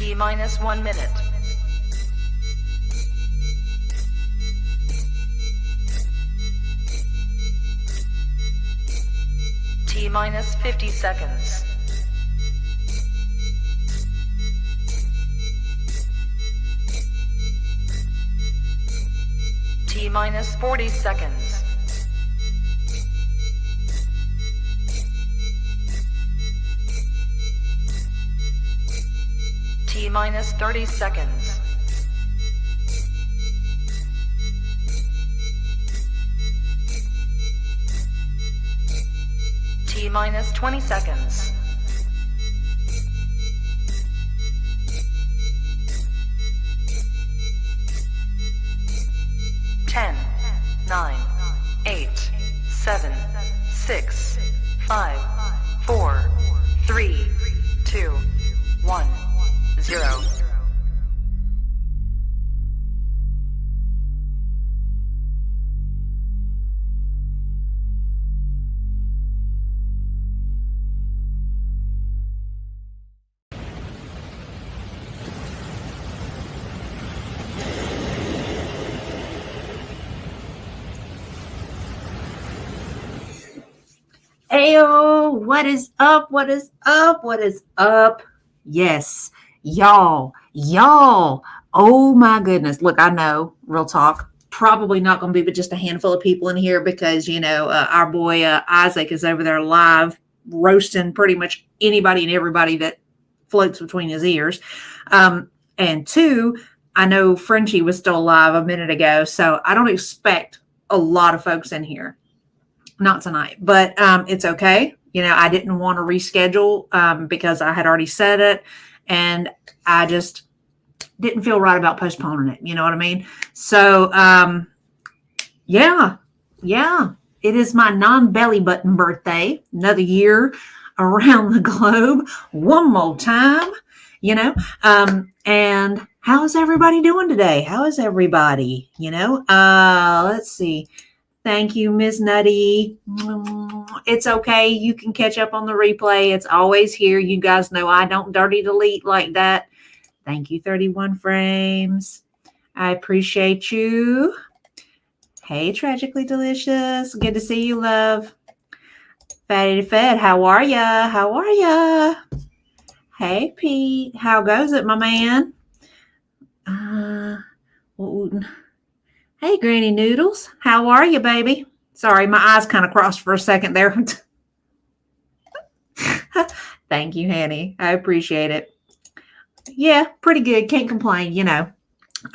T minus 1 minute. T minus 50 seconds. T minus 40 seconds. T minus 30 seconds. T minus 20 seconds. Ten, 9, 8, 7, 6, 5, 4, 3, 2, 1, 0. Ayo, what is up? What is up? What is up? Yes, y'all. Oh my goodness. Look, I know, real talk, probably not going to be but just a handful of people in here because, our boy Isaac is over there live roasting pretty much anybody and everybody that floats between his ears. And two, I know Frenchie was still alive a minute ago, so I don't expect a lot of folks in here. Not tonight, but it's okay. I didn't want to reschedule because I had already said it, and I just didn't feel right about postponing it. You know what I mean? So, yeah, it is my non-belly button birthday. Another year around the globe. One more time, and how's everybody doing today? How is everybody? Let's see. Thank you, Miss Nutty. It's okay. You can catch up on the replay. It's always here. You guys know I don't dirty delete like that. Thank you, 31 frames. I appreciate you. Hey, Tragically Delicious. Good to see you, love. Fatty Fed, how are ya? How are ya? Hey, Pete. How goes it, my man? Hey, Granny Noodles. How are you, baby? Sorry, my eyes kind of crossed for a second there. Thank you, Hanny. I appreciate it. Yeah, pretty good. Can't complain, I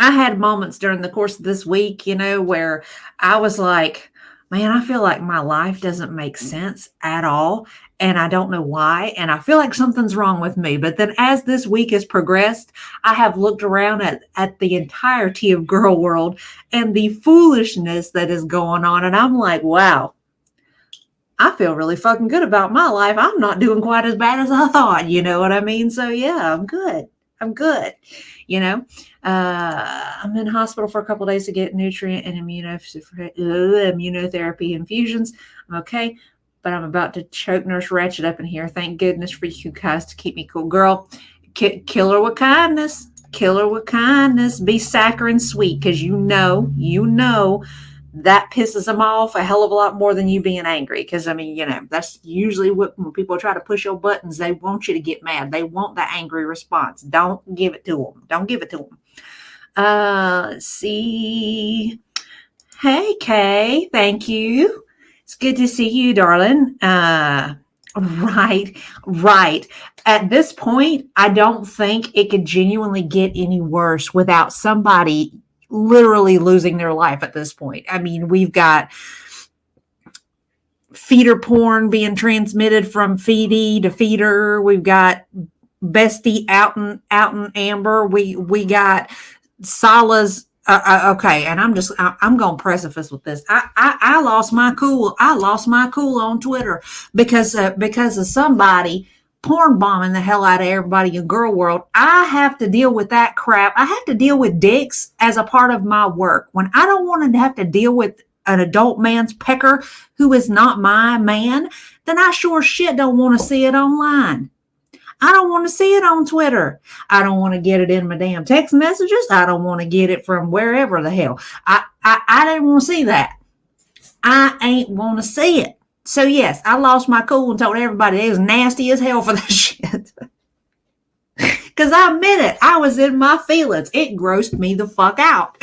had moments during the course of this week, where I was like, man, I feel like my life doesn't make sense at all. And I don't know why. And I feel like something's wrong with me. But then as this week has progressed, I have looked around at the entirety of girl world and the foolishness that is going on. And I'm like, wow, I feel really fucking good about my life. I'm not doing quite as bad as I thought. You know what I mean? So yeah, I'm good. I'm in hospital for a couple of days to get nutrient and immunotherapy infusions. I'm okay. But I'm about to choke Nurse Ratchet up in here. Thank goodness for you guys to keep me cool. Girl, kill her with kindness. Kill her with kindness. Be saccharine sweet because you know that pisses them off a hell of a lot more than you being angry. Because, that's usually when people try to push your buttons, they want you to get mad. They want the angry response. Don't give it to them. Let's see. Hey, Kay. Thank you. It's good to see you, darling. Right. At this point, I don't think it could genuinely get any worse without somebody literally losing their life at this point. I mean, we've got feeder porn being transmitted from feedee to feeder. We've got Bestie out and Amber. We got Sala's. Okay, and I'm going to preface with this. I lost my cool. I lost my cool on Twitter because of somebody porn bombing the hell out of everybody in girl world. I have to deal with that crap. I have to deal with dicks as a part of my work. When I don't want to have to deal with an adult man's pecker who is not my man, then I sure shit don't want to see it online. I don't want to see it on Twitter. I don't want to get it in my damn text messages. I don't want to get it from wherever the hell. I didn't want to see that. I ain't want to see it. So yes, I lost my cool and told everybody it was nasty as hell for that shit. Because I admit it, I was in my feelings. It grossed me the fuck out.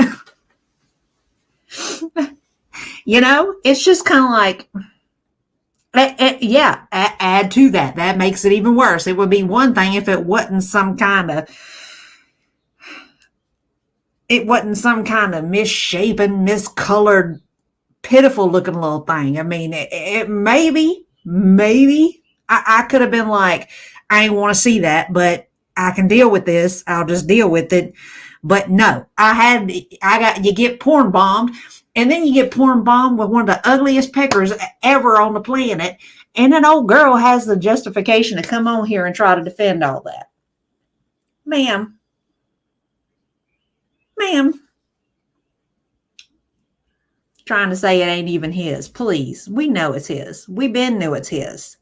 It's just kind of like, add to that. That makes it even worse. It would be one thing if it wasn't some kind of misshapen, miscolored, pitiful looking little thing. I mean, it maybe I could have been like, I ain't want to see that, but I can deal with this. I'll just deal with it. But no, you get porn bombed, and then you get porn bombed with one of the ugliest peckers ever on the planet. And an old girl has the justification to come on here and try to defend all that. Ma'am. Trying to say it ain't even his. Please. We know it's his. We been knew it's his.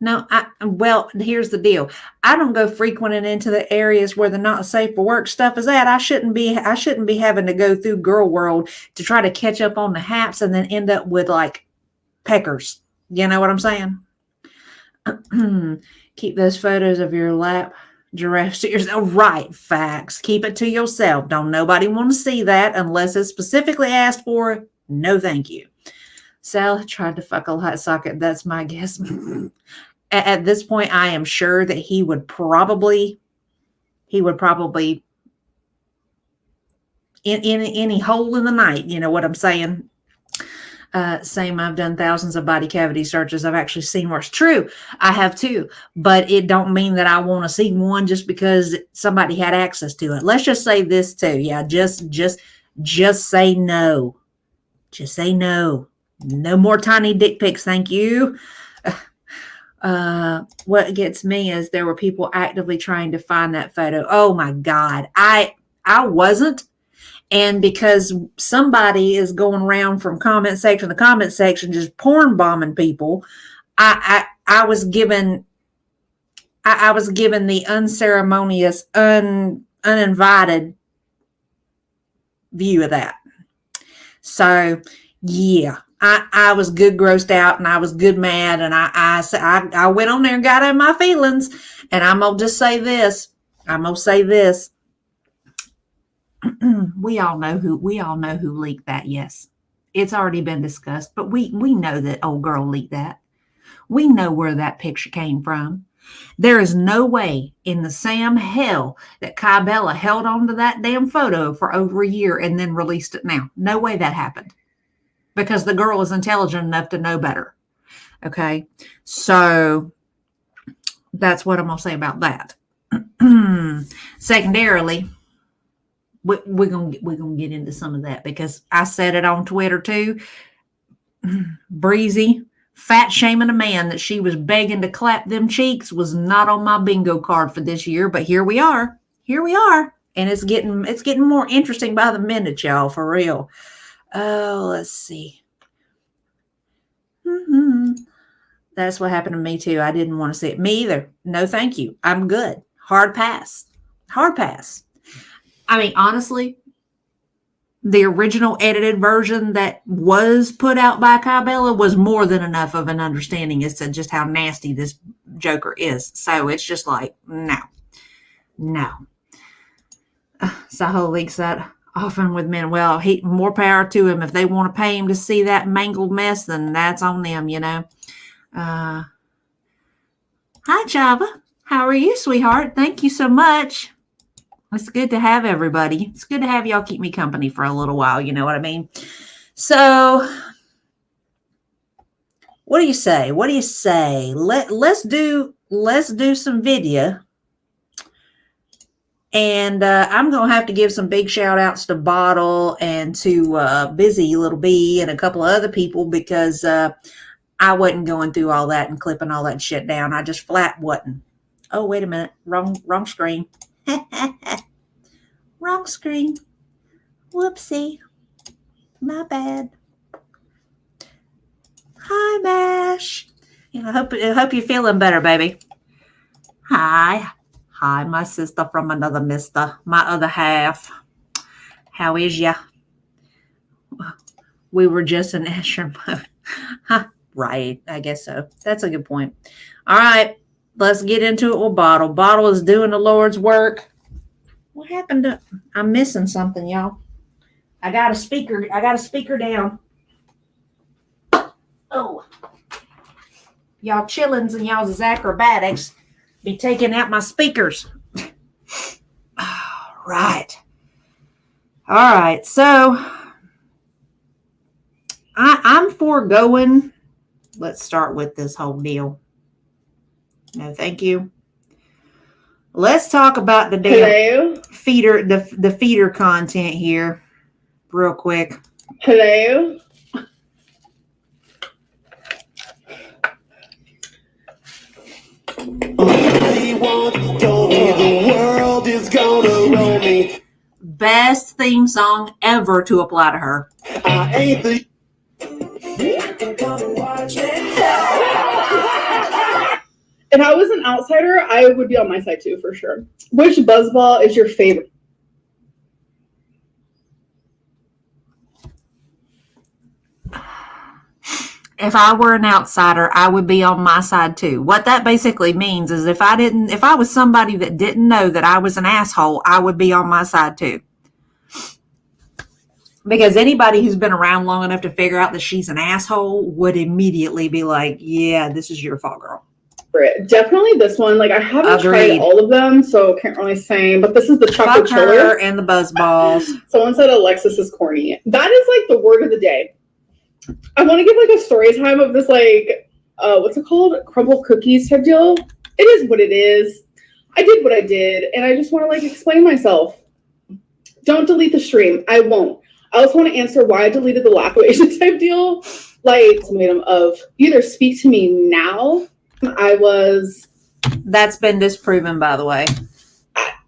No, well, here's the deal. I don't go frequenting into the areas where the not safe for work stuff is at. I shouldn't be having to go through girl world to try to catch up on the haps and then end up with like peckers. You know what I'm saying? Keep those photos of your lap giraffes to yourself. Right, facts. Keep it to yourself. Don't nobody want to see that unless it's specifically asked for. No, thank you. Sal tried to fuck a light socket. That's my guess. At this point, I am sure that he would probably in any hole in the night. You know what I'm saying? Same. I've done thousands of body cavity searches. I've actually seen worse. True, I have too. But it don't mean that I want to see one just because somebody had access to it. Let's just say this too. Yeah, just say no. Just say no. No more tiny dick pics, thank you. What gets me is there were people actively trying to find that photo. Oh my God. I wasn't. And because somebody is going around from comment section to comment section just porn bombing people, I was given the unceremonious, uninvited view of that. So yeah. I was good grossed out and I was good mad, and I went on there and got in my feelings, and I'm gonna just say this. We all know who leaked that. Yes, it's already been discussed, but we know that old girl leaked that. We know where that picture came from. There is no way in the Sam hell that Kybella held on to that damn photo for over a year and then released it now. No way that happened. Because the girl is intelligent enough to know better. Okay. So that's what I'm going to say about that. Secondarily, we're going to get into some of that because I said it on Twitter too. Breezy, fat shaming a man that she was begging to clap them cheeks was not on my bingo card for this year, but here we are. And it's getting more interesting by the minute, y'all, for real. Oh, let's see. That's what happened to me too. I didn't want to see it. Me either. No, thank you. I'm good. Hard pass. I mean, honestly, the original edited version that was put out by Kybella was more than enough of an understanding as to just how nasty this Joker is. So it's just like, no. Saho leaks that often with men. Well, more power to him. If they want to pay him to see that mangled mess, then that's on them, you know. Hi, Java. How are you, sweetheart? Thank you so much. It's good to have everybody. It's good to have y'all keep me company for a little while. You know what I mean? So, what do you say? Let's do some video. And I'm going to have to give some big shout outs to Bottle and to Busy Little Bee and a couple of other people because I wasn't going through all that and clipping all that shit down. I just flat wasn't. Oh, wait a minute. Wrong screen. Wrong screen. Whoopsie. My bad. Hi, Mash. I hope you're feeling better, baby. Hi, my sister from another mister, my other half. How is ya? We were just in Asher mode. Huh, right, I guess so. That's a good point. All right, let's get into it with Bottle. Bottle is doing the Lord's work. What happened to? I'm missing something, y'all. I got a speaker down. Oh, y'all chillins and y'all's acrobatics be taking out my speakers. All right. So I'm foregoing. Let's start with this whole deal. No, thank you. Let's talk about the damn feeder, the feeder content here, real quick. Hello. The world is gonna roll me. Best theme song ever to apply to her. I ain't the. If I was an outsider, I would be on my side too, for sure. Which buzzball is your favorite? If I were an outsider, I would be on my side too. What that basically means is if I was somebody that didn't know that I was an asshole, I would be on my side too. Because anybody who's been around long enough to figure out that she's an asshole would immediately be like, yeah, this is your fault, girl. Definitely this one. Like, I haven't tried all of them, so can't really say. But this is the chocolate chiller and the Buzzballs. Someone said Alexis is corny. That is like the word of the day. I want to give like a story time of this, like, what's it called? Crumbl cookies type deal. It is what it is. I did what I did, and I just want to like explain myself. Don't delete the stream. I won't. I also want to answer why I deleted the Laquation type deal. Like, of either speak to me now. That's been disproven, by the way.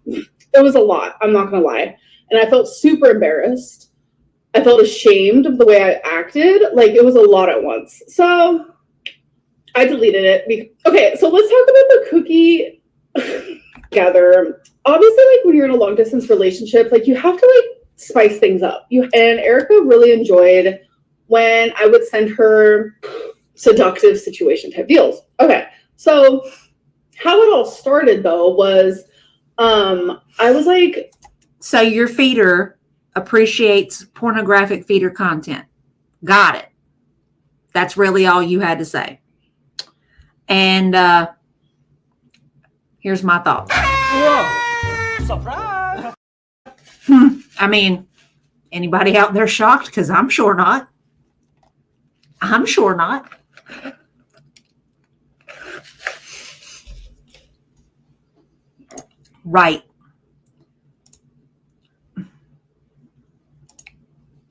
It was a lot. I'm not going to lie. And I felt super embarrassed. I felt ashamed of the way I acted. Like, it was a lot at once. So I deleted it. Okay, so let's talk about the cookie together. Obviously, like, when you're in a long distance relationship, like, you have to like spice things up. And Erica really enjoyed when I would send her seductive situation type deals. Okay, so how it all started though was I was like, so your feeder appreciates pornographic feeder content. Got it. That's really all you had to say. And here's my thought. Whoa. Surprise. I mean, anybody out there shocked? Because I'm sure not. Right.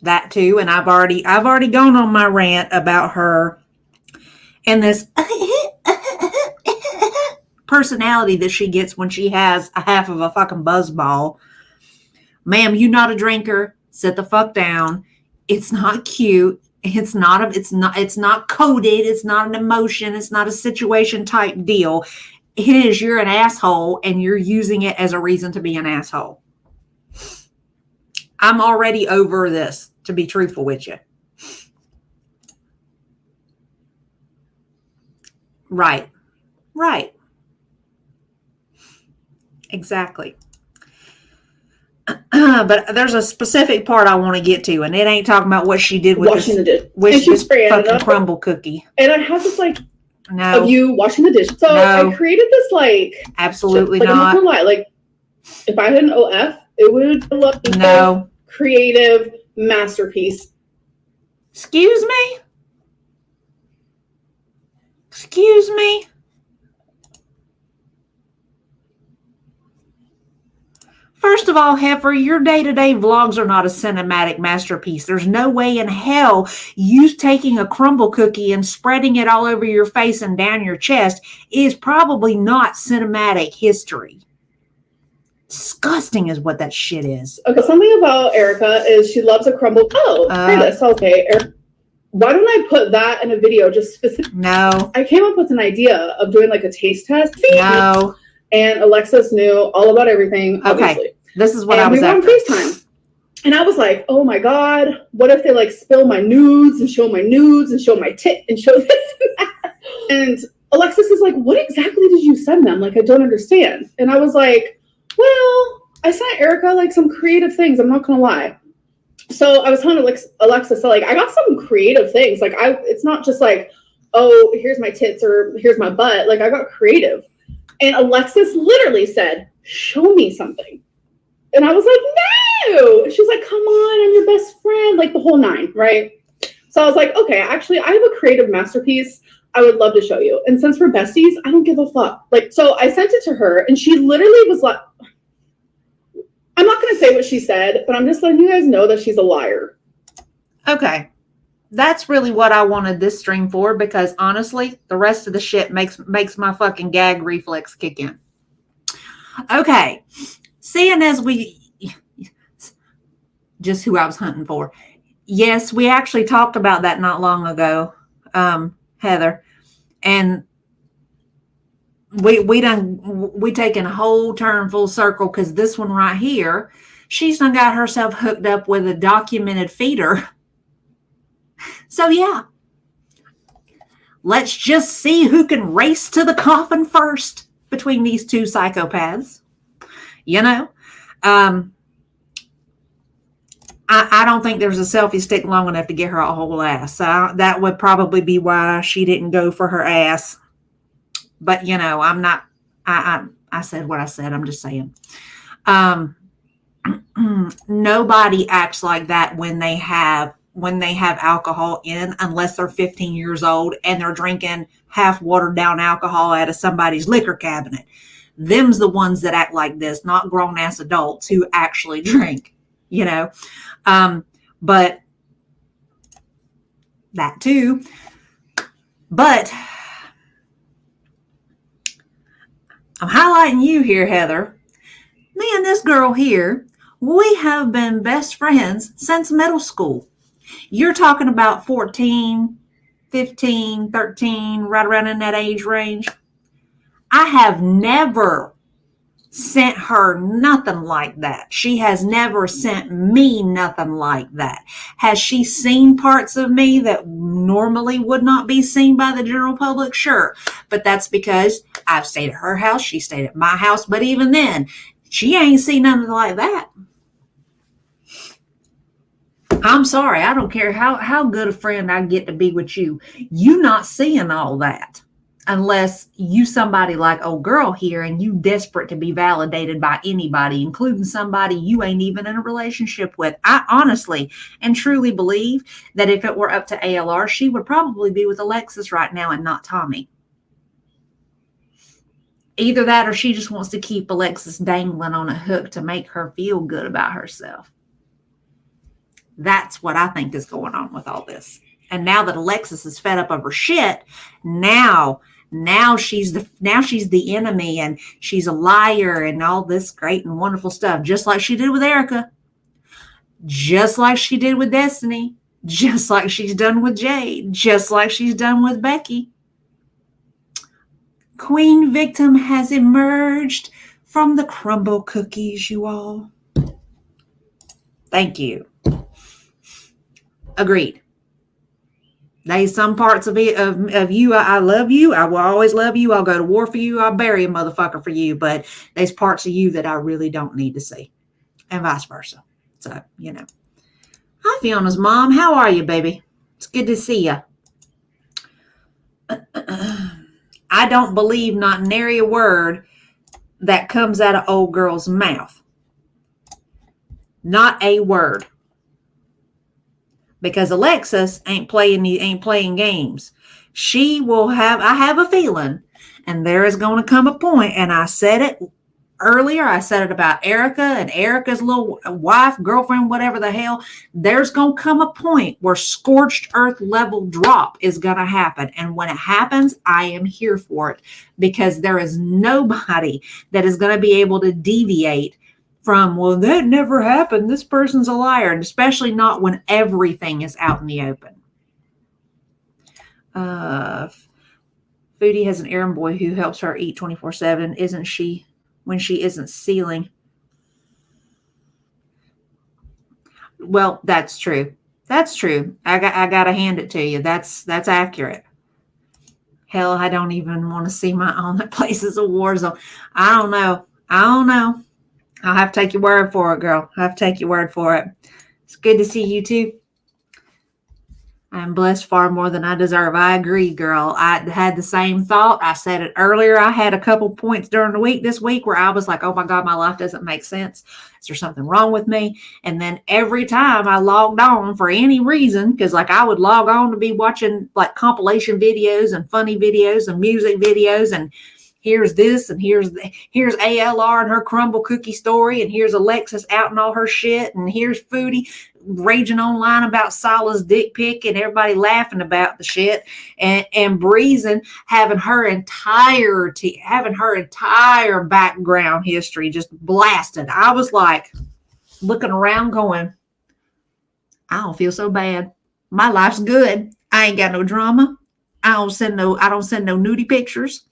That too, and I've already gone on my rant about her and this personality that she gets when she has a half of a fucking buzzball. Ma'am, you not a drinker. Sit the fuck down. It's not cute. It's not coded. It's not an emotion. It's not a situation type deal. It is, you're an asshole and you're using it as a reason to be an asshole. I'm already over this, to be truthful with you. Right. Exactly. But there's a specific part I want to get to, and it ain't talking about what she did with washing the dish. this fucking Crumbl cookie. And I have this like no of you washing the dish. So no. I created this like absolutely like, not. I'm not gonna lie. Like if I had an OF, it would look no creative masterpiece. Excuse me. First of all, Heifer, your day-to-day vlogs are not a cinematic masterpiece. There's no way in hell you taking a Crumbl cookie and spreading it all over your face and down your chest is probably not cinematic history. Disgusting is what that shit is. Okay, something about Erica is she loves a Crumbl. Oh, try this. Okay, why don't I put that in a video just specific? No. I came up with an idea of doing like a taste test. No. And Alexis knew all about everything, obviously. Okay. This is what I was after. We were on FaceTime. And I was like, oh my God, what if they like spill my nudes and show my nudes and show my tit and show this and that? And Alexis is like, what exactly did you send them? Like, I don't understand. And I was like, well, I sent Erica like some creative things. I'm not going to lie. So I was telling Alexis, so like, I got some creative things. Like, it's not just like, oh, here's my tits or here's my butt. Like, I got creative. And Alexis literally said, show me something. And I was like, no. She's like, come on, I'm your best friend. Like the whole 9, right? So I was like, okay, actually, I have a creative masterpiece I would love to show you. And since we're besties, I don't give a fuck. Like, so I sent it to her and she literally was like, I'm not going to say what she said, but I'm just letting you guys know that she's a liar. Okay. That's really what I wanted this stream for, because honestly, the rest of the shit makes my fucking gag reflex kick in. Okay. Seeing as just who I was hunting for. Yes, we actually talked about that not long ago, Heather. And we taken a whole turn full circle, because this one right here, she's done got herself hooked up with a documented feeder. So yeah, let's just see who can race to the coffin first between these two psychopaths. You know, I don't think there's a selfie stick long enough to get her a whole ass. So that would probably be why she didn't go for her ass. But, you know, I'm not, I said what I said. I'm just saying. Nobody acts like that when they have alcohol in, unless they're 15 years old and they're drinking half watered down alcohol out of somebody's liquor cabinet. Them's the ones that act like this, not grown ass adults who actually drink, you know. But that too. But I'm highlighting you here, Heather. Me and this girl here, we have been best friends since middle school. You're talking about 14, 15, 13, right around in that age range. I have never sent her nothing like that. She has never sent me nothing like that. Has she seen parts of me that normally would not be seen by the general public? Sure. But that's because I've stayed at her house. She stayed at my house. But even then, she ain't seen nothing like that. I'm sorry. I don't care how good a friend I get to be with you. You not seeing all that. Unless you somebody like old girl here and you desperate to be validated by anybody, including somebody you ain't even in a relationship with. I honestly and truly believe that if it were up to ALR, she would probably be with Alexis right now and not Tommy. Either that or she just wants to keep Alexis dangling on a hook to make her feel good about herself. That's what I think is going on with all this. And now that Alexis is fed up of her shit, now she's the enemy and she's a liar and all this great and wonderful stuff, just like she did with Erica, just like she did with Destiny, just like she's done with Jade, just like she's done with Becky. Queen victim has emerged from the Crumbl cookies, you all. Thank you. Agreed. There's some parts of you, I love you. I will always love you. I'll go to war for you. I'll bury a motherfucker for you. But there's parts of you that I really don't need to see. And vice versa. So, you know. Hi, Fiona's mom. How are you, baby? It's good to see you. I don't believe not nary a word that comes out of old girl's mouth. Not a word. Because Alexis ain't playing games. She will have, I have a feeling, and there is going to come a point, and I said it earlier, I said it about Erica and Erica's little wife, girlfriend, whatever the hell. There's going to come a point where scorched earth level drop is going to happen. And when it happens, I am here for it, because there is nobody that is going to be able to deviate from, well, that never happened. This person's a liar. And especially not when everything is out in the open. Foodie has an errand boy who helps her eat 24/7, isn't she? When she isn't sealing. Well, that's true. That's true. I gotta hand it to you. That's accurate. Hell, I don't even want to see my own. That place is a war zone. I don't know. I'll have to take your word for it, girl. I'll have to take your word for it. It's good to see you too. I'm blessed far more than I deserve. I agree, girl. I had the same thought. I said it earlier. I had a couple points during the week this week where I was like, oh my God, my life doesn't make sense. Is there something wrong with me? And then every time I logged on for any reason, because like I would log on to be watching like compilation videos and funny videos and music videos, and here's this, and here's ALR and her crumble cookie story, and here's Alexis out and all her shit, and here's Foodie raging online about Sala's dick pic and everybody laughing about the shit, and Breezing having her entire background history just blasted. I was like looking around going, I don't feel so bad. My life's good. I ain't got no drama. I don't send no nudie pictures.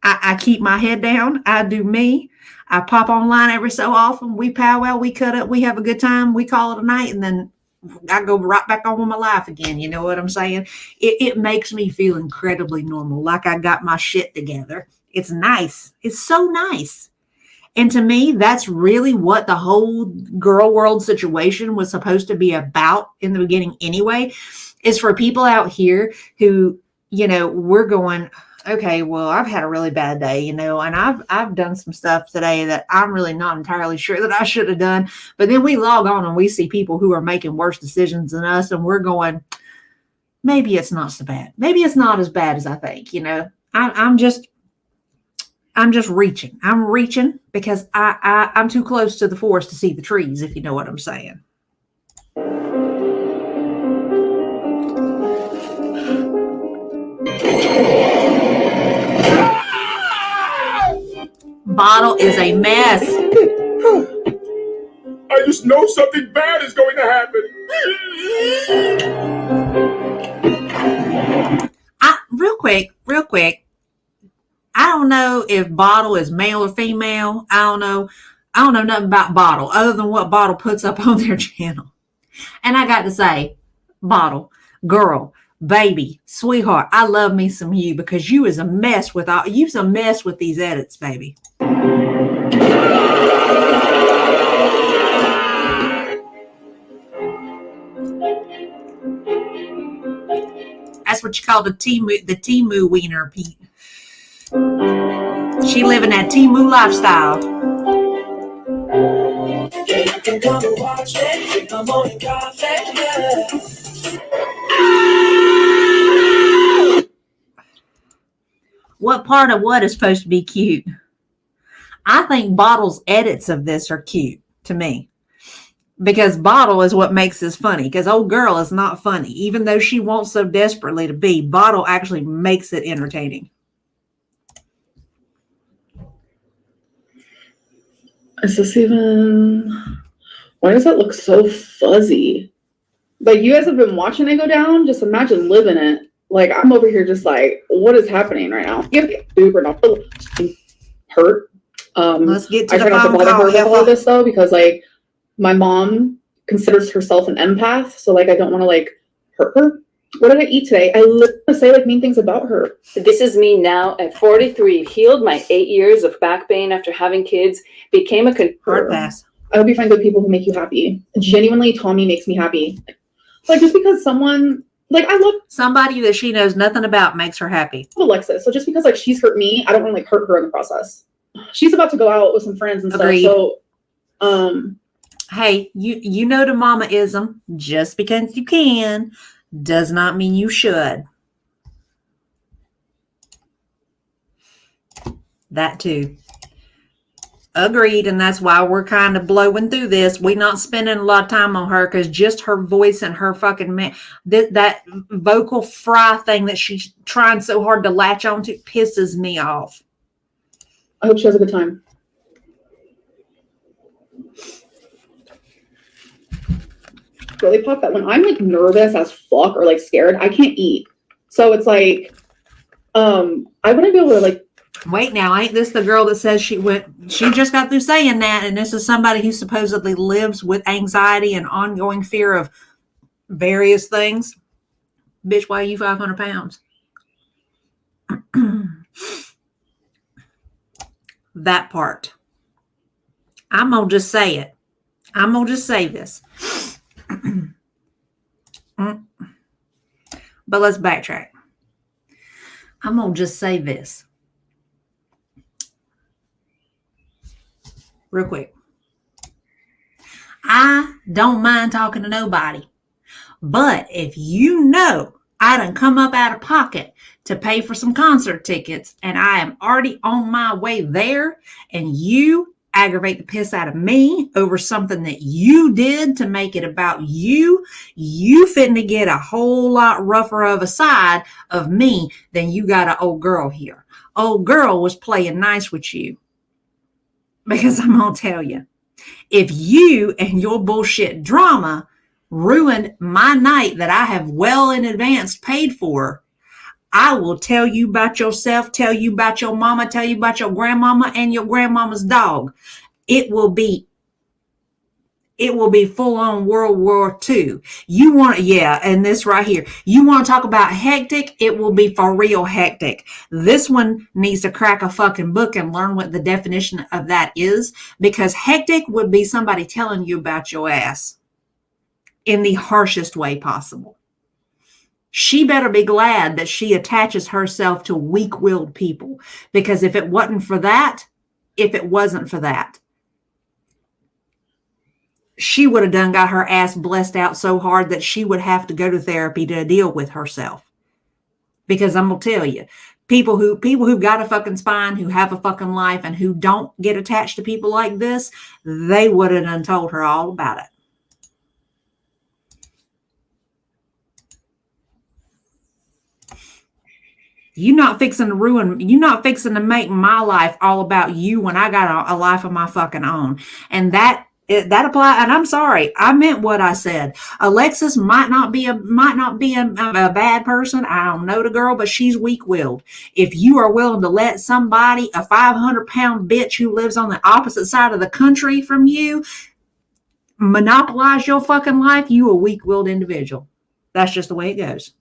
I keep my head down. I do me. I pop online every so often. We powwow, we cut up, we have a good time, we call it a night, and then I go right back on with my life again. You know what I'm saying? It makes me feel incredibly normal, like I got my shit together. It's nice. It's so nice. And to me, that's really what the whole girl world situation was supposed to be about in the beginning anyway, is for people out here who, you know, we're going, okay, well, I've had a really bad day, you know, and I've done some stuff today that I'm really not entirely sure that I should have done. But then we log on and we see people who are making worse decisions than us, and we're going, maybe it's not so bad. Maybe it's not as bad as I think, you know. I'm just reaching. I'm reaching because I'm too close to the forest to see the trees, if you know what I'm saying. Bottle is a mess. I just know something bad is going to happen. Real quick. I don't know if Bottle is male or female. I don't know nothing about Bottle other than what Bottle puts up on their channel. And I got to say, Bottle, girl, baby, sweetheart, I love me some you, because you is a mess with these edits, baby. That's what you call the Temu wiener, Pete. She living that Temu lifestyle. Yeah, you can come and watch me, drink my morning coffee, yeah. What part of what is supposed to be cute? I think Bottle's edits of this are cute to me. Because Bottle is what makes this funny. Because old girl is not funny. Even though she wants so desperately to be, Bottle actually makes it entertaining. Is this even... Why does that look so fuzzy? Like, you guys have been watching it go down? Just imagine living it. Like, I'm over here just like, what is happening right now? You have to get super not hurt. Let's get to I the try not to phone bother call. her with all this, though, because, like, my mom considers herself an empath, so, like, I don't want to, like, hurt her. What did I eat today? I literally say, like, mean things about her. This is me now at 43, healed my 8 years of back pain after having kids, became a Hard pass. I hope you find good people who make you happy. Genuinely, Tommy makes me happy. Like, just because someone, like, I love somebody that she knows nothing about makes her happy. Alexis. So just because, like, she's hurt me, I don't want to, like, hurt her in the process. She's about to go out with some friends and Agreed. stuff. So, hey, you know the mama-ism. Just because you can does not mean you should. That too. Agreed, and that's why we're kind of blowing through this. We're not spending a lot of time on her because just her voice and her fucking that vocal fry thing that she's trying so hard to latch onto pisses me off. I hope she has a good time. Really pop that when I'm like nervous as fuck or like scared, I can't eat. So it's like, I wouldn't be able to like. Wait now, ain't this the girl that says she just got through saying that, and this is somebody who supposedly lives with anxiety and ongoing fear of various things? Bitch, why are you 500 pounds? That part. I'm going to just say it. I'm going to just say this. But let's backtrack. I'm going to just say this. Real quick. I don't mind talking to nobody. But if you know I done come up out of pocket to pay for some concert tickets and I am already on my way there, and you aggravate the piss out of me over something that you did to make it about you, you finna get a whole lot rougher of a side of me than you got an old girl here. Old girl was playing nice with you. Because I'm going to tell you, if you and your bullshit drama ruined my night that I have well in advance paid for, I will tell you about yourself, tell you about your mama, tell you about your grandmama and your grandmama's dog. It will be full on World War II. You want, and this right here, you want to talk about hectic? It will be for real hectic. This one needs to crack a fucking book and learn what the definition of that is, because hectic would be somebody telling you about your ass in the harshest way possible. She better be glad that she attaches herself to weak-willed people, because if it wasn't for that, she would have done got her ass blessed out so hard that she would have to go to therapy to deal with herself. Because I'm going to tell you, people who got a fucking spine, who have a fucking life, and who don't get attached to people like this, they would have done told her all about it. You're not fixing to make my life all about you when I got a life of my fucking own. And that apply. And I'm sorry, I meant what I said. Alexis might not be a bad person. I don't know the girl, but she's weak-willed. If you are willing to let somebody, a 500-pound bitch who lives on the opposite side of the country from you, monopolize your fucking life, you a weak-willed individual. That's just the way it goes.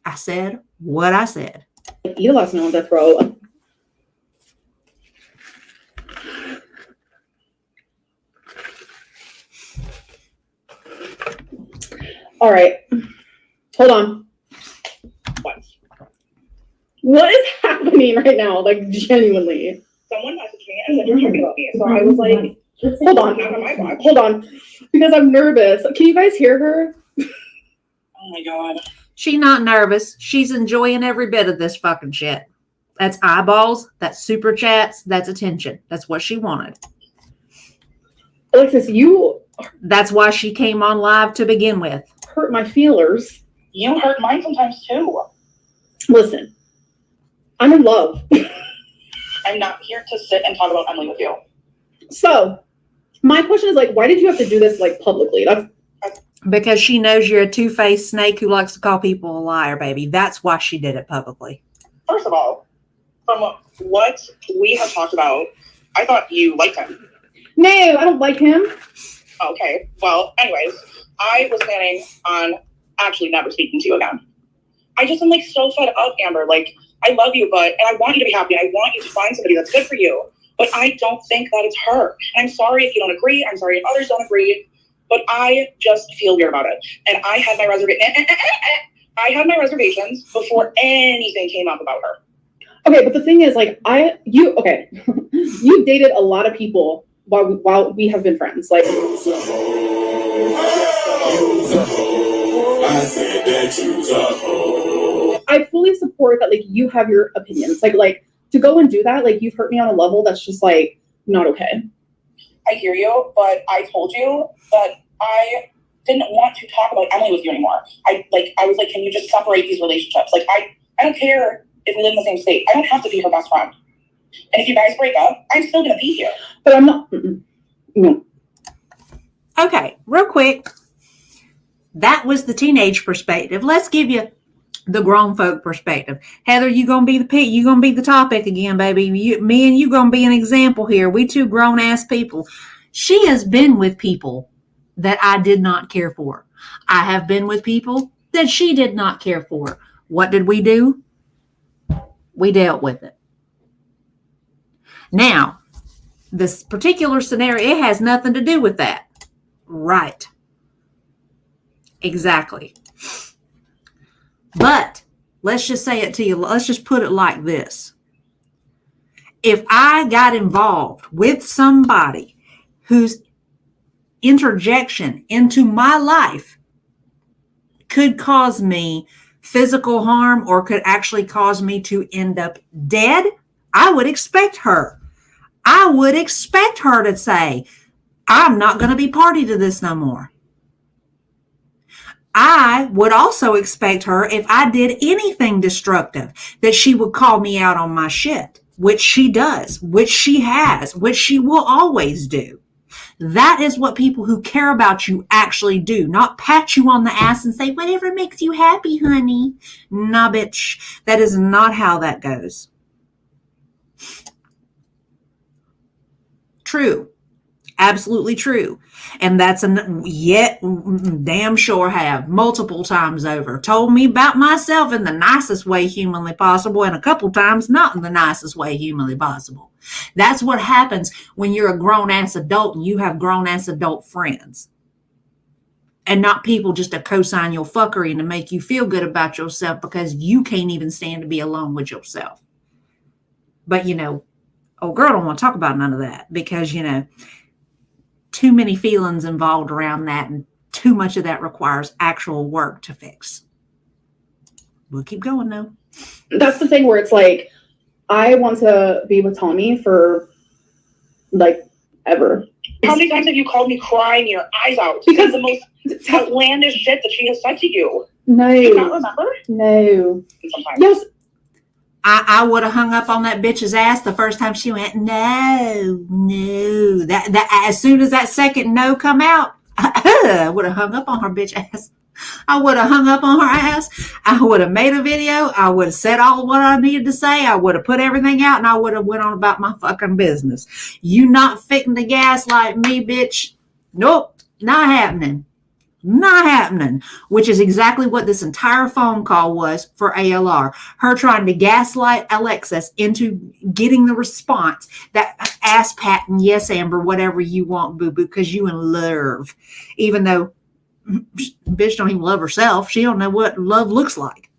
I said what I said. You lost me on death row. All right. Hold on. What is happening right now? Like, genuinely. Someone messaged me and said you're talking about me. So I was like, hold on. Because I'm nervous. Can you guys hear her? Oh my God. She's not nervous. She's enjoying every bit of this fucking shit. That's eyeballs. That's super chats. That's attention. That's what she wanted. Alexis, you... That's why she came on live to begin with. Hurt my feelers. You hurt mine sometimes too. Listen, I'm in love. I'm not here to sit and talk about Emily with you. So, my question is, like, why did you have to do this, like, publicly? Because she knows you're a two-faced snake who likes to call people a liar, baby. That's why she did it publicly. First of all, from what we have talked about, I thought you liked him. No, I don't like him. Okay, well, anyways, I was planning on actually never speaking to you again. I just am, like, so fed up, Amber. Like, I love you, and I want you to be happy. I want you to find somebody that's good for you. But I don't think that it's her. And I'm sorry if you don't agree. I'm sorry if others don't agree. But I just feel weird about it. And I had my reservations before anything came up about her. Okay, but the thing is, like, you dated a lot of people while we have been friends. Like, I fully support that, like, you have your opinions. Like to go and do that, like, you've hurt me on a level that's just, like, not okay. I hear you, but I told you that I didn't want to talk about Emily with you anymore. I was like, can you just separate these relationships? Like, I don't care if we live in the same state. I don't have to be her best friend. And if you guys break up, I'm still going to be here. But I'm not. No. Okay, real quick. That was the teenage perspective. Let's give you the grown folk perspective. Heather, you gonna be the topic again, baby. Me and you gonna be an example here. We two grown ass people. She has been with people that I did not care for. I have been with people that she did not care for. What did we do? We dealt with it. Now, this particular scenario, it has nothing to do with that. Right. Exactly. But let's just say it to you. Let's just put it like this. If I got involved with somebody whose interjection into my life could cause me physical harm or could actually cause me to end up dead, I would expect her. I would expect her to say, I'm not going to be party to this no more. I would also expect her, if I did anything destructive, that she would call me out on my shit, which she does, which she has, which she will always do. That is what people who care about you actually do. Not pat you on the ass and say, whatever makes you happy, honey. Nah, bitch. That is not how that goes. True. Absolutely true. And that's damn sure have multiple times over told me about myself in the nicest way humanly possible, and a couple times not in the nicest way humanly possible. That's what happens when you're a grown-ass adult and you have grown-ass adult friends. And not people just to co-sign your fuckery and to make you feel good about yourself because you can't even stand to be alone with yourself. But, old girl don't want to talk about none of that because, too many feelings involved around that, and too much of that requires actual work to fix. We'll keep going though. That's the thing where it's like, I want to be with Tommy for ever. How many times have you called me crying your eyes out? Because the most outlandish shit that she has said to you. No. Do you not remember? No. Sometimes. Yes. I would have hung up on that bitch's ass the first time she went, no. That as soon as that second no come out, I would have hung up on her bitch ass. I would have hung up on her ass. I would have made a video. I would have said all what I needed to say. I would have put everything out and I would have went on about my fucking business. You not fitting the gas like me, bitch. Nope, not happening. Not happening, which is exactly what this entire phone call was for ALR. Her trying to gaslight Alexis into getting the response that ass patting, yes, Amber, whatever you want, boo-boo, because you in love. Even though bitch don't even love herself. She don't know what love looks like.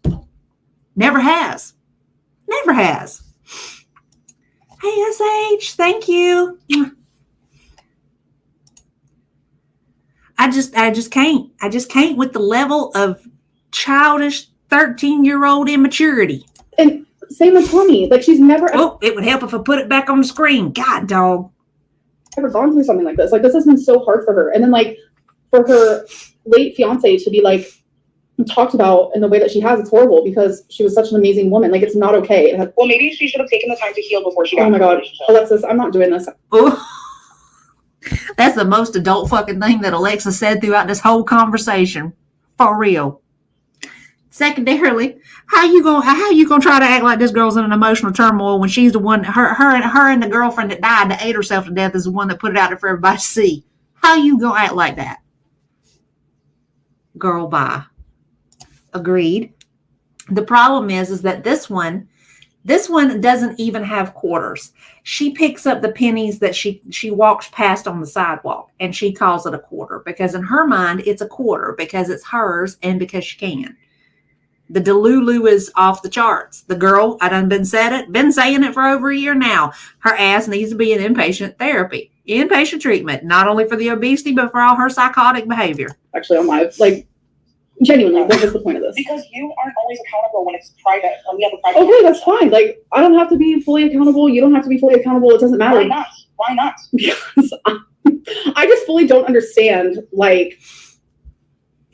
Never has. Never has. Hey, SH, thank you. I just can't with the level of childish 13-year-old immaturity. And same with Tommy. She's never it would help if I put it back on the screen. God, dog. ever gone through something like this. This has been so hard for her. And then for her late fiance to be talked about in the way that she has, it's horrible because she was such an amazing woman. It's not okay. Well, maybe she should have taken the time to heal before she got. Oh my God, Alexis, I'm not doing this. Ooh. That's the most adult fucking thing that Alexa said throughout this whole conversation. For real. Secondarily, how you gonna try to act like this girl's in an emotional turmoil when she's the one, her and the girlfriend that died that ate herself to death is the one that put it out there for everybody to see. How you gonna act like that? Girl, bye. Agreed. The problem is that this one doesn't even have quarters. She picks up the pennies that she walks past on the sidewalk and she calls it a quarter because in her mind it's a quarter because it's hers and because she can. The Delulu is off the charts. The girl, I done been saying it for over a year now. Her ass needs to be in inpatient therapy, inpatient treatment, not only for the obesity but for all her psychotic behavior. Actually, I'm live. Genuinely, what is the point of this? Because you aren't always accountable when it's private. When we have a private. Okay, that's fine. I don't have to be fully accountable. You don't have to be fully accountable. It doesn't matter. Why not? Why not? Because I just fully don't understand. I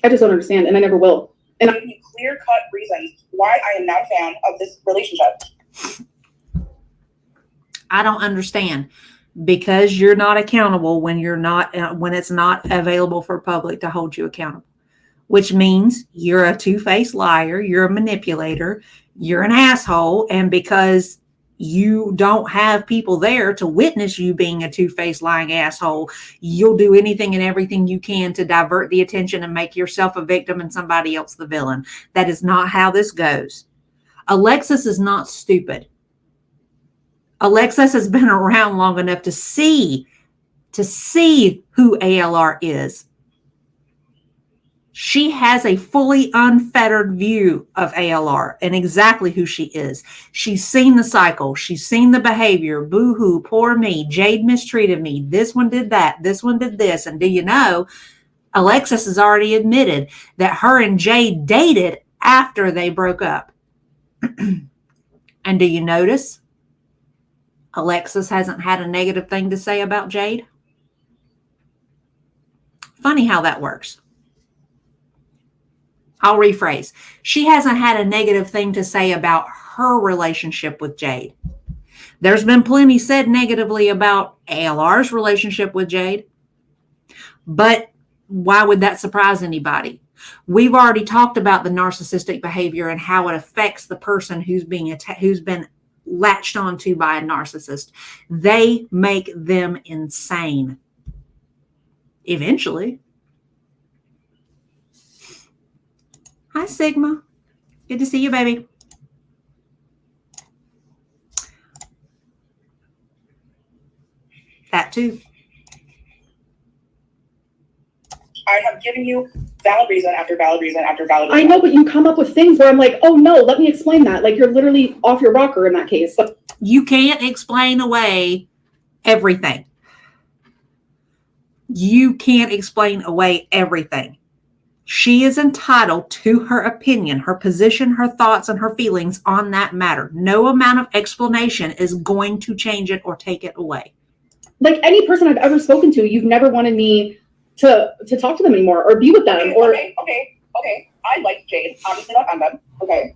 just don't understand, and I never will. And I need clear-cut reasons why I am not a fan of this relationship. I don't understand. Because you're not accountable when it's not available for public to hold you accountable. which means you're a two-faced liar, you're a manipulator, you're an asshole, and because you don't have people there to witness you being a two-faced lying asshole, you'll do anything and everything you can to divert the attention and make yourself a victim and somebody else the villain. That is not how this goes. Alexis is not stupid. Alexis has been around long enough to see who ALR is. She has a fully unfettered view of ALR and exactly who she is. She's seen the cycle. She's seen the behavior. Boo-hoo, poor me. Jade mistreated me. This one did that. This one did this. And do you know, Alexis has already admitted that her and Jade dated after they broke up. And do you notice Alexis hasn't had a negative thing to say about Jade? Funny how that works. I'll rephrase. She hasn't had a negative thing to say about her relationship with Jade. There's been plenty said negatively about ALR's relationship with Jade. But why would that surprise anybody? We've already talked about the narcissistic behavior and how it affects the person who's been latched onto by a narcissist. They make them insane. Eventually. Hi, Sigma. Good to see you, baby. That too. I have given you valid reason after valid reason after valid reason. I know, but you come up with things where I'm like, oh no, let me explain that. Like, you're literally off your rocker in that case. You can't explain away everything. You can't explain away everything. She is entitled to her opinion, her position, her thoughts, and her feelings on that matter. No amount of explanation is going to change it or take it away. Like any person I've ever spoken to, you've never wanted me to talk to them anymore or be with them. Okay. I like Jade. Obviously not Emma. Okay.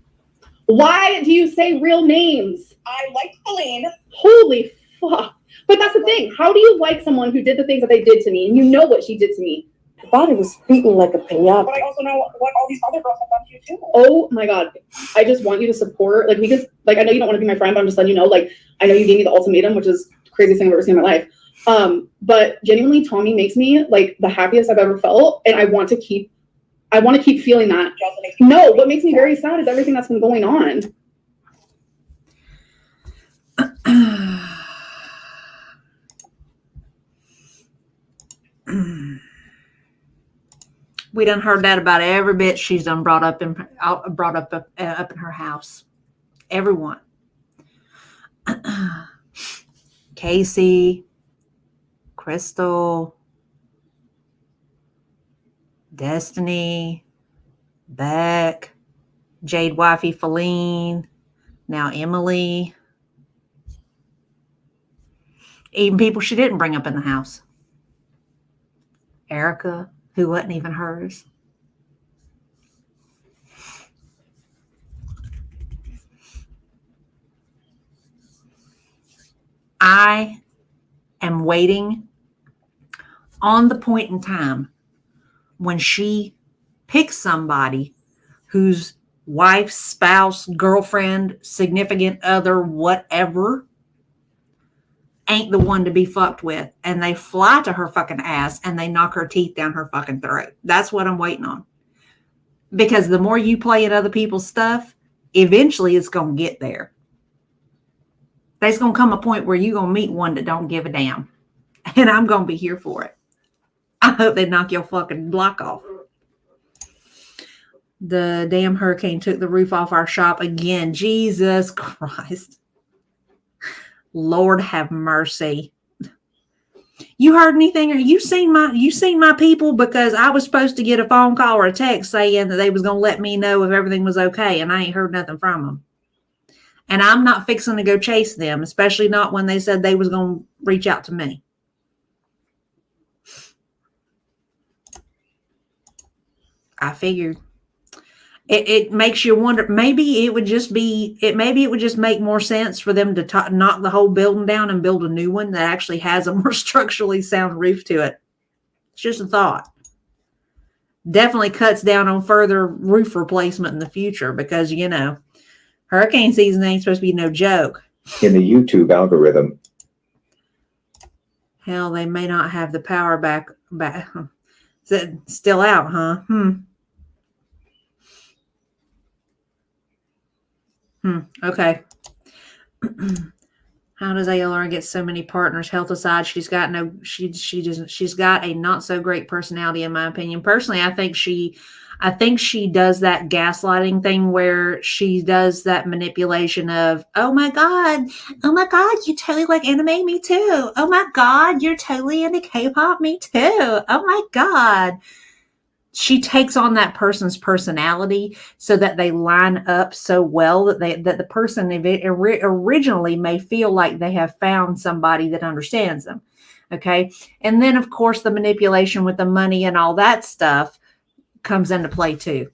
Why do you say real names? I like Feline. Holy fuck. But that's the thing. How do you like someone who did the things that they did to me and you know what she did to me? The body was beaten like a piñata. But I also know what all these other girls have done to you too. Oh my God. I just want you to support, I know you don't want to be my friend, but I'm just letting you know, I know you gave me the ultimatum, which is the craziest thing I've ever seen in my life. But genuinely, Tommy makes me the happiest I've ever felt. And I want to keep feeling that. No, what makes me very sad is everything that's been going on. We done heard that about every bit she's done brought up in her house. Everyone. Casey, Crystal, Destiny, Beck, Jade Wifey Feline, now Emily. Even people she didn't bring up in the house. Erica, who wasn't even hers. I am waiting on the point in time when she picks somebody whose wife, spouse, girlfriend, significant other, whatever, ain't the one to be fucked with, and they fly to her fucking ass and they knock her teeth down her fucking throat. That's what I'm waiting on. Because the more you play at other people's stuff, eventually it's going to get there. There's going to come a point where you're going to meet one that don't give a damn. And I'm going to be here for it. I hope they knock your fucking block off. The damn hurricane took the roof off our shop again. Jesus Christ. Lord have mercy. You heard anything? Or you seen my people? Because I was supposed to get a phone call or a text saying that they was going to let me know if everything was okay. And I ain't heard nothing from them. And I'm not fixing to go chase them, especially not when they said they was going to reach out to me. I figured. It makes you wonder, maybe it would just make more sense for them to knock the whole building down and build a new one that actually has a more structurally sound roof to it. It's just a thought. definitely cuts down on further roof replacement in the future because, you know, hurricane season ain't supposed to be no joke. In the YouTube algorithm. Hell, they may not have the power back. Is it still out, huh? Okay. How does ALR get so many partners? Health aside, she's got a not so great personality, in my opinion. Personally, I think she does that gaslighting thing where she does that manipulation of, oh my God, you totally like anime, me too. Oh my God, you're totally into K-pop, me too. Oh my God. She takes on that person's personality so that they line up so well that the person originally may feel like they have found somebody that understands them. Okay. And then of course the manipulation with the money and all that stuff comes into play too.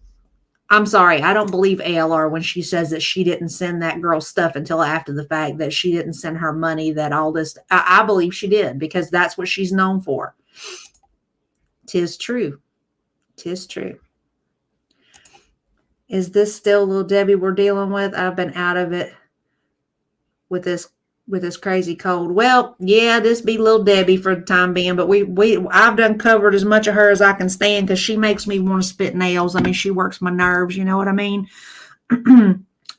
I'm sorry. I don't believe ALR when she says that she didn't send that girl stuff until after the fact, that she didn't send her money, that all this, I believe she did because that's what she's known for. 'Tis true. 'Tis true. Is this still Little Debbie we're dealing with? I've been out of it with this crazy cold. Well, yeah, this be Little Debbie for the time being, but I've done covered as much of her as I can stand because she makes me want to spit nails. I mean, she works my nerves, you know what I mean?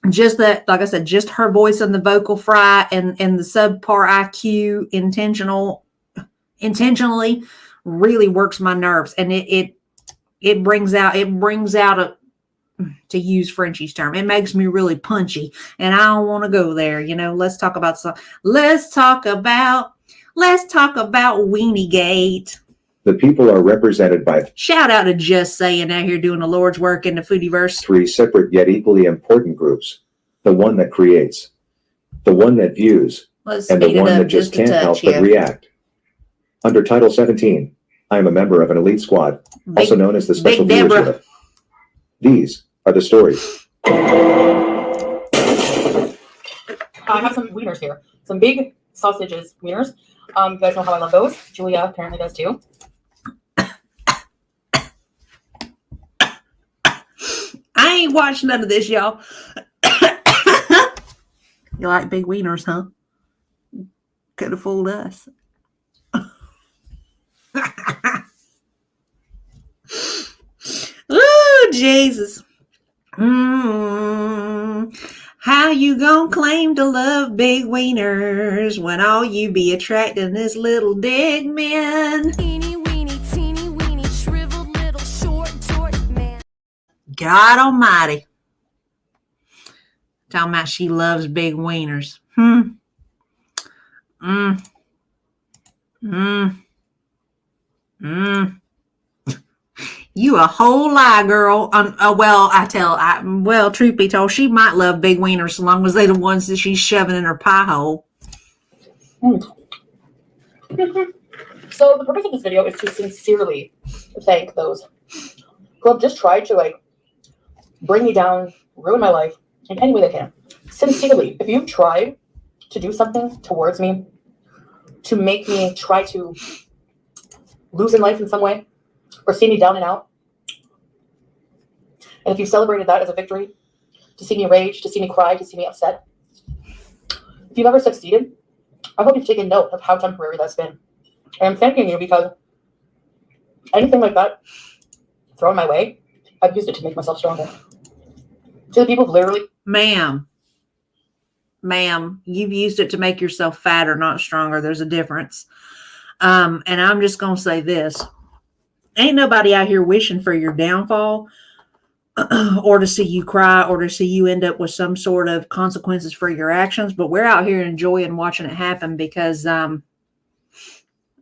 Just that, like I said, just her voice and the vocal fry and the subpar IQ intentionally really works my nerves, and it brings out to use Frenchie's term, it makes me really punchy, and I don't want to go there. You know, let's talk about Weenie Gate. The people are represented by, shout out to Just Saying out here doing the Lord's work in the Foodieverse. 3 separate yet equally important groups. The one that creates, the one that views, and the one that just can't help but react. Under Title 17, I am a member of an elite squad, also known as the Special Viewers Unit. These are the stories. I have some wieners here. Some big sausages wieners. You guys know how I love those. Julia apparently does too. I ain't watched none of this, y'all. You like big wieners, huh? Could have fooled us. Ooh, Jesus. How you gonna claim to love big wieners when all you be attracting is little dick men? Teeny weeny, shriveled little short man. God almighty. Talking about she loves big wieners. You a whole lie, girl. Well, truth be told, she might love big wieners so long as they're the ones that she's shoving in her pie hole. So the purpose of this video is to sincerely thank those who have just tried to bring me down, ruin my life in any way they can. Sincerely, if you've tried to do something towards me, to make me try to lose in life in some way, or see me down and out, and if you celebrated that as a victory, to see me rage, to see me cry, to see me upset, if you've ever succeeded, I hope you've taken note of how temporary that's been. And I'm thanking you because anything like that thrown my way, I've used it to make myself stronger. To the people who literally... Ma'am, you've used it to make yourself fatter, not stronger. There's a difference. And I'm just going to say this. Ain't nobody out here wishing for your downfall or to see you cry or to see you end up with some sort of consequences for your actions. But we're out here enjoying watching it happen because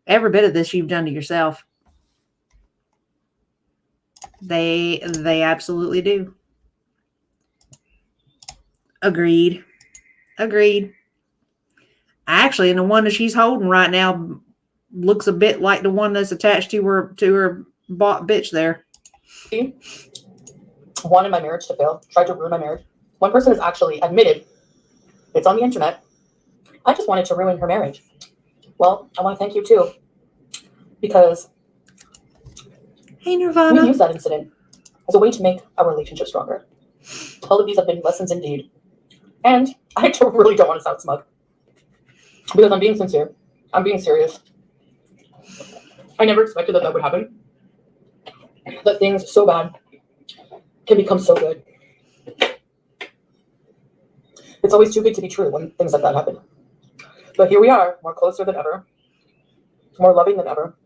every bit of this you've done to yourself. They absolutely do. Agreed. Actually, and the one that she's holding right now looks a bit like the one that's attached to her bought bitch there. Wanted my marriage to fail, tried to ruin my marriage. One person has actually admitted, it's on the internet, I just wanted to ruin her marriage. Well, I want to thank you too, because Hey, We Nirvana. use that incident as a way to make our relationship stronger. All of these have been lessons indeed. And I really don't want to sound smug. Because I'm being sincere. I'm being serious. I never expected that would happen. That things so bad can become so good. It's always too good to be true when things like that happen. But here we are, more closer than ever, more loving than ever,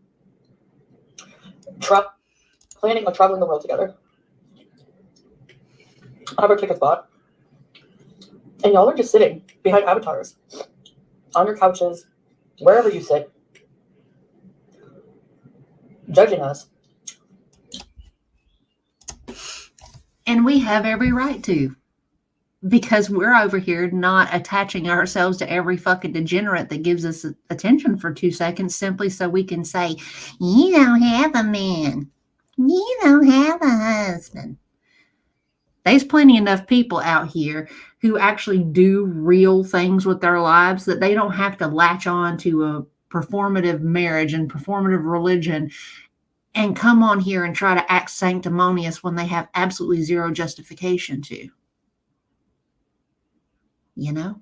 planning on traveling the world together. I have our tickets bought. And y'all are just sitting behind avatars, on your couches, wherever you sit, judging us. And we have every right to. Because we're over here not attaching ourselves to every fucking degenerate that gives us attention for 2 seconds simply so we can say, you don't have a man. You don't have a husband. There's plenty enough people out here who actually do real things with their lives that they don't have to latch on to a performative marriage and performative religion and come on here and try to act sanctimonious when they have absolutely zero justification to. You know?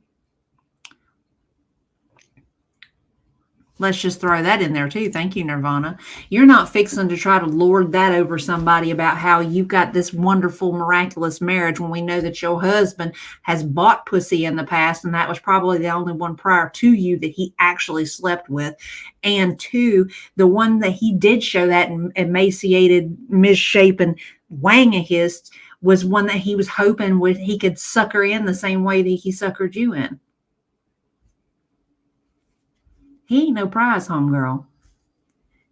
Let's just throw that in there too. Thank you, Nirvana. You're not fixing to try to lord that over somebody about how you've got this wonderful, miraculous marriage when we know that your husband has bought pussy in the past, and that was probably the only one prior to you that he actually slept with. And 2, the one that he did show that emaciated, misshapen wang of his was one that he was hoping he could sucker in the same way that he suckered you in. He ain't no prize, homegirl.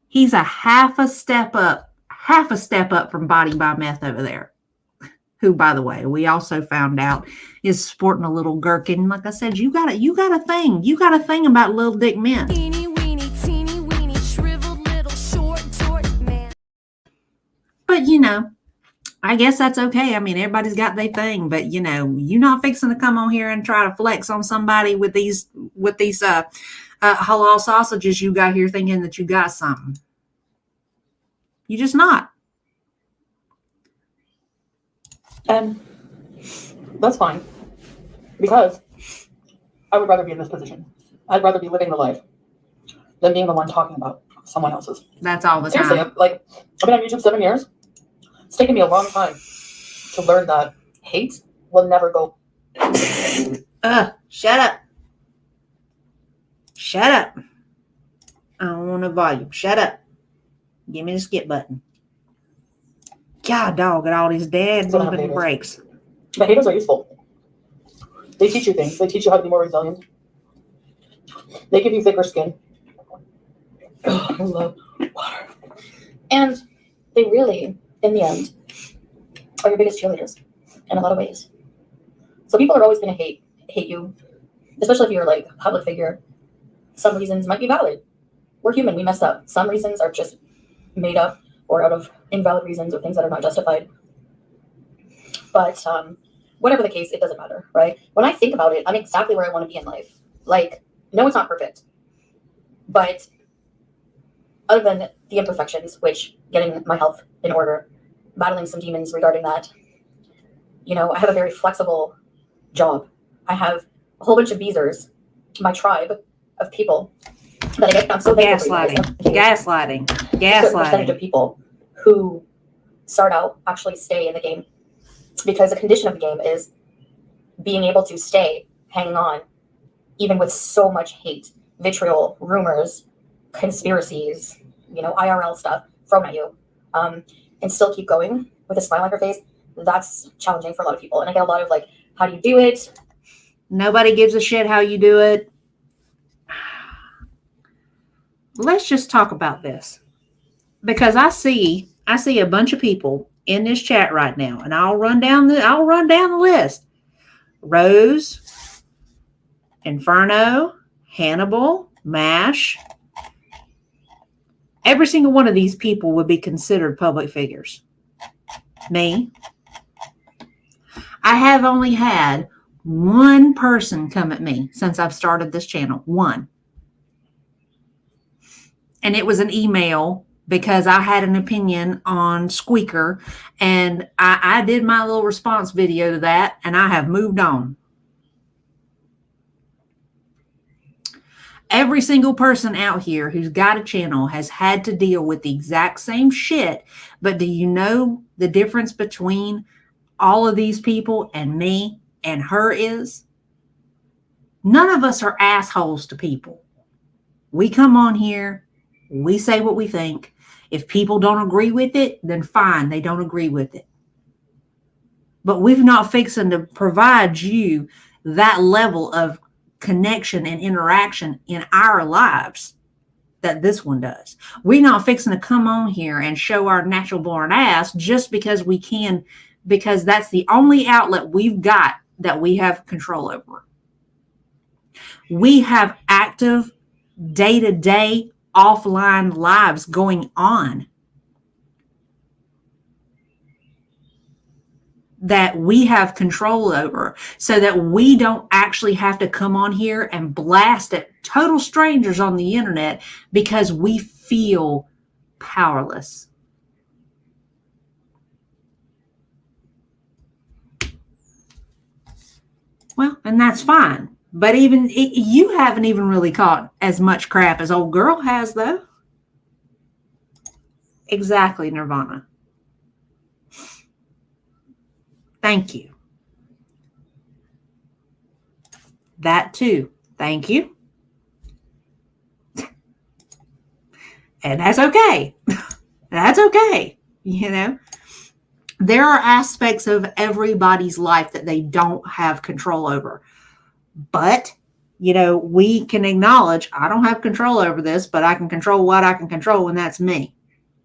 He's a half a step up from Body by Meth over there. Who, by the way, we also found out is sporting a little gherkin. Like I said, you got a thing. You got a thing about little dick men. Teeny weeny, shriveled little short man. But you know, I guess that's okay. I mean, everybody's got their thing, but you know, you're not fixing to come on here and try to flex on somebody with these halal sausages you got here thinking that you got something. You're just not. And that's fine. Because I would rather be in this position. I'd rather be living the life than being the one talking about someone else's. That's all the time. Seriously, like, I've been on YouTube 7 years. It's taken me a long time to learn that hate will never go. Shut up. Shut up. I don't want no volume. Shut up. Give me the skip button. God, dog, at all these dads moving breaks. The haters are useful. They teach you things. They teach you how to be more resilient. They give you thicker skin. Oh, I love water. And they really, in the end, are your biggest cheerleaders in a lot of ways. So people are always going to hate you, especially if you're like a public figure. Some reasons might be valid. We're human. We mess up. Some reasons are just made up or out of invalid reasons or things that are not justified. But whatever the case, it doesn't matter, right? When I think about it, I'm exactly where I want to be in life. Like, no, it's not perfect. But other than the imperfections, which getting my health in order, battling some demons regarding that, you know, I have a very flexible job. I have a whole bunch of beezers, my tribe of people that I get. I'm so thankful for you guys. Gaslighting. A certain percentage of people who start out actually stay in the game, because the condition of the game is being able to stay hanging on, even with so much hate, vitriol, rumors, conspiracies, you know, IRL stuff thrown at you, and still keep going with a smile on your face. That's challenging for a lot of people. And I get a lot of like, how do you do it? Nobody gives a shit how you do it. Let's just talk about this, because I see a bunch of people in this chat right now, and I'll run down the list. Rose, Inferno, Hannibal, Mash. Every single one of these people would be considered public figures. Me. I have only had one person come at me since I've started this channel. One. And it was an email because I had an opinion on Squeaker, and I did my little response video to that, and I have moved on. Every single person out here who's got a channel has had to deal with the exact same shit, but do you know the difference between all of these people and me and her is? None of us are assholes to people. We come on here, we say what we think. If people don't agree with it, then fine, they don't agree with it. But we're not fixing to provide you that level of connection and interaction in our lives that this one does. We're not fixing to come on here and show our natural born ass just because we can, because that's the only outlet we've got that we have control over. We have active day-to-day offline lives going on that we have control over, so that we don't actually have to come on here and blast at total strangers on the internet because we feel powerless. Well, and that's fine. But even you haven't even really caught as much crap as old girl has, though. Exactly, Nirvana. Thank you. That too. Thank you. And that's okay. That's okay. You know, there are aspects of everybody's life that they don't have control over. But, you know, we can acknowledge, I don't have control over this, but I can control what I can control, and that's me.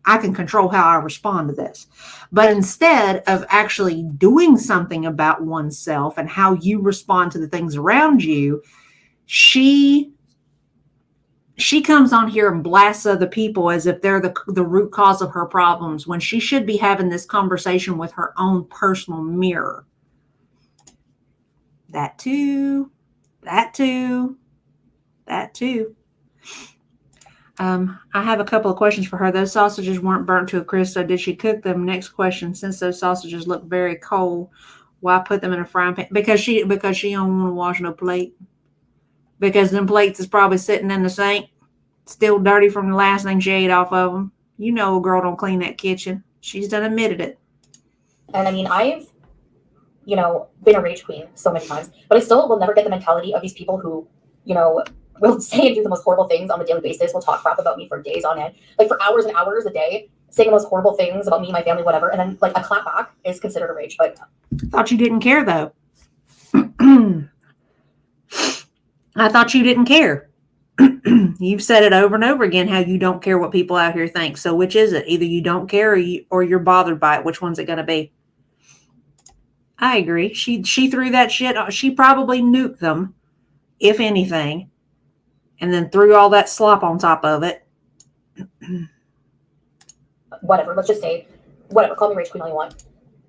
I can control how I respond to this. But instead of actually doing something about oneself and how you respond to the things around you, she comes on here and blasts other people as if they're the root cause of her problems, when she should be having this conversation with her own personal mirror. That too. That too. That too. I have a couple of questions for her. Those sausages weren't burnt to a crisp, so did she cook them? Next question. Since those sausages look very cold, why put them in a frying pan? Because she don't want to wash no plate. Because them plates is probably sitting in the sink, still dirty from the last thing she ate off of them. You know a girl don't clean that kitchen. She's done admitted it. And I mean, I've, you know, been a rage queen so many times, but I still will never get the mentality of these people who, you know, will say and do the most horrible things on a daily basis, will talk crap about me for days on end, like for hours and hours a day, saying the most horrible things about me, my family, whatever. And then like a clap back is considered a rage. But thought you didn't care though. I thought you didn't care. You've said it over and over again how you don't care what people out here think. So which is it? Either you don't care or you're bothered by it. Which one's it going to be? I agree. She threw that shit. She probably nuked them, if anything, and then threw all that slop on top of it. Whatever. Let's just say, whatever. Call me rage queen all you want.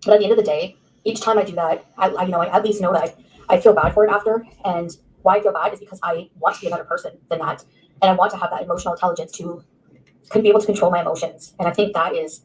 But at the end of the day, each time I do that, I at least know that I feel bad for it after. And why I feel bad is because I want to be a better person than that, and I want to have that emotional intelligence to be able to control my emotions. And I think that is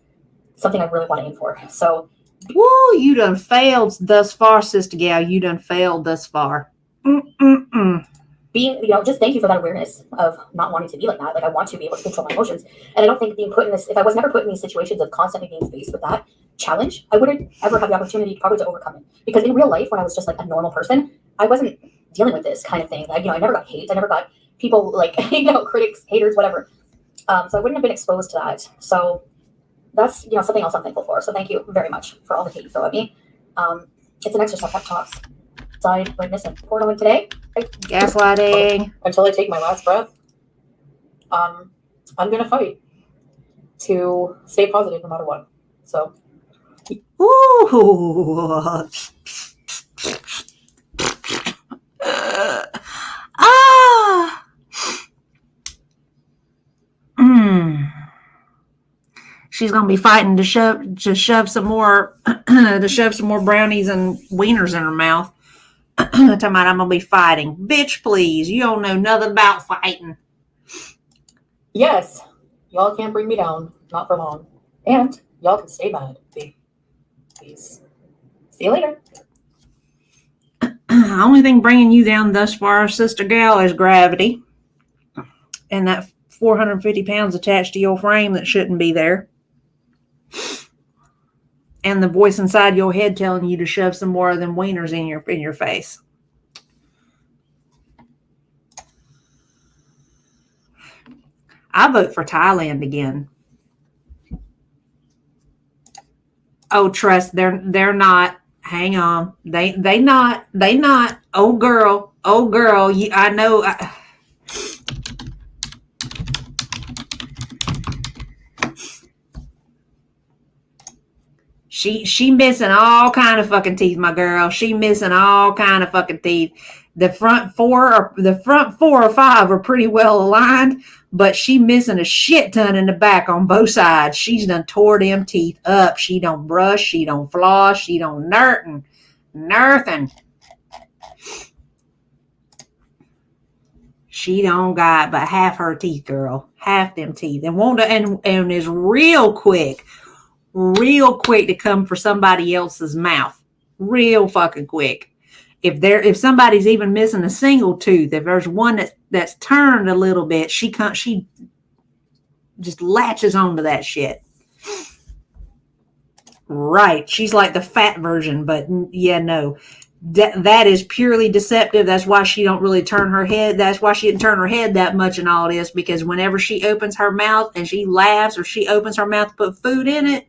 something I really want to aim for. So. Woo, you done failed thus far, sister gal. You done failed thus far. Being, you know, just thank you for that awareness of not wanting to be like that. Like, I want to be able to control my emotions. And I don't think being put in this, if I was never put in these situations of constantly being faced with that challenge, I wouldn't ever have the opportunity probably to overcome it. Because in real life, when I was just like a normal person, I wasn't dealing with this kind of thing. Like, you know, I never got hate. I never got people like, you know, critics, haters, whatever. So I wouldn't have been exposed to that. So that's, you know, something else I'm thankful for. So thank you very much for all the hate you throw at me. It's an exercise pep talks. Side witness and portal today. Gaslighting. Until I take my last breath, I'm gonna fight to stay positive no matter what. So. Ooh. She's gonna be fighting to shove some more brownies and wieners in her mouth. Talking about I'm gonna be fighting. Bitch, please. You don't know nothing about fighting. Yes. Y'all can't bring me down. Not for long. And y'all can stay bad. Peace. See you later. Only thing bringing you down thus far, sister gal, is gravity. And that 450 pounds attached to your frame that shouldn't be there. And the voice inside your head telling you to shove some more of them wieners in your face. I vote for Thailand again. Oh, trust, they're not. Hang on. They not. Oh girl. I know. She missing all kind of fucking teeth, my girl. She missing all kind of fucking teeth. The front four or five are pretty well aligned, but she missing a shit ton in the back on both sides. She's done tore them teeth up. She don't brush, she don't floss, she don't nothing. She don't got but half her teeth, girl. Half them teeth. And is real quick to come for somebody else's mouth. Real fucking quick. If somebody's even missing a single tooth, if there's one that's turned a little bit, she just latches onto that shit. Right. She's like the fat version, but yeah, no. That is purely deceptive. That's why she don't really turn her head. That's why she didn't turn her head that much in all this, because whenever she opens her mouth and she laughs or she opens her mouth to put food in it,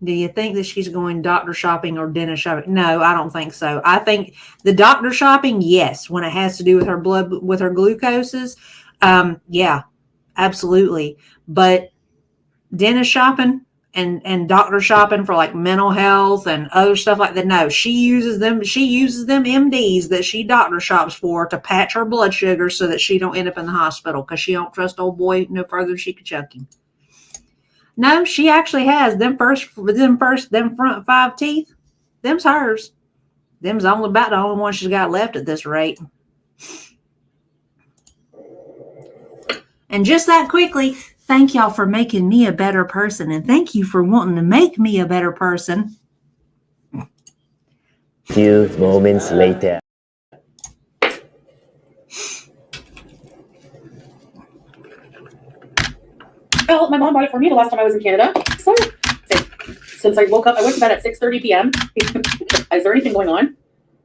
do you think that she's going doctor shopping or dentist shopping? No, I don't think so. I think the doctor shopping, yes, when it has to do with her blood, with her glucoses, yeah, absolutely. But dentist shopping and doctor shopping for like mental health and other stuff like that, no, she uses them MDs that she doctor shops for to patch her blood sugar so that she don't end up in the hospital because she don't trust old boy no further than she could chuck him. No, she actually has them front 5 teeth. Them's hers. Them's about the only one she's got left at this rate. And just that quickly, thank y'all for making me a better person. And thank you for wanting to make me a better person. Few moments later. Well, my mom bought it for me the last time I was in Canada. So, since I woke up, I went to bed at 6:30 p.m. Is there anything going on?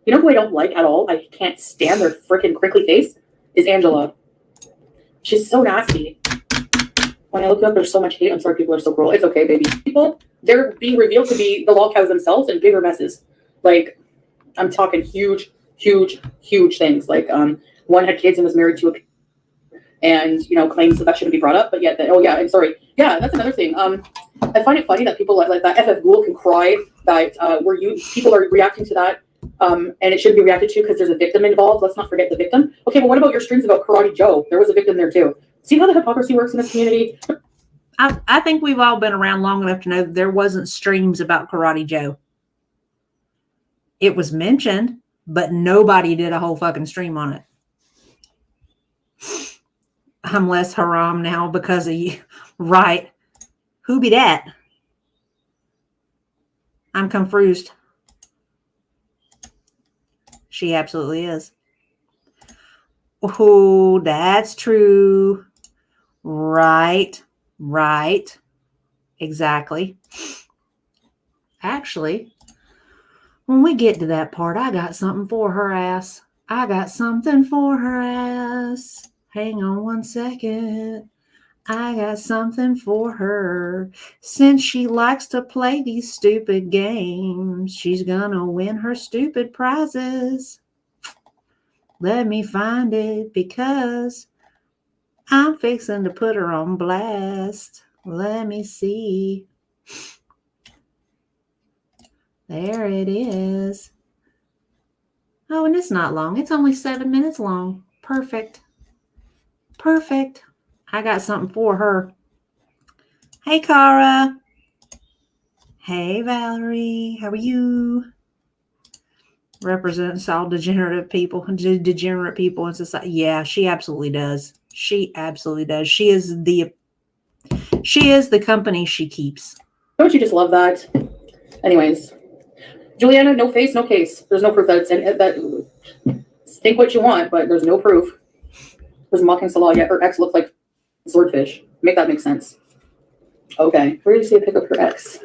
You know who I don't like at all? I can't stand their freaking crinkly face? Is Angela. She's so nasty. When I look up, there's so much hate. I'm sorry, people are so cruel. It's okay, baby. People, they're being revealed to be the lol cows themselves and bigger messes. Like, I'm talking huge things. Like, one had kids and was married to a and, claims that shouldn't be brought up, but yet, I'm sorry. Yeah, that's another thing. I find it funny that people like that FF Ghoul can cry that people are reacting to that, and it shouldn't be reacted to because there's a victim involved. Let's not forget the victim. Okay, but what about your streams about Karate Joe? There was a victim there too. See how the hypocrisy works in this community? I think we've all been around long enough to know that there wasn't streams about Karate Joe. It was mentioned, but nobody did a whole fucking stream on it. I'm less haram now because of you. Right. Who be that? I'm confused. She absolutely is. Oh, that's true. Right. Exactly. Actually, when we get to that part, I got something for her ass. Hang on one second. I got something for her. Since she likes to play these stupid games, she's gonna win her stupid prizes. Let me find it because I'm fixing to put her on blast. Let me see. There it is. Oh, and it's not long. It's only 7 minutes long. Perfect. I got something for her. Hey, Cara. Hey, Valerie. How are you? Represents all degenerate people in society. Yeah, she absolutely does. She absolutely does. She is the company she keeps. Don't you just love that? Anyways, Juliana, no face, no case. There's no proof that it's in that. Think what you want, but there's no proof. Was mocking Salah, yet her ex looked like a swordfish. Make that make sense. Okay, where did you see a pic of her ex?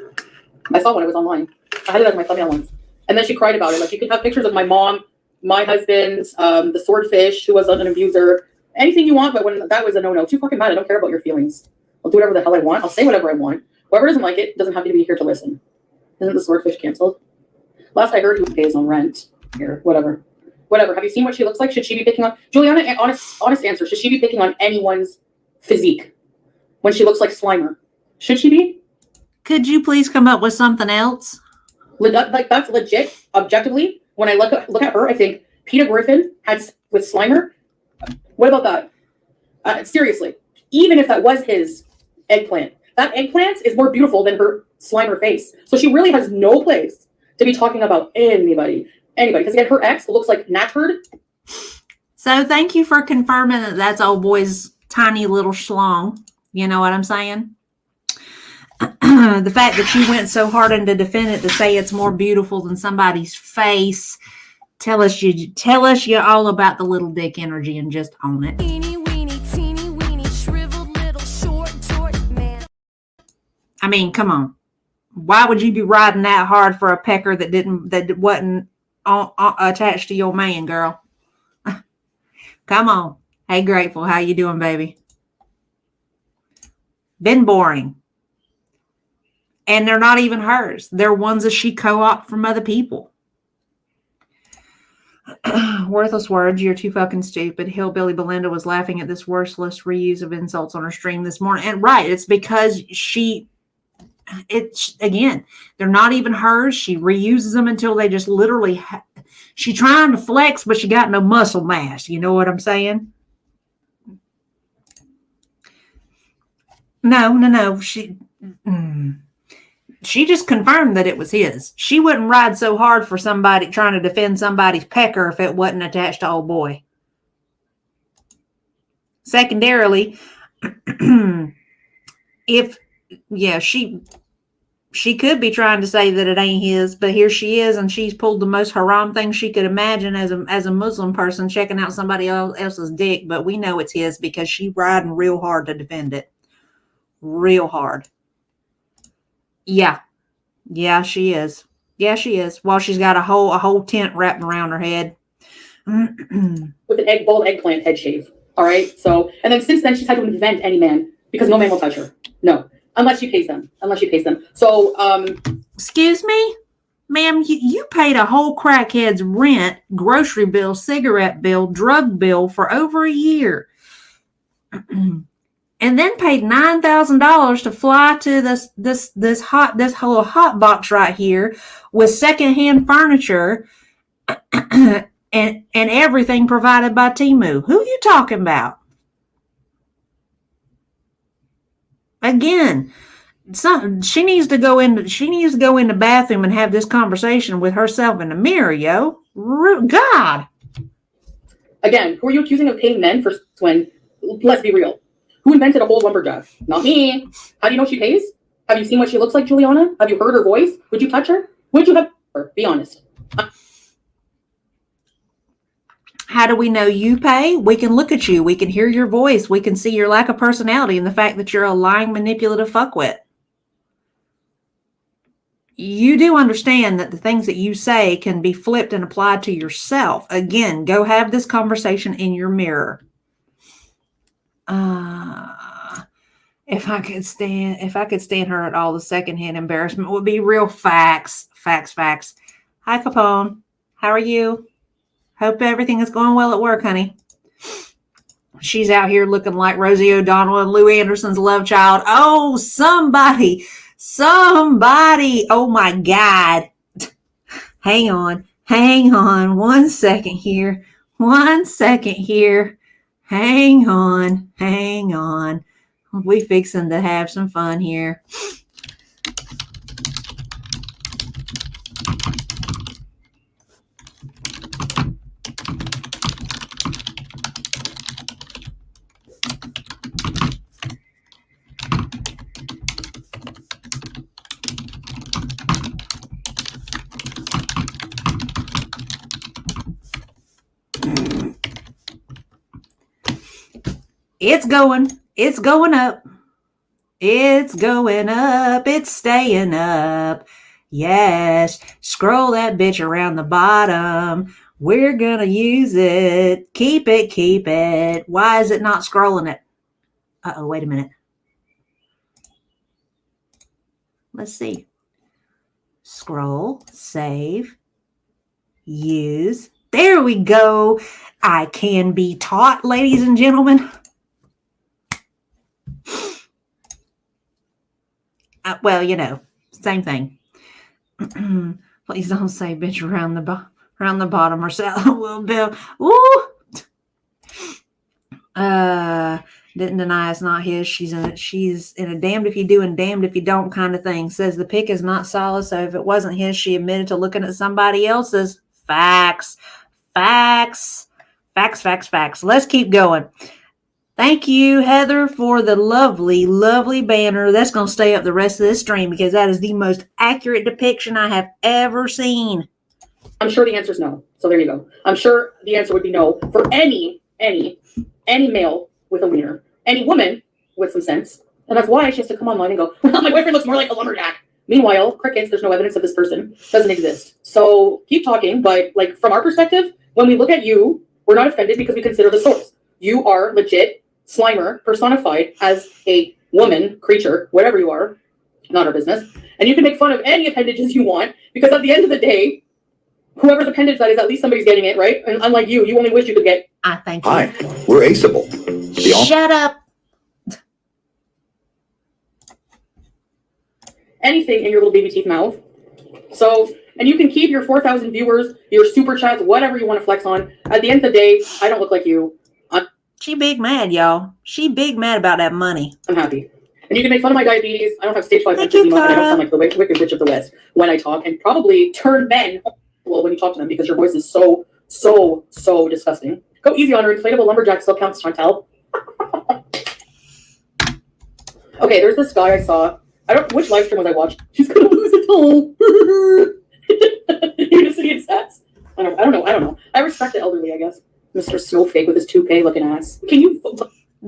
I saw when it was online. I had it as my thumbnail once. And then she cried about it. Like, you can have pictures of my mom, my husband, the swordfish who was an abuser, anything you want, but when that was a no-no, too fucking mad. I don't care about your feelings. I'll do whatever the hell I want. I'll say whatever I want. Whoever doesn't like it doesn't have to be here to listen. Isn't the swordfish canceled? Last I heard, he pays on rent. Here, whatever. Whatever. Have you seen what she looks like? Should she be picking on Juliana? Honest answer. Should she be picking on anyone's physique when she looks like Slimer? Should she be? Could you please come up with something else? Like, that's legit. Objectively, when I look at her, I think Peter Griffin had with Slimer. What about that? Seriously, even if that was his eggplant, that eggplant is more beautiful than her Slimer face. So she really has no place to be talking about anybody. Because again, her ex looks like Natcherd. So thank you for confirming that that's old boy's tiny little schlong. You know what I'm saying? The fact that you went so hard into defend it to say it's more beautiful than somebody's face. Tell us you're all about the little dick energy and just own it. Teeny weeny, shriveled little short man. I mean, come on. Why would you be riding that hard for a pecker that wasn't attached to your man, girl? Come on. Hey, Grateful, how you doing, baby? Been boring. And they're not even hers. They're ones that she co-opted from other people. Worthless words. You're too fucking stupid. Hillbilly Belinda was laughing at this worthless reuse of insults on her stream this morning. And right, it's because again, they're not even hers. She reuses them until they just literally, she trying to flex, but she got no muscle mass. You know what I'm saying? No. She just confirmed that it was his. She wouldn't ride so hard for somebody trying to defend somebody's pecker if it wasn't attached to old boy. Secondarily, she could be trying to say that it ain't his, but here she is, and she's pulled the most haram thing she could imagine as a Muslim person checking out somebody else's dick, but we know it's his because she's riding real hard to defend it. Real hard. Yeah, she is. While she's got a whole tent wrapped around her head. With an bald eggplant head shave. All right. So, and then since then she's had to invent any man because no man will touch her. No, unless she pays them. So, excuse me, ma'am, you paid a whole crackhead's rent, grocery bill, cigarette bill, drug bill for over a year. And then paid $9,000 to fly to this little hot box right here with secondhand furniture and everything provided by Temu. Who you talking about? Again, she needs to go in the bathroom and have this conversation with herself in the mirror, yo. God. Again, who are you accusing of paying men for when? Let's be real. Who invented a whole lumberjack? Not me. How do you know she pays? Have you seen what she looks like, Juliana? Have you heard her voice? Would you touch her? Would you have her? Be honest. How do we know you pay? We can look at you. We can hear your voice. We can see your lack of personality and the fact that you're a lying, manipulative fuckwit. You do understand that the things that you say can be flipped and applied to yourself. Again, go have this conversation in your mirror. If I could stand her at all, the secondhand embarrassment would be real facts. Hi, Capone. How are you? Hope everything is going well at work, honey. She's out here looking like Rosie O'Donnell and Lou Anderson's love child. Oh, somebody. Oh my God. Hang on. 1 second here. Hang on. We fixing to have some fun here. It's going up. It's going up. It's staying up. Yes. Scroll that bitch around the bottom. We're gonna use it. Keep it. Why is it not scrolling it? Uh-oh, wait a minute. Let's see. Scroll, save, use. There we go. I can be taught, ladies and gentlemen. Well, you know, same thing. Please don't say bitch around the bottom or sell will bill. Ooh. Didn't deny it's not his. She's in a damned if you do and damned if you don't kind of thing. Says the pic is not solid, so if it wasn't his, she admitted to looking at somebody else's. Facts. Let's keep going. Thank you, Heather, for the lovely, lovely banner. That's going to stay up the rest of this stream because that is the most accurate depiction I have ever seen. I'm sure the answer is no. So there you go. I'm sure the answer would be no for any male with a wiener, any woman with some sense. And that's why she has to come online and go, well, my boyfriend looks more like a lumberjack. Meanwhile, crickets, there's no evidence that this person doesn't exist. So keep talking. But like from our perspective, when we look at you, we're not offended because we consider the source. You are legit Slimer personified as a woman, creature, whatever you are, not our business. And you can make fun of any appendages you want because at the end of the day, whoever's appendage that is, at least somebody's getting it, right? And unlike you only wish you could get. Thank you. Hi, we're aceable. Shut up. Anything in your little baby teeth mouth. So, and you can keep your 4,000 viewers, your super chats, whatever you want to flex on. At the end of the day, I don't look like you. She big mad, y'all. She big mad about that money. I'm happy. And you can make fun of my diabetes. I don't have stage 5 emphysema, and I don't sound like the wicked witch of the West when I talk, and probably turn men well when you talk to them because your voice is so disgusting. Go easy on her. Inflatable lumberjack still counts, Chantel. Okay, there's this guy I saw. I don't which live stream was I watching. She's gonna lose it all. You're just idiot stats. I don't know. I respect the elderly, I guess. Mr. Snowflake with his toupee looking ass. Can you?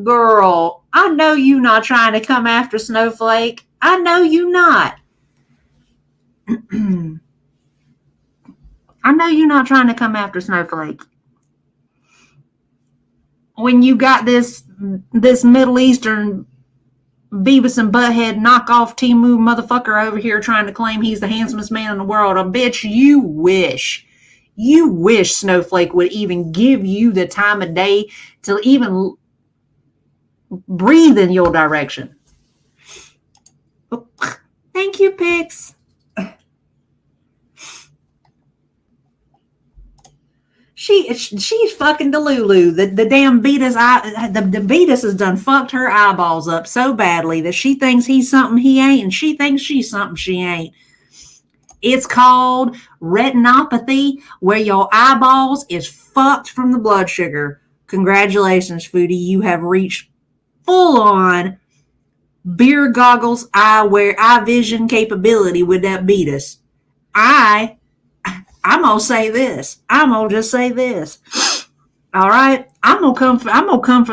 Girl, I know you not trying to come after Snowflake. I know you not. I know you're not trying to come after Snowflake. When you got this Middle Eastern Beavis and Butthead knockoff Timu motherfucker over here trying to claim he's the handsomest man in the world, I bet you wish Snowflake would even give you the time of day to even breathe in your direction. Oh, thank you, Pix. She's fucking Delulu. The damn Beatus, the Beatus has done fucked her eyeballs up so badly that she thinks he's something he ain't, and she thinks she's something she ain't. It's called retinopathy, where your eyeballs is fucked from the blood sugar. Congratulations, Foodie. You have reached full-on beer goggles eye vision capability with that Beatus. I'm gonna say this. I'm gonna just say this. All right, I'm gonna come for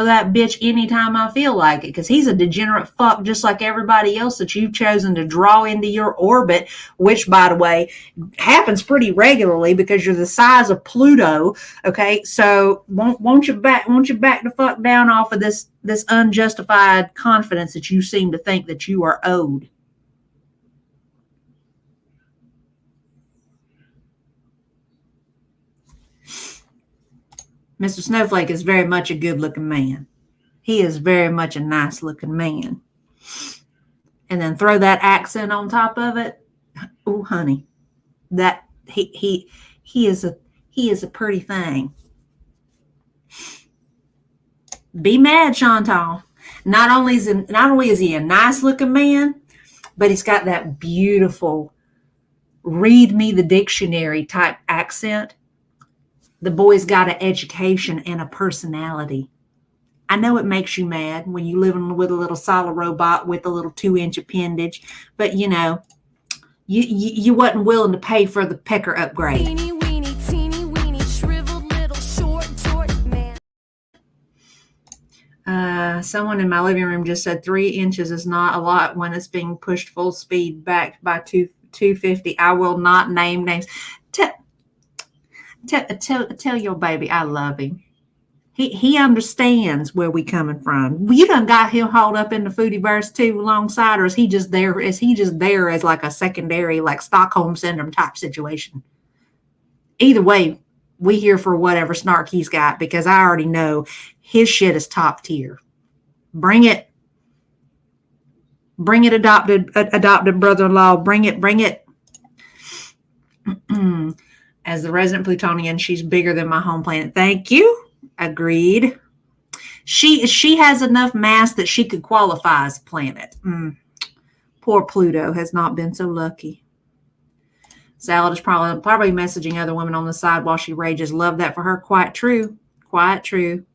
that bitch anytime I feel like it, because he's a degenerate fuck just like everybody else that you've chosen to draw into your orbit, which, by the way, happens pretty regularly because you're the size of Pluto. Okay, so won't you back the fuck down off of this unjustified confidence that you seem to think that you are owed. Mr. Snowflake is very much a good-looking man. He is very much a nice-looking man. And then throw that accent on top of it. Oh, honey, that he is a pretty thing. Be mad, Chantal. Not only is he a nice-looking man, but he's got that beautiful read me the dictionary type accent. The boy's got an education and a personality. I know it makes you mad when you live with a little solid robot with a little 2-inch appendage, but you know, you wasn't willing to pay for the pecker upgrade. Teeny weeny, shriveled little short man. Someone in my living room just said 3 inches is not a lot when it's being pushed full speed back by 250. I will not name names. Tell your baby I love him. He understands where we coming from. You done got him hauled up in the foodieverse too alongside, or is he just there? Is he just there as like a secondary, like Stockholm syndrome type situation? Either way, we here for whatever snark he's got, because I already know his shit is top tier. Bring it, adopted brother-in-law. Bring it. As the resident Plutonian, she's bigger than my home planet. Thank you. Agreed. She has enough mass that she could qualify as a planet. Poor Pluto has not been so lucky. Salad is probably messaging other women on the side while she rages. Love that for her. Quite true. Quite true.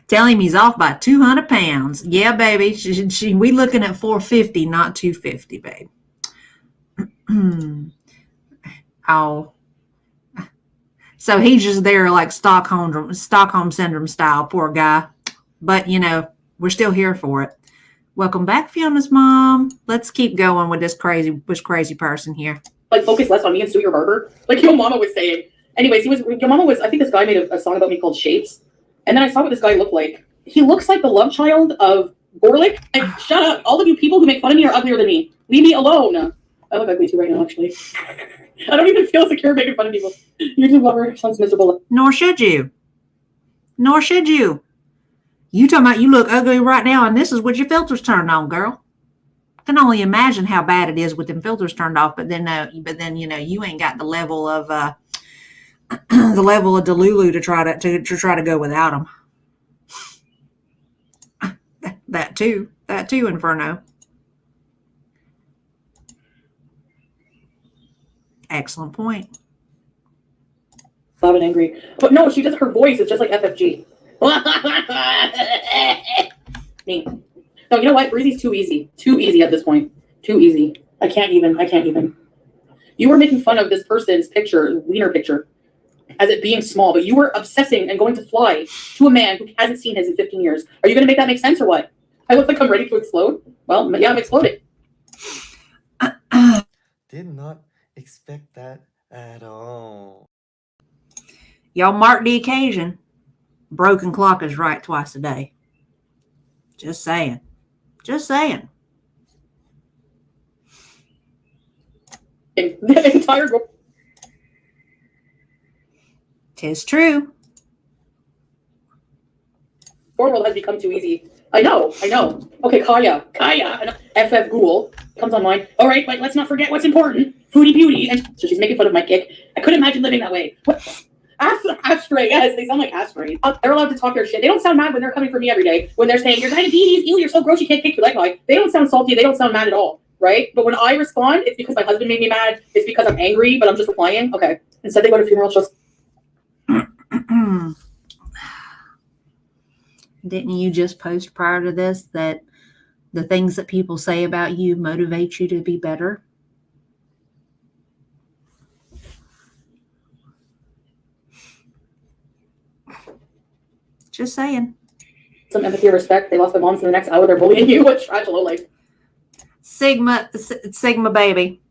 Tell him he's off by 200 pounds. Yeah, baby. We looking at 450, not 250, babe. Oh. So he's just there like Stockholm syndrome style, poor guy. But, you know, we're still here for it. Welcome back, Fiona's mom. Let's keep going with this crazy person here. Like, focus less on me and sue your barber. Like your mama was saying. Anyways, I think this guy made a song about me called Shapes. And then I saw what this guy looked like. He looks like the love child of Gorlick. Like, shut up. All of you people who make fun of me are uglier than me. Leave me alone. I look ugly too right now, actually. I don't even feel secure making fun of people. YouTube lover sounds miserable. Nor should you. You talking about you look ugly right now, and this is with your filters turned on, girl. I can only imagine how bad it is with them filters turned off. But then you know, you ain't got the level of Delulu to try to go without them. That too, Inferno. Excellent point. Loud and angry. But no, she does, her voice is just like FFG. Me. No, you know what? Breezy's too easy. Too easy at this point. Too easy. I can't even. You were making fun of this person's picture, wiener picture, as it being small, but you were obsessing and going to fly to a man who hasn't seen his in 15 years. Are you going to make that make sense or what? I look like I'm ready to explode. Well, yeah, I'm exploding. Did not expect that at all. Y'all mark the occasion. Broken clock is right twice a day. Just saying. The entire group. 'Tis true. Our world has become too easy. I know. Okay, Kaya, FF Ghoul comes online. All right, but let's not forget what's important. Foodie beauty. And so she's making fun of my kick. I couldn't imagine living that way. What? Ashtray, yes, they sound like ashtrays. They're allowed to talk their shit. They don't sound mad when they're coming for me every day. When they're saying, you're diabetes, ew, you're so gross, you can't kick your leg high. They don't sound salty. They don't sound mad at all, right? But when I respond, it's because my husband made me mad. It's because I'm angry, but I'm just replying. Okay. Instead, they go to funeral shows. Didn't you just post prior to this that the things that people say about you motivate you to be better? Just saying. Some empathy or respect. They lost their moms in the next hour. They're bullying you. What trash low life. Sigma baby.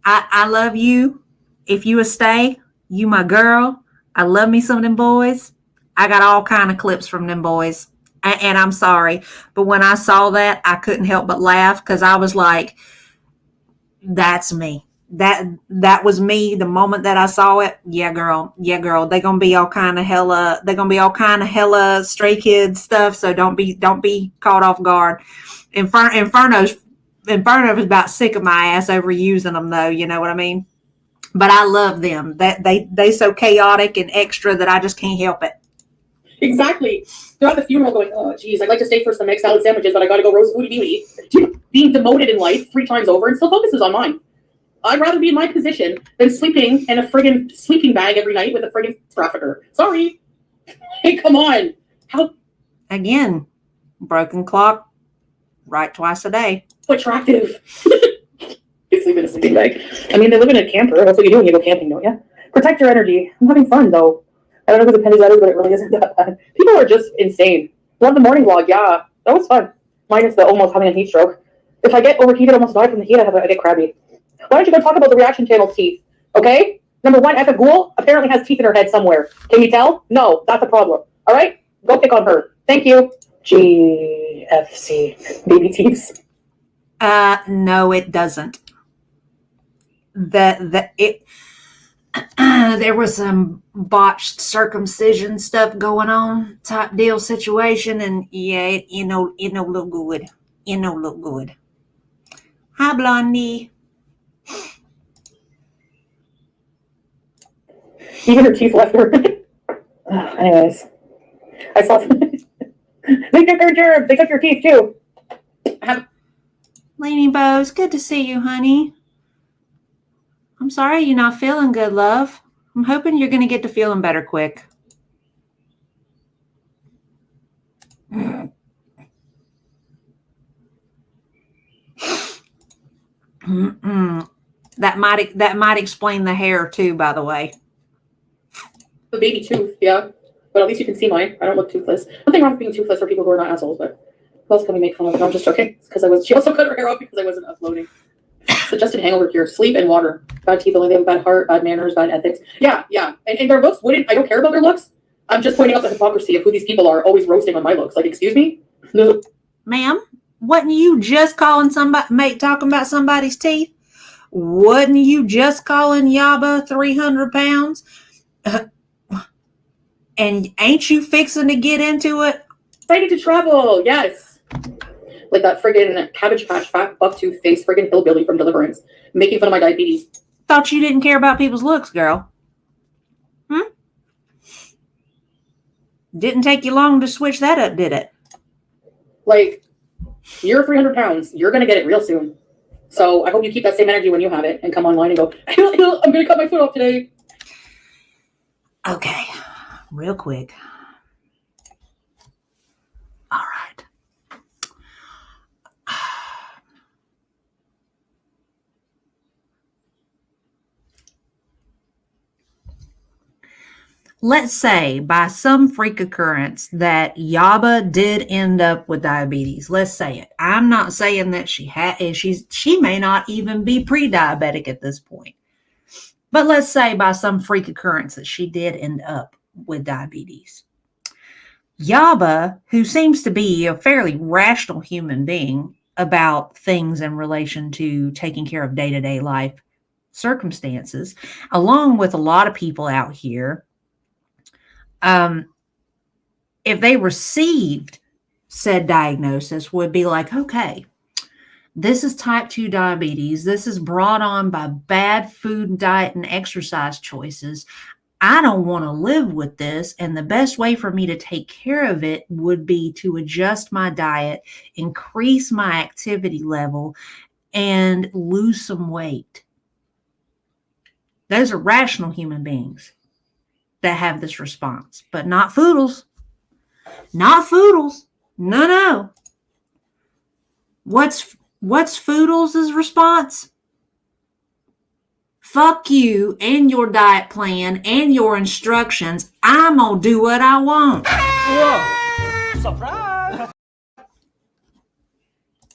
I love you. If you a stay, you my girl. I love me some of them boys. I got all kind of clips from them boys. And I'm sorry. But when I saw that, I couldn't help but laugh because I was like, that's me. That was me the moment that I saw it. Yeah, girl. They're gonna be all kind of hella stray kids stuff. So don't be caught off guard. Inferno is about sick of my ass overusing them though. You know what I mean? But I love them. That they so chaotic and extra that I just can't help it. Exactly. They're at the funeral going, oh, geez, I'd like to stay for some egg salad sandwiches, but I got to go roast foodie beauty. Being demoted in life 3 times over and still focuses on mine. I'd rather be in my position than sleeping in a friggin' sleeping bag every night with a friggin' trafficker. Sorry. Hey, come on. How? Again, broken clock, right twice a day. Attractive. You sleep in a sleeping bag. I mean, they live in a camper. That's what you do when you go camping, don't you? Protect your energy. I'm having fun, though. I don't know who the appendage that is, but it really isn't that bad. People are just insane. One the morning vlog, yeah, that was fun. Minus the almost having a heat stroke. If I get overheated, almost die from the heat, I get crabby. Why don't you go talk about the reaction channel's teeth? Okay? Number one, F. Ghoul apparently has teeth in her head somewhere. Can you tell? No, that's a problem. All right? Go pick on her. Thank you. GFC. Baby teeth. No, it doesn't. There was some botched circumcision stuff going on, type deal situation, and yeah, it don't look good. It don't look good. Hi, Blondie. Even her teeth left her. Anyways, I saw. They took her germs. They took your teeth too. Leaning Bows, good to see you, honey. I'm sorry you're not feeling good, love. I'm hoping you're going to get to feeling better quick. That might explain the hair too, by the way. The baby tooth, yeah. But at least you can see mine. I don't look toothless. Nothing wrong with being toothless for people who are not assholes, but who else can we make fun of? No, I'm just joking. Because she also cut her hair off because I wasn't uploading. Suggested hangover cure: sleep and water. Bad teeth only, they have bad heart, bad manners, bad ethics. Yeah. And their looks I don't care about their looks. I'm just pointing out the hypocrisy of who these people are, always roasting on my looks. Like, excuse me? No. Ma'am, wasn't you just talking about somebody's teeth? Wasn't you just calling Yaba 300 pounds? And ain't you fixing to get into it? Ready to travel, yes. Like that friggin' Cabbage Patch fat bucktooth face friggin' hillbilly from Deliverance, making fun of my diabetes. Thought you didn't care about people's looks, girl. Didn't take you long to switch that up, did it? Like, you're 300 pounds. You're gonna get it real soon. So I hope you keep that same energy when you have it and come online and go, I'm gonna cut my foot off today. Okay, real quick. All right. Let's say by some freak occurrence that Yaba did end up with diabetes. Let's say it. I'm not saying that she may not even be pre-diabetic at this point. But let's say by some freak occurrence that she did end up with diabetes. Yaba, who seems to be a fairly rational human being about things in relation to taking care of day-to-day life circumstances, along with a lot of people out here, if they received said diagnosis, would be like, okay, this is type 2 diabetes. This is brought on by bad food, diet, and exercise choices. I don't want to live with this. And the best way for me to take care of it would be to adjust my diet, increase my activity level, and lose some weight. Those are rational human beings that have this response, but not foodles. Not foodles. No. What's Foodles' response? Fuck you and your diet plan and your instructions. I'm gonna do what I want. Whoa! Surprise!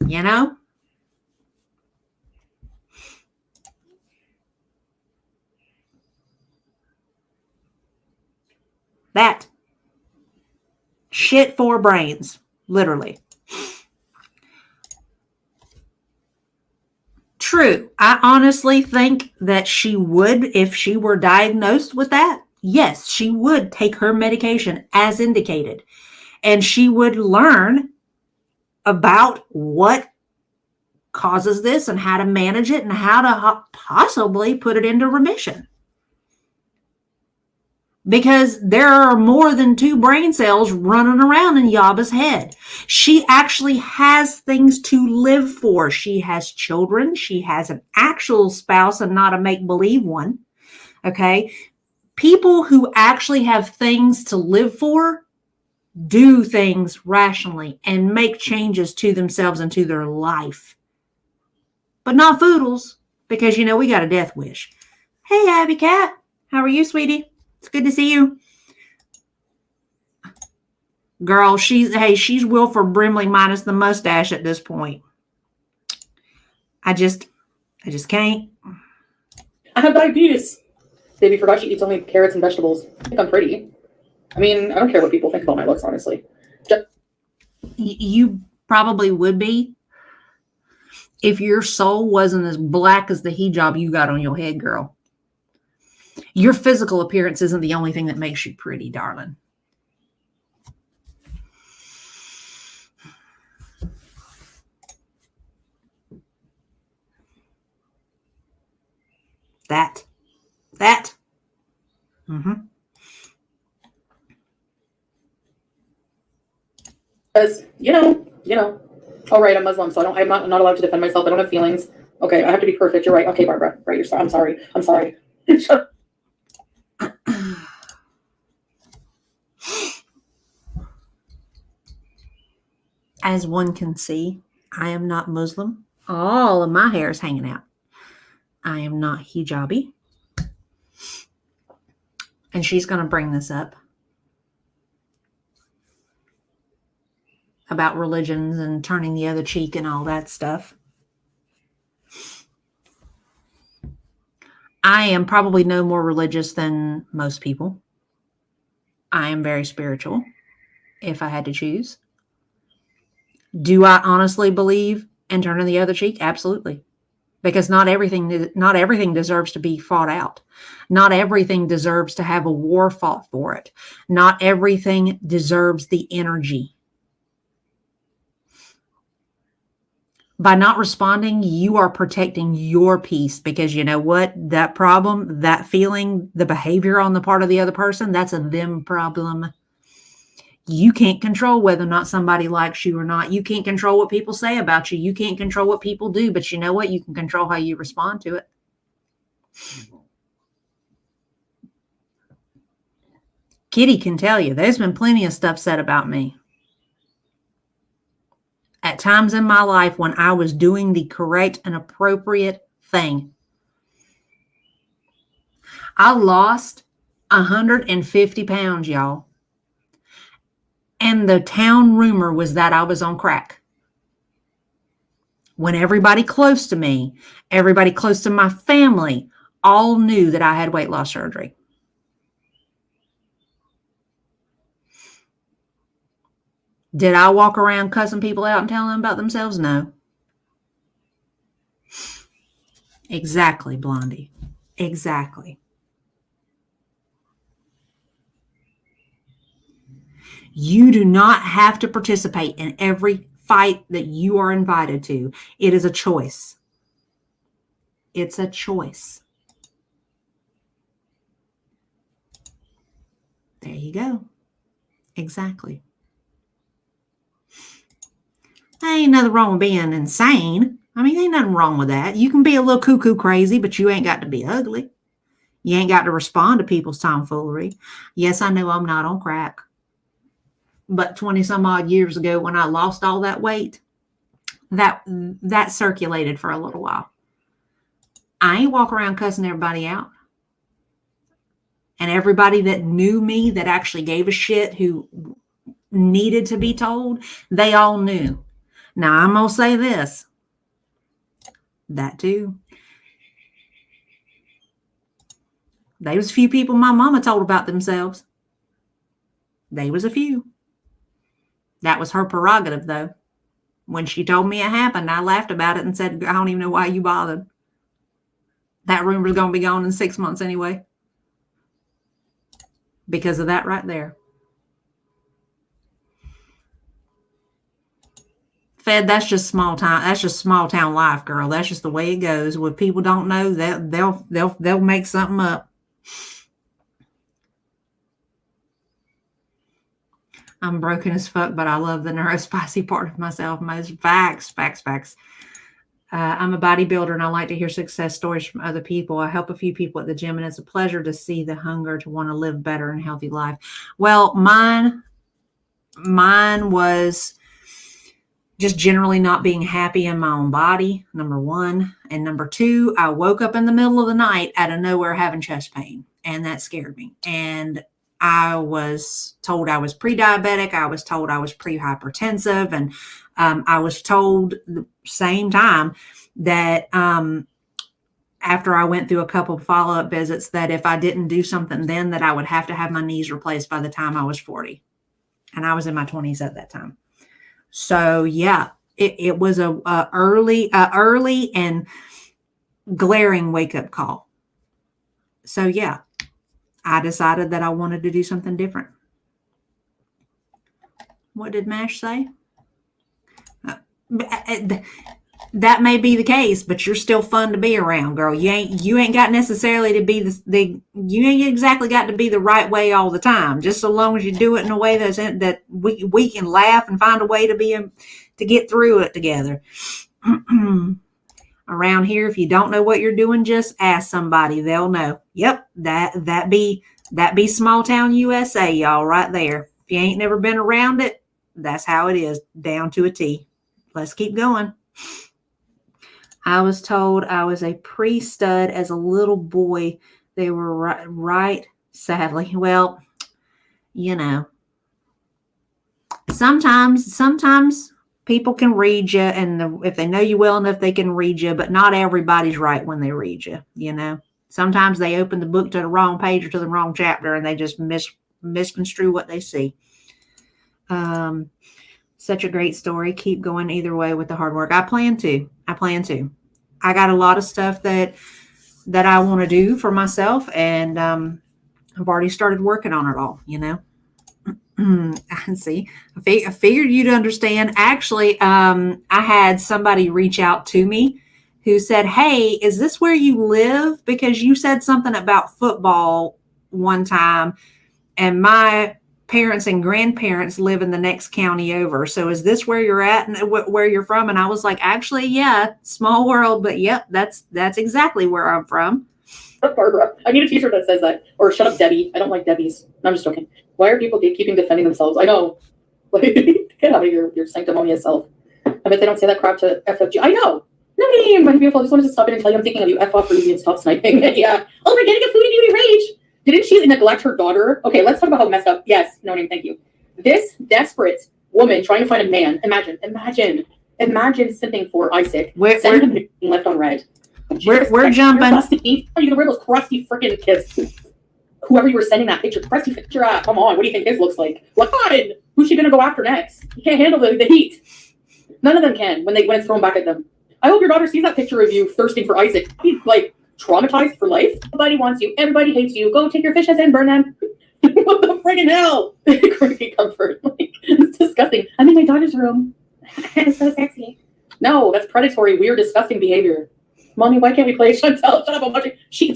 You know? That shit for brains, literally. True. I honestly think that she would, if she were diagnosed with that, yes, she would take her medication as indicated. And she would learn about what causes this and how to manage it and how to possibly put it into remission. Because there are more than 2 brain cells running around in Yaba's head. She actually has things to live for. She has children. She has an actual spouse and not a make-believe one. Okay? People who actually have things to live for do things rationally and make changes to themselves and to their life. But not foodles, because, we got a death wish. Hey, Abby Cat. How are you, sweetie? It's good to see you. Girl, she's Wilford Brimley minus the mustache at this point. I just can't. I have diabetes. Baby forgot she eats only carrots and vegetables. I think I'm pretty. I mean, I don't care what people think about my looks, honestly. You probably would be if your soul wasn't as black as the hijab you got on your head, girl. Your physical appearance isn't the only thing that makes you pretty, darling. That. Because, you know. All right, I'm Muslim, so I'm not allowed to defend myself. I don't have feelings. Okay, I have to be perfect. You're right. Okay, Barbara. Right, you're sorry. I'm sorry. As one can see, I am not Muslim. All of my hair is hanging out. I am not hijabi. And she's going to bring this up about religions and turning the other cheek and all that stuff. I am probably no more religious than most people. I am very spiritual, if I had to choose. Do I honestly believe in turning the other cheek? Absolutely. Because not everything deserves to be fought out. Not everything deserves to have a war fought for it. Not everything deserves the energy. By not responding, you are protecting your peace, because you know what? That problem, that feeling, the behavior on the part of the other person, that's a them problem. You can't control whether or not somebody likes you or not. You can't control what people say about you. You can't control what people do, but you know what? You can control how you respond to it. Kitty can tell you, there's been plenty of stuff said about me. At times in my life when I was doing the correct and appropriate thing. I lost 150 pounds, y'all. And the town rumor was that I was on crack. When everybody close to me, everybody close to my family, all knew that I had weight loss surgery. Did I walk around cussing people out and telling them about themselves? No. Exactly, Blondie. Exactly. You do not have to participate in every fight that you are invited to. It is a choice. It's a choice. There you go. Exactly. There ain't nothing wrong with being insane. I mean, ain't nothing wrong with that. You can be a little cuckoo crazy, but you ain't got to be ugly. You ain't got to respond to people's tomfoolery. Yes, I know I'm not on crack. But 20 some odd years ago when I lost all that weight, that circulated for a little while. I ain't walk around cussing everybody out. And everybody that knew me, that actually gave a shit, who needed to be told, they all knew. Now, I'm going to say this. That too. There was a few people my mama told about themselves. They was a few. That was her prerogative, though. When she told me it happened, I laughed about it and said, I don't even know why you bothered. That rumor's going to be gone in 6 months anyway. Because of that right there. Fed, that's just small town. That's just small town life, girl. That's just the way it goes. When people don't know, they'll make something up. I'm broken as fuck, but I love the neurospicy part of myself. Most facts. I'm a bodybuilder, and I like to hear success stories from other people. I help a few people at the gym, and it's a pleasure to see the hunger to want to live better and healthy life. Well, mine was just generally not being happy in my own body, number one. And number two, I woke up in the middle of the night out of nowhere having chest pain, and that scared me. And I was told I was pre-diabetic. I was told I was pre-hypertensive. And I was told the same time that after I went through a couple of follow-up visits that if I didn't do something then, that I would have to have my knees replaced by the time I was 40. And I was in my 20s at that time. So yeah, it was a early and glaring wake-up call. So yeah, I decided that I wanted to do something different. What did Mash say? That may be the case, but you're still fun to be around, girl. You ain't got necessarily to be you ain't exactly got to be the right way all the time. Just so long as you do it in a way that we can laugh and find a way to get through it together. Around here, if you don't know what you're doing, just ask somebody. They'll know. Yep, that be small town USA, y'all, right there. If you ain't never been around it, that's how it is, down to a T. Let's keep going. I was told I was a pre-stud as a little boy. They were right, sadly. Well, you know, sometimes people can read you, and if they know you well enough, they can read you, but not everybody's right when they read you, you know. Sometimes they open the book to the wrong page or to the wrong chapter, and they just misconstrue what they see. Such a great story. Keep going either way with the hard work. I plan to. I got a lot of stuff that I want to do for myself, and I've already started working on it all, you know. See, I figured you'd understand. Actually, I had somebody reach out to me who said, "Hey, is this where you live? Because you said something about football one time, and my parents and grandparents live in the next county over. So is this where you're at and where you're from?" And I was like, "Actually, yeah, small world, but yep, that's exactly where I'm from." Barbara, I need a t-shirt that says that. Or "Shut up, Debbie." I don't like Debbies. No, I'm just joking. Why are people keeping defending themselves? I know. Like, get out of your sanctimonious self. I bet they don't say that crap to FFG. I know. No, my beautiful. I just wanted to stop in and tell you I'm thinking of you. F off Ruby and stop sniping. Yeah. Oh, we're getting a foodie beauty rage. Didn't she neglect her daughter? Okay, let's talk about how messed up. Yes, no name, thank you. This desperate woman trying to find a man. Imagine simping for Isaac. Sending him left on red. We're jumping. Are you gonna wear those crusty freaking kids? Whoever you were sending that crusty picture at, come on, what do you think his looks like? What? Who's she gonna go after next? You can't handle the heat. None of them can when it's thrown back at them. I hope your daughter sees that picture of you thirsting for Isaac. He's like traumatized for life. Nobody wants you. Everybody hates you. Go take your fish heads and burn them. What the friggin' hell? Creepy comfort. Like, it's disgusting. I'm in my daughter's room. It's so sexy. No, that's predatory, weird, disgusting behavior. Mommy, why can't we play Chantel? Shut up, I'm watching. She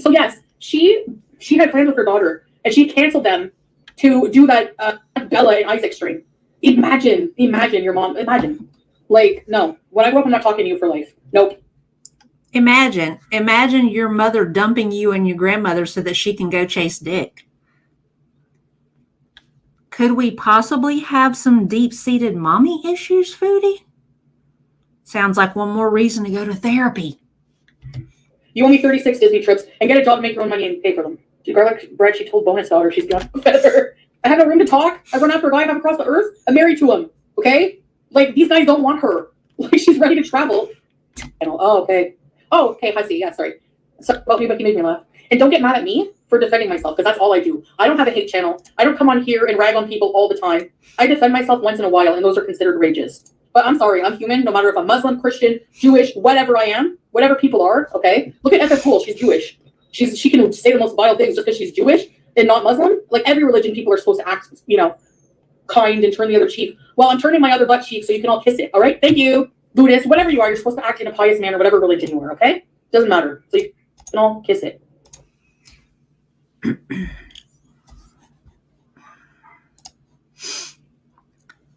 had plans with her daughter, and she canceled them to do that Bella and Isaac stream. Imagine your mom. Imagine. Like, no. When I grow up, I'm not talking to you for life. Nope. Imagine your mother dumping you and your grandmother so that she can go chase dick. Could we possibly have some deep-seated mommy issues, Foodie? Sounds like one more reason to go to therapy. You owe me 36 Disney trips and get a job to make your own money and pay for them. Garlic bread, she told bonus daughter she's beyond better. I have no room to talk. I run after a guy I have across the earth. I'm married to him. Okay? Like, these guys don't want her. Like, she's ready to travel. Oh, okay. Oh, okay, I see. Yeah, sorry. Sorry about me, but he made me laugh. And don't get mad at me for defending myself, because that's all I do. I don't have a hate channel. I don't come on here and rag on people all the time. I defend myself once in a while, and those are considered rages. But I'm sorry, I'm human, no matter if I'm Muslim, Christian, Jewish, whatever I am, whatever people are, okay? Look at FF Cool, she's Jewish. She can say the most vile things just because she's Jewish and not Muslim. Like, every religion, people are supposed to act, kind and turn the other cheek. Well, I'm turning my other butt cheek so you can all kiss it, all right? Thank you. Buddhist, whatever you are, you're supposed to act in a pious manner, whatever religion you are, okay? Doesn't matter. So you can all kiss it.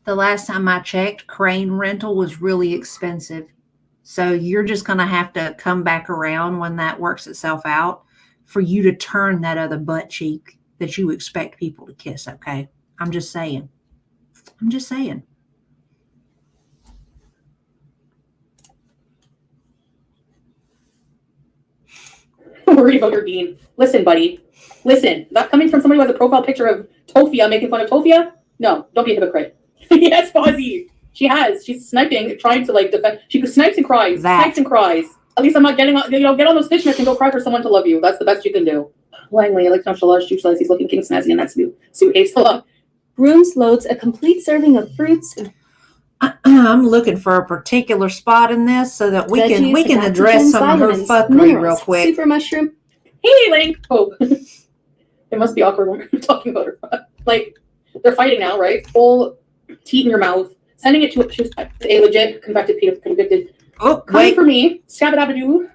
The last time I checked, crane rental was really expensive. So you're just going to have to come back around when that works itself out for you to turn that other butt cheek that you expect people to kiss, okay? I'm just saying. Worried about your bean. Listen, buddy. Listen, that coming from somebody who has a profile picture of Tofia making fun of Tofia? No, don't be a hypocrite. Yes, Fozzie. She has. She's sniping, trying to like defend. She snipes and cries. Snipes and cries. At least I'm not getting on, get on those fishnets and go cry for someone to love you. That's the best you can do. Langley, I like Nashalash, Juice he's looking king snazzy, and that's new. Sue hates the love. Brooms loads a complete serving of fruits. I'm looking for a particular spot in this so that we can address some of her fuckery real quick. Super mushroom. Hey, Link. Oh, it must be awkward when we're talking about her. Like they're fighting now, right? Full teeth in your mouth, sending it to a legit convicted. Oh, coming for me, Scabadabadoo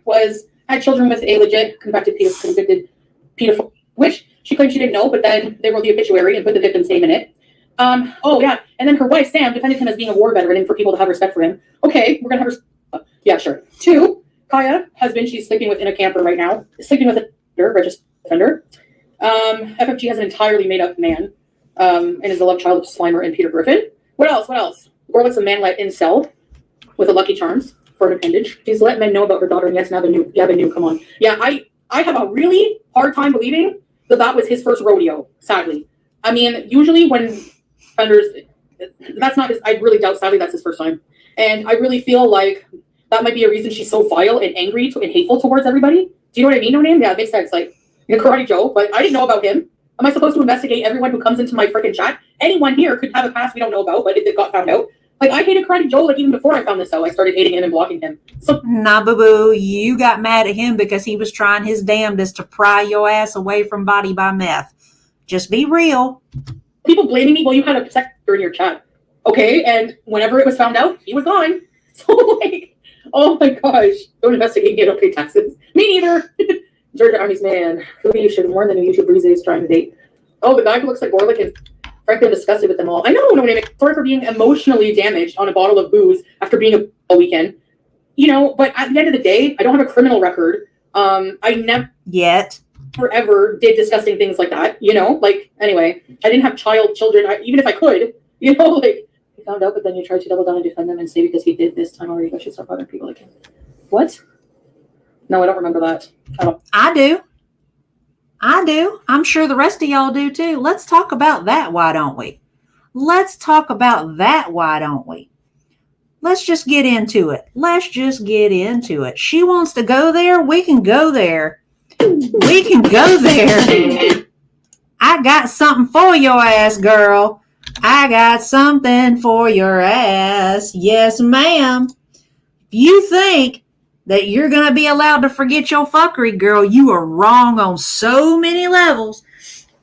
had children with a legit convicted pedophile, which she claimed she didn't know, but then they wrote the obituary and put the victim's name in it. Oh yeah, and then her wife Sam defended him as being a war veteran and for people to have respect for him. Okay, we're gonna have her. Yeah, sure. 2, Kaya, husband, she's sleeping with in a camper right now. Sleeping with a registered offender. FFG has an entirely made up man, and is the love child of Slimer and Peter Griffin. What else? Gorlick's a manlet incel with a Lucky Charms for an appendage. She's let men know about her daughter, and yes, Yabanu, come on. Yeah, I have a really hard time believing that was his first rodeo, sadly. I mean, usually when offenders, that's not his, I really doubt, sadly, that's his first time. And I really feel like that might be a reason she's so vile and angry and hateful towards everybody. Do you know what I mean, No Name? Yeah, it makes sense. Like, Karate Joe, but I didn't know about him. Am I supposed to investigate everyone who comes into my freaking chat? Anyone here could have a past we don't know about, but if it got found out. Like, I hated Karate Joe, like, even before I found this out. I started hating him and blocking him. So, nah, boo-boo, you got mad at him because he was trying his damnedest to pry your ass away from body by meth. Just be real. People blaming me, well, you had a sector in your chat. Okay, and whenever it was found out, he was gone. So, like, oh my gosh. Don't investigate me, I don't pay taxes. Me neither. Georgia Army's man. Who you should warn the new YouTube breezy is trying to date. Oh, the guy who looks like Gorlick and frankly, I'm disgusted with them all. I know, No Name. Sorry for being emotionally damaged on a bottle of booze after being a weekend. You know, but at the end of the day, I don't have a criminal record. I never ever did disgusting things like that. You know, like, anyway, I didn't have children. Even if I could, you know, like, I found out, but then you tried to double down and defend them and say because he did this time already, I should start bothering people like him. What? No, I don't remember that. I do. I'm sure the rest of y'all do too. Let's talk about that, why don't we? Let's just get into it. She wants to go there. We can go there. I got something for your ass, girl. I got something for your ass. Yes, ma'am. If you think that you're going to be allowed to forget your fuckery, girl, you are wrong on so many levels.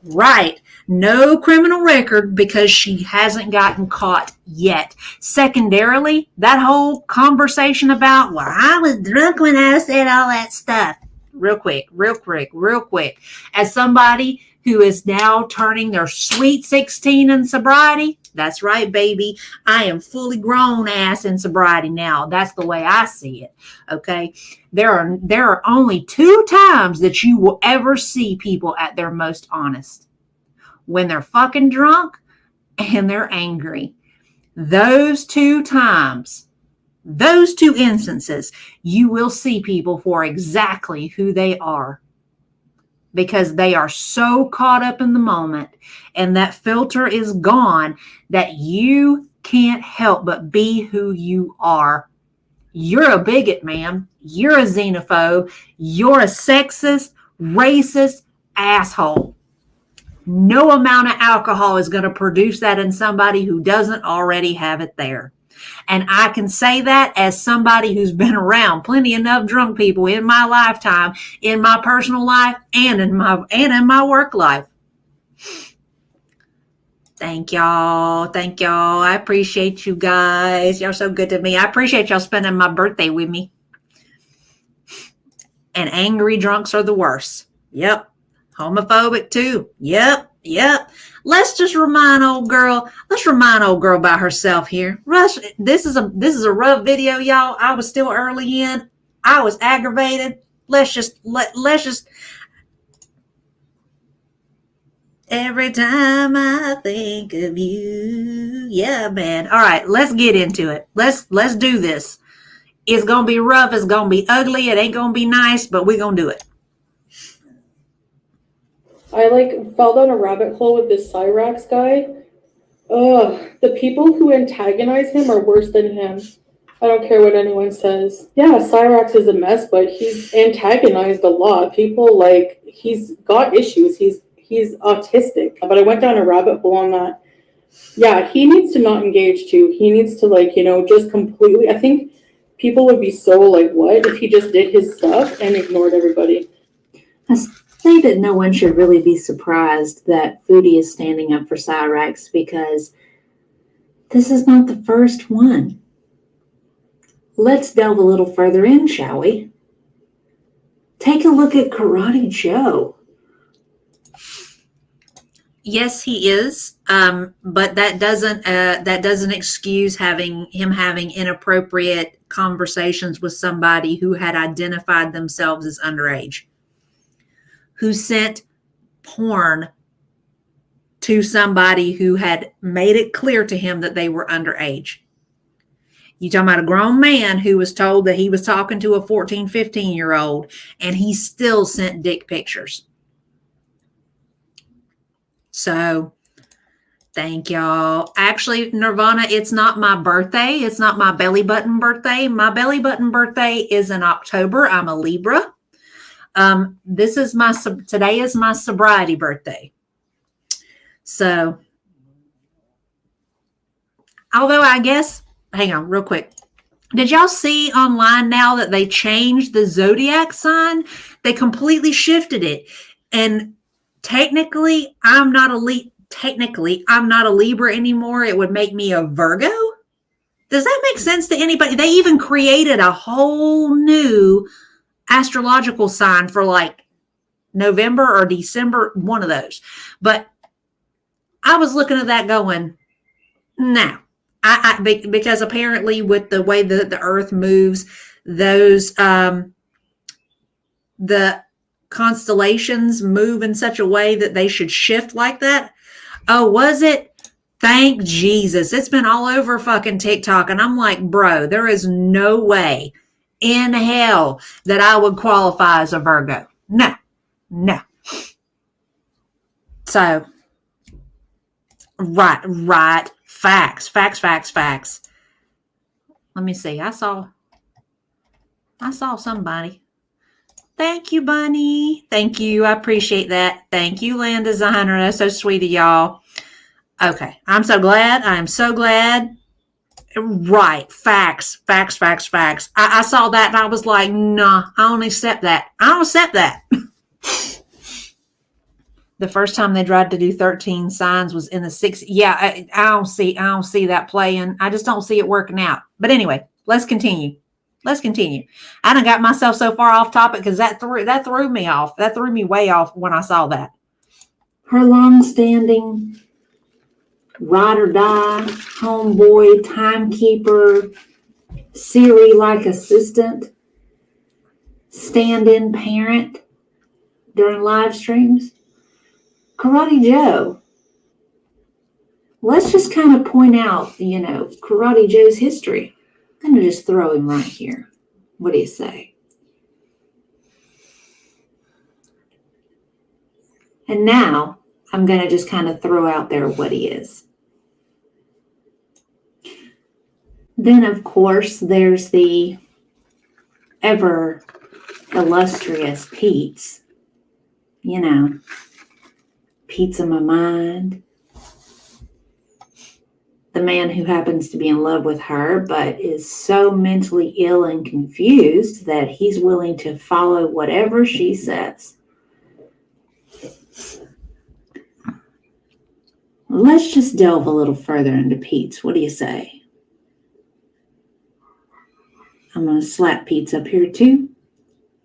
Right. No criminal record because she hasn't gotten caught yet. Secondarily, that whole conversation about, well, I was drunk when I said all that stuff. Real quick. As somebody who is now turning their sweet 16 in sobriety, that's right, baby. I am fully grown ass in sobriety now. That's the way I see it. Okay. There are only 2 times that you will ever see people at their most honest. When they're fucking drunk and they're angry. Those 2 times, those 2 instances, you will see people for exactly who they are. Because they are so caught up in the moment and that filter is gone that you can't help but be who you are. You're a bigot, man. You're a xenophobe. You're a sexist, racist asshole. No amount of alcohol is going to produce that in somebody who doesn't already have it there. And I can say that as somebody who's been around plenty enough drunk people in my lifetime, in my personal life, and in my work life. Thank y'all. I appreciate you guys. Y'all so good to me. I appreciate y'all spending my birthday with me. And angry drunks are the worst. Yep. Homophobic too. Yep. Let's just remind old girl about herself here. Rush, this is a rough video, y'all. I was still early in. I was aggravated. Let's just every time I think of you. Yeah, man. All right, let's get into it. Let's do this. It's gonna be rough, it's gonna be ugly, it ain't gonna be nice, but we're gonna do it. I like fell down a rabbit hole with this Cyrax guy. Ugh, the people who antagonize him are worse than him. I don't care what anyone says. Yeah, Cyrax is a mess, but he's antagonized a lot. People like he's got issues. He's autistic. But I went down a rabbit hole on that. Yeah, he needs to not engage too. He needs to like, just completely. I think people would be so like, what if he just did his stuff and ignored everybody? I say that no one should really be surprised that Foodie is standing up for Cyrax because this is not the first one. Let's delve a little further in, shall we? Take a look at Karate Joe. Yes, he is, but that doesn't excuse him having inappropriate conversations with somebody who had identified themselves as underage, who sent porn to somebody who had made it clear to him that they were underage. You're talking about a grown man who was told that he was talking to a 14, 15-year-old, and he still sent dick pictures. So, thank y'all. Actually, Nirvana, it's not my birthday. It's not my belly button birthday. My belly button birthday is in October. I'm a Libra. Today is my sobriety birthday. So, although I guess, hang on real quick. Did y'all see online now that they changed the zodiac sign? They completely shifted it. And technically, I'm not a Libra anymore. It would make me a Virgo. Does that make sense to anybody? They even created a whole new astrological sign for like November or December, one of those. But I was looking at that going, no. Because apparently with the way that the earth moves, those the constellations move in such a way that they should shift like that. Oh, was it? Thank Jesus. It's been all over fucking TikTok. And I'm like, bro, there is no way in hell that I would qualify as a Virgo. No. So, right. Facts. Let me see. I saw somebody. Thank you, Bunny. Thank you. I appreciate that. Thank you, land designer. That's so sweet of y'all. Okay. I'm so glad. I am so glad. Right. Facts. I saw that and I was like, nah, I don't accept that. The first time they tried to do 13 signs was in the 60s. Yeah, I don't see that playing. I just don't see it working out. But anyway, let's continue. I done got myself so far off topic because that threw me off. That threw me way off when I saw that. Her long-standing ride or die, homeboy, timekeeper, Siri-like assistant, stand-in parent during live streams. Karate Joe. Let's just kind of point out, Karate Joe's history. I'm going to just throw him right here. What do you say? And now I'm going to just kind of throw out there what he is. Then, of course, there's the ever illustrious Pete's. Pizza my mind. The man who happens to be in love with her, but is so mentally ill and confused that he's willing to follow whatever she says. Let's just delve a little further into Pete's. What do you say? I'm going to slap Pete's up here too,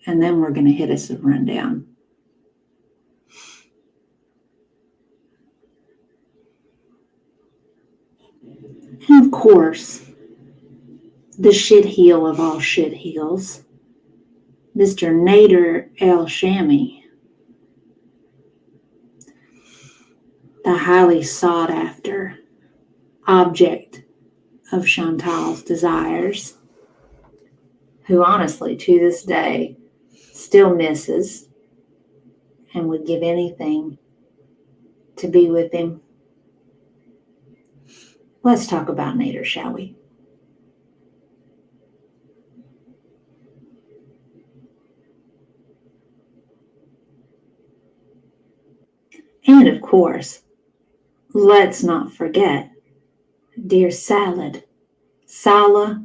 and then we're going to hit us a rundown. And of course, the shit heel of all shit heels, Mr. Nader El Shami, the highly sought after object of Chantal's desires, who honestly to this day still misses and would give anything to be with him. Let's talk about Nader, shall we? And of course, let's not forget dear Salad, Sala,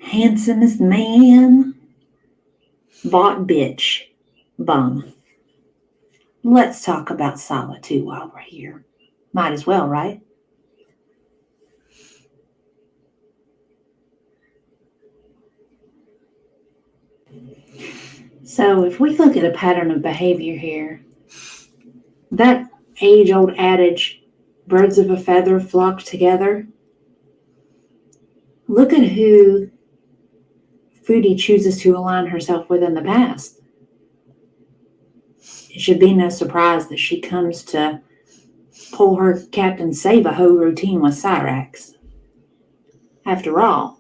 handsomest man, bought bitch, bum. Let's talk about Sala too while we're here. Might as well, right? So if we look at a pattern of behavior here, that age-old adage, birds of a feather flock together, look at who Foodie chooses to align herself with in the past. It should be no surprise that she comes to pull her Captain Save-A-Ho routine with Cyrax. After all,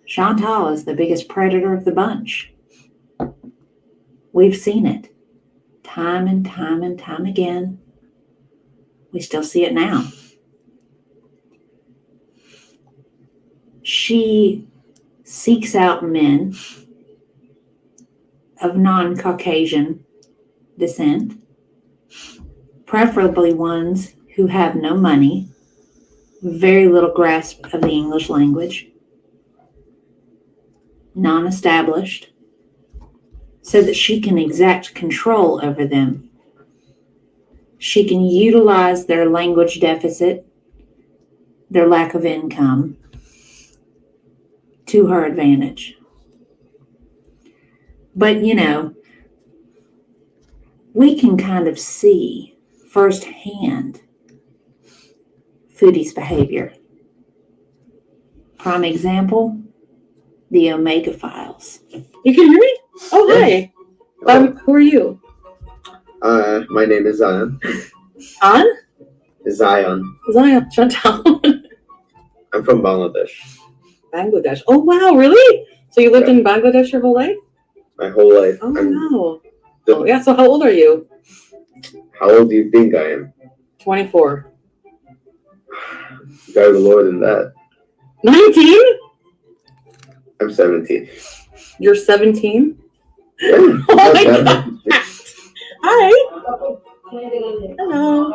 Chantal is the biggest predator of the bunch. We've seen it time and time and time again. We still see it now. She seeks out men of non-Caucasian descent, preferably ones who have no money, very little grasp of the English language, non-established, so that she can exact control over them. She can utilize their language deficit, their lack of income, to her advantage. But, we can kind of see firsthand Foodie's behavior. Prime example, the Omega Files. You can hear me? Oh, hi. Who are you? My name is Zion. On? Zion. Zion, Chantal. I'm from Bangladesh. Bangladesh. Oh, wow, really? So you lived in Bangladesh your whole life? My whole life. Oh, wow. Oh, yeah, so how old are you? How old do you think I am? 24. You guys are lower than that. 19? I'm 17. You're 17? Yeah. Oh my God. Hi. Hello.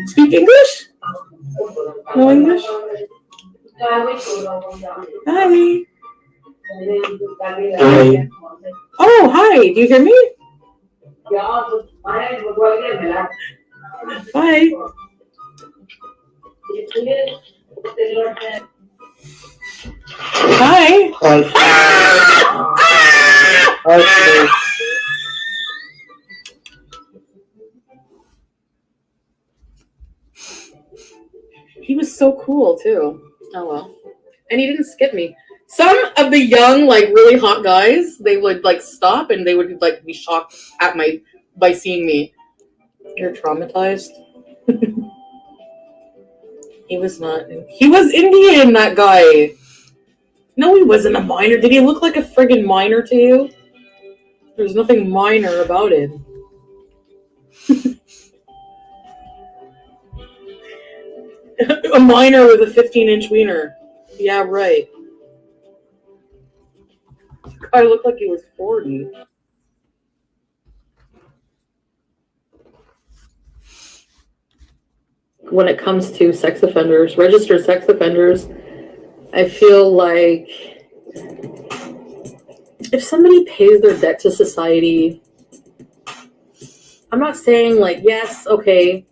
Speak English? No English? Hi. Hi. Oh, hi. Do you hear me? Hi. Hi. Hi. He was so cool too. Oh well. And he didn't skip me. Some of the young, really hot guys, they would stop and they would be shocked at by seeing me. You're traumatized? He was not. He was Indian, that guy. No, he wasn't a minor. Did he look like a friggin' minor to you? There's nothing minor about it. A minor with a 15-inch wiener. Yeah, right. The guy looked like he was 40. When it comes to sex offenders, registered sex offenders, I feel like if somebody pays their debt to society, I'm not saying yes, okay.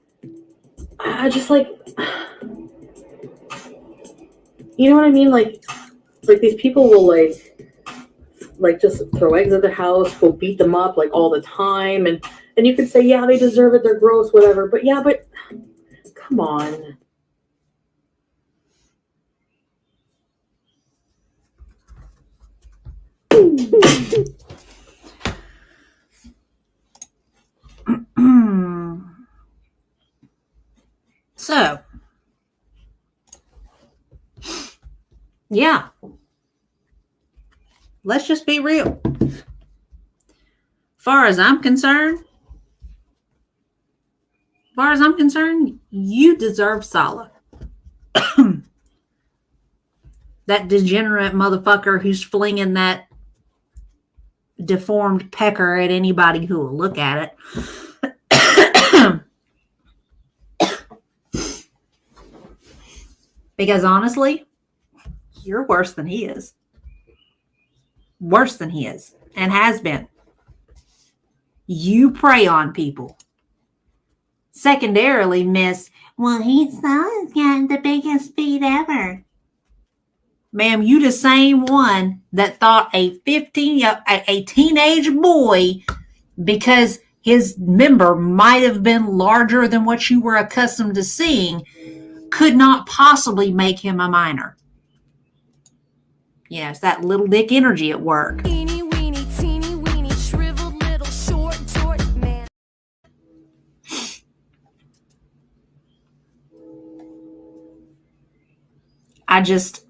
I just you know what I mean? Like these people will just throw eggs at the house, will beat them up all the time, and you could say, yeah, they deserve it, they're gross, whatever. But come on. So, yeah, let's just be real. Far as I'm concerned, you deserve Sala. That degenerate motherfucker who's flinging that deformed pecker at anybody who will look at it. Because honestly, you're worse than he is. Worse than he is and has been. You prey on people. Secondarily, miss, well, he's got the biggest feet ever. Ma'am, you the same one that thought a teenage boy, because his member might have been larger than what you were accustomed to seeing, could not possibly make him a minor. Yes, that little dick energy at work. Teeny weeny, shriveled little short man. I just...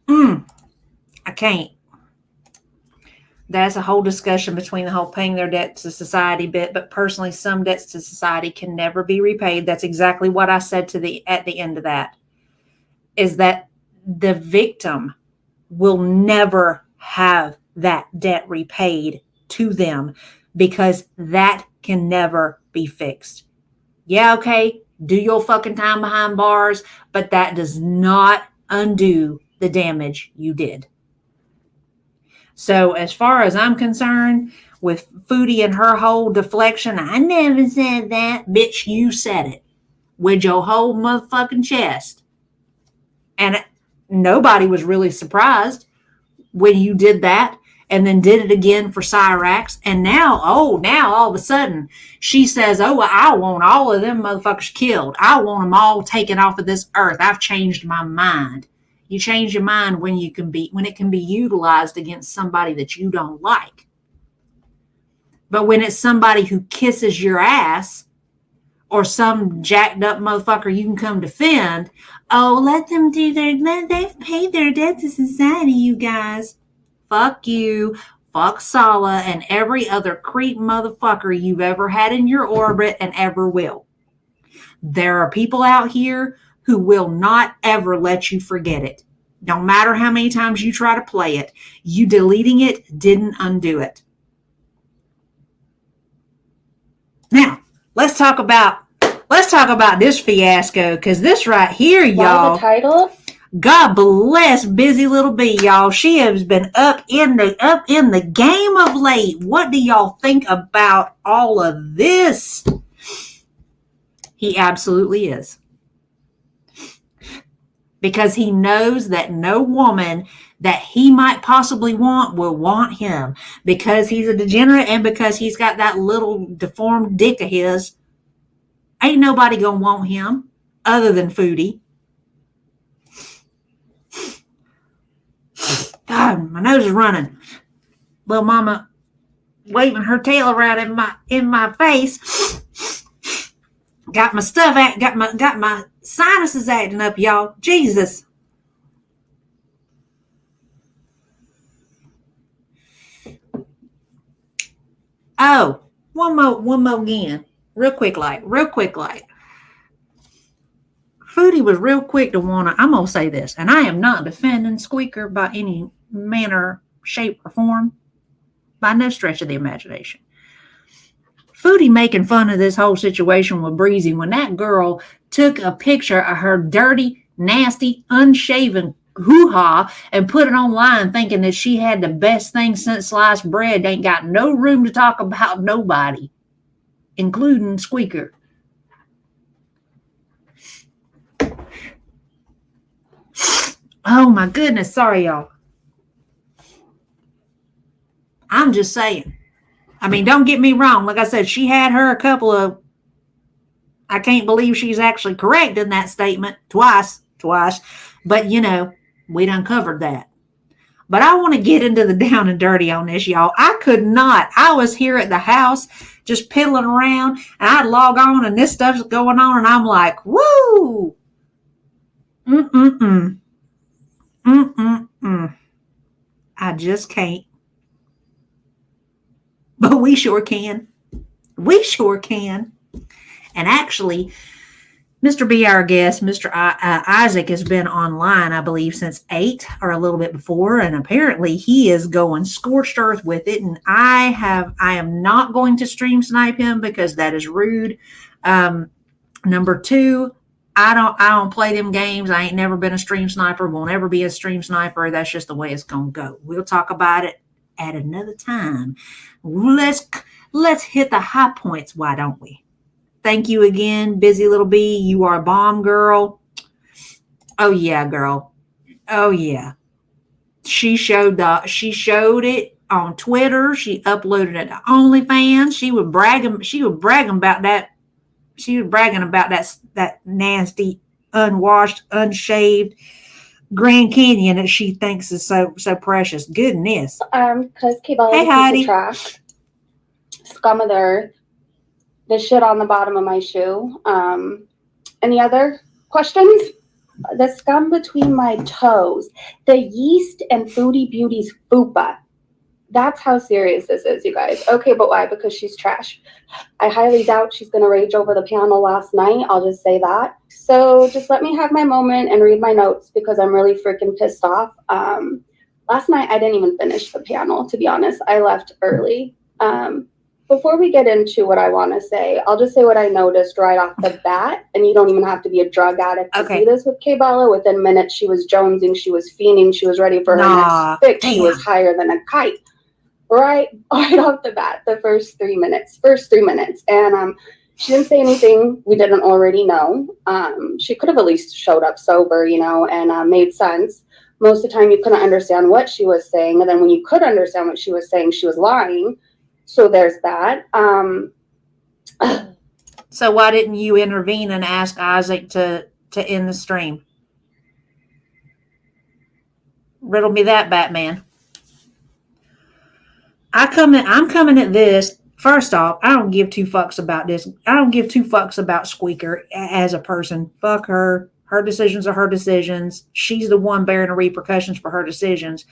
I can't. That's a whole discussion between the whole paying their debt to society bit, but personally, some debts to society can never be repaid. That's exactly what I said at the end of that, is that the victim will never have that debt repaid to them because that can never be fixed. Yeah, okay, do your fucking time behind bars, but that does not undo the damage you did. So as far as I'm concerned, with Foodie and her whole deflection, I never said that. Bitch, you said it with your whole motherfucking chest. And nobody was really surprised when you did that and then did it again for Cyrax. And now all of a sudden she says, oh, well, I want all of them motherfuckers killed. I want them all taken off of this earth. I've changed my mind. You change your mind when it can be utilized against somebody that you don't like. But when it's somebody who kisses your ass or some jacked up motherfucker you can come defend, oh, let them do they've paid their debt to society, you guys. Fuck you, fuck Sala, and every other creep motherfucker you've ever had in your orbit and ever will. There are people out here who will not ever let you forget it. No matter how many times you try to play it, you deleting it didn't undo it. Now, let's talk about this fiasco, because this right here, y'all. The title? God bless Busy Little Bee, y'all. She has been up in the game of late. What do y'all think about all of this? He absolutely is. Because he knows that no woman that he might possibly want will want him. Because he's a degenerate and because he's got that little deformed dick of his, ain't nobody gonna want him other than Foodie. God, my nose is running. Little mama waving her tail around in my face. Got my stuff got my sinuses acting up, y'all. Jesus. Oh, one more again. Real quick like. Foodie was real quick to I'm going to say this, and I am not defending Squeaker by any manner, shape, or form, by no stretch of the imagination. Foodie making fun of this whole situation with Breezy when that girl took a picture of her dirty, nasty, unshaven hoo-ha and put it online thinking that she had the best thing since sliced bread. Ain't got no room to talk about nobody, including Squeaker. Oh my goodness, sorry y'all. I'm just saying. I mean, don't get me wrong. Like I said, she had her a couple of, I can't believe she's actually correct in that statement twice. But, we'd uncovered that. But I want to get into the down and dirty on this, y'all. I could not. I was here at the house just piddling around, and I'd log on, and this stuff's going on, and I'm like, woo! Mm-mm-mm. Mm-mm-mm. I just can't. But we sure can. We sure can. And actually, Mr. B, our guest, Mr. Isaac, has been online, I believe, since 8 or a little bit before, and apparently he is going scorched earth with it. And I am not going to stream snipe him because that is rude. Number 2, I don't play them games. I ain't never been a stream sniper. Won't ever be a stream sniper. That's just the way it's gonna go. We'll talk about it at another time. Let's hit the high points. Why don't we? Thank you again, Busy Little Bee. You are a bomb, girl. Oh yeah, girl. Oh yeah. She showed it on Twitter. She uploaded it to OnlyFans. She was bragging about that. She was bragging about that nasty, unwashed, unshaved Grand Canyon that she thinks is so precious. Goodness. Because K-Ball is a piece of trash. Scum of the earth. The shit on the bottom of my shoe. Any other questions? The scum between my toes. The yeast and Foodie Beauty's fupa. That's how serious this is, you guys. Okay, but why? Because she's trash. I highly doubt she's going to rage over the panel last night. I'll just say that. So just let me have my moment and read my notes because I'm really freaking pissed off. Last night, I didn't even finish the panel, to be honest. I left early. Before we get into what I want to say, I'll just say what I noticed right off the bat. And you don't even have to be a drug addict to see this with K-Bella. Within minutes, she was jonesing. She was fiending. She was ready for her next fix. She was higher than a kite. Right off the bat, the first 3 minutes. And she didn't say anything we didn't already know. She could have at least showed up sober, and made sense. Most of the time, you couldn't understand what she was saying. And then when you could understand what she was saying, she was lying. So there's that. So why didn't you intervene and ask Isaac to end the stream? Riddle me that, Batman. I'm coming at this. First off, I don't give 2 fucks about this. I don't give 2 fucks about Squeaker as a person. Fuck her. Her decisions are her decisions. She's the one bearing the repercussions for her decisions.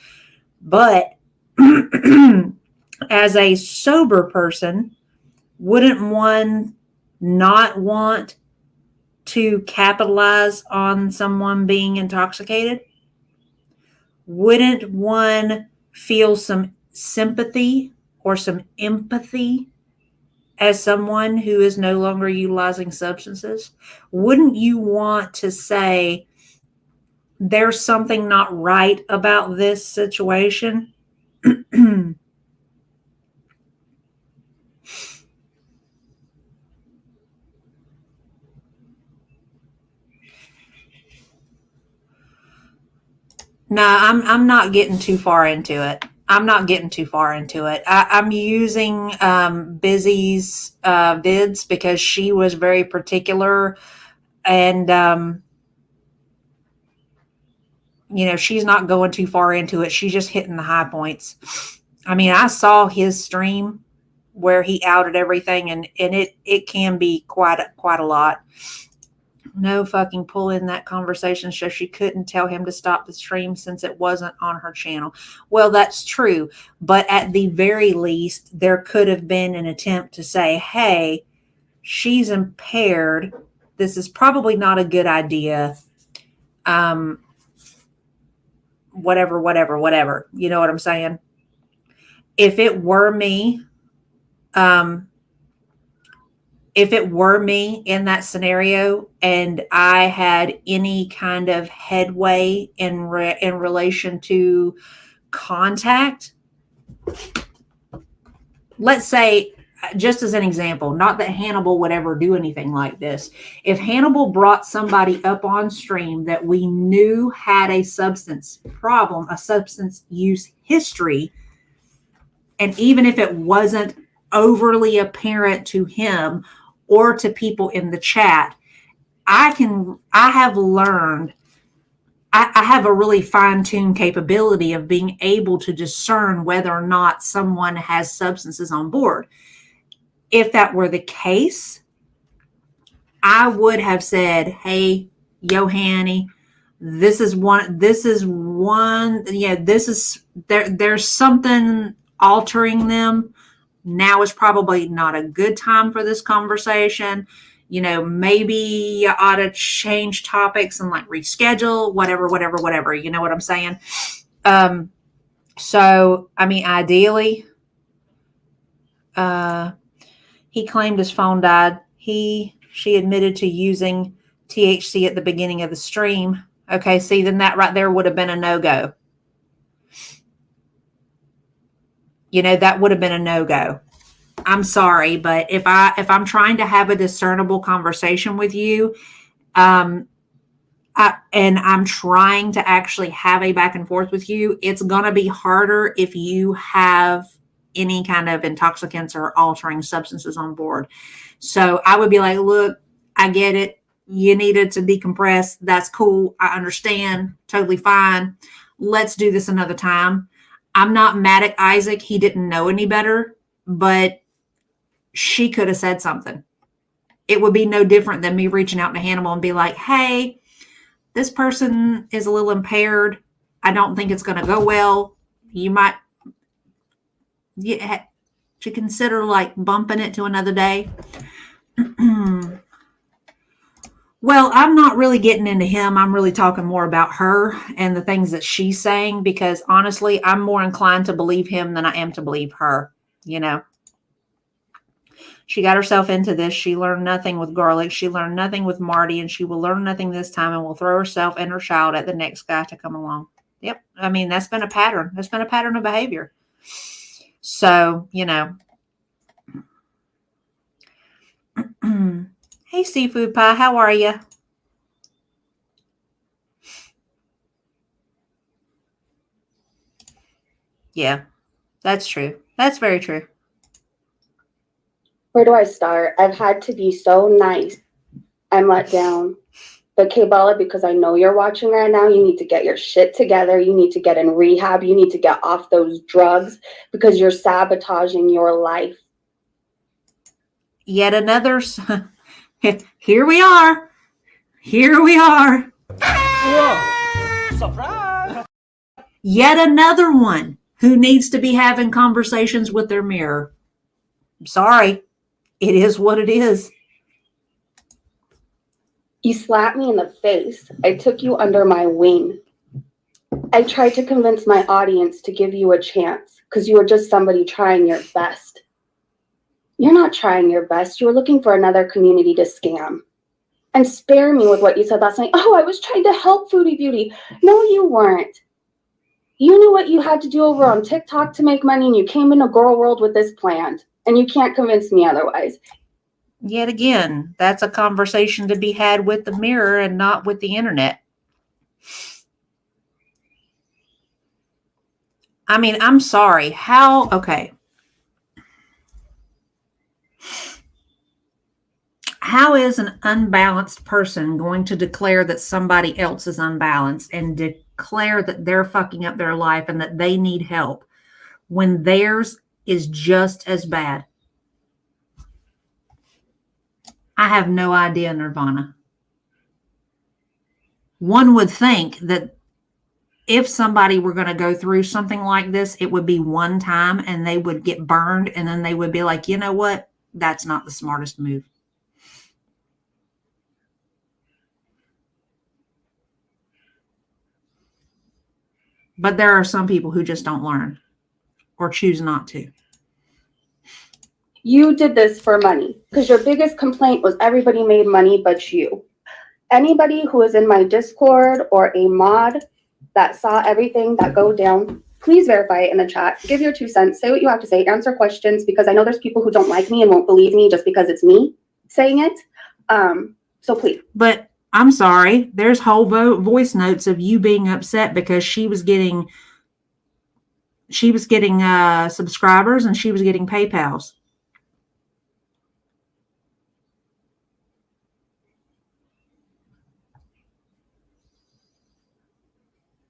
But as a sober person, wouldn't one not want to capitalize on someone being intoxicated? Wouldn't one feel some sympathy or some empathy as someone who is no longer utilizing substances? Wouldn't you want to say there's something not right about this situation? No, I'm not getting too far into it. I'm using Busy's vids because she was very particular, and she's not going too far into it. She's just hitting the high points. I mean, I saw his stream where he outed everything, and it can be quite a lot. No fucking pull in that conversation, so she couldn't tell him to stop the stream since it wasn't on her channel. Well, that's true, but at the very least, there could have been an attempt to say, hey, she's impaired. This is probably not a good idea. Whatever. You know what I'm saying? If it were me, in that scenario and I had any kind of headway in relation to contact, let's say, just as an example, not that Hannibal would ever do anything like this. If Hannibal brought somebody up on stream that we knew had a substance problem, a substance use history, and even if it wasn't overly apparent to him or to people in the chat, I have learned, I have a really fine-tuned capability of being able to discern whether or not someone has substances on board. If that were the case, I would have said, hey, yo, Hanny, This is one, yeah, there's something altering them. Now is probably not a good time for this conversation. Maybe you ought to change topics and like reschedule, whatever. You know what I'm saying? So, I mean, ideally, he claimed his phone died. She admitted to using THC at the beginning of the stream. Okay, see, then that right there would have been a no-go. That would have been a no-go. I'm sorry, but if I'm trying to have a discernible conversation with you, and I'm trying to actually have a back and forth with you, it's going to be harder if you have any kind of intoxicants or altering substances on board. So I would be like, look, I get it. You needed to decompress. That's cool. I understand. Totally fine. Let's do this another time. I'm not mad at Isaac. He didn't know any better, but she could have said something. It would be no different than me reaching out to Hannibal and be like, hey, this person is a little impaired. I don't think it's going to go well. You might to consider like bumping it to another day. Well, I'm not really getting into him. I'm really talking more about her and the things that she's saying, because honestly, I'm more inclined to believe him than I am to believe her. She got herself into this. She learned nothing with Garlic. She learned nothing with Marty, and she will learn nothing this time and will throw herself and her child at the next guy to come along. Yep. I mean, that's been a pattern. That's been a pattern of behavior. So, Hey, Seafood Pie, how are you? Yeah, that's true. That's very true. Where do I start? I've had to be so nice. I'm let down. But K-Bella, because I know you're watching right now, you need to get your shit together. You need to get in rehab. You need to get off those drugs because you're sabotaging your life. Yet another... Here we are. Here we are. Whoa. Surprise. Yet another one who needs to be having conversations with their mirror. I'm sorry. It is what it is. You slapped me in the face. I took you under my wing. I tried to convince my audience to give you a chance because you were just somebody trying your best. You're not trying your best. You were looking for another community to scam. And spare me with what you said last night. Oh, I was trying to help Foodie Beauty. No, you weren't. You knew what you had to do over on TikTok to make money, and you came into Girl World with this plan. And you can't convince me otherwise. Yet again, that's a conversation to be had with the mirror and not with the internet. I mean, I'm sorry. How? Okay. How is an unbalanced person going to declare that somebody else is unbalanced and declare that they're fucking up their life and that they need help when theirs is just as bad? I have no idea, Nirvana. One would think that if somebody were going to go through something like this, it would be one time and they would get burned, and then they would be like, you know what? That's not the smartest move. But there are some people who just don't learn or choose not to. You did this for money because your biggest complaint was everybody made money but you. Anybody who is in my Discord or a mod that saw everything that go down, please verify it in the chat. Give your 2 cents. Say what you have to say. Answer questions, because I know there's people who don't like me and won't believe me just because it's me saying it. So please. But I'm sorry. There's whole voice notes of you being upset because she was getting subscribers and she was getting PayPals.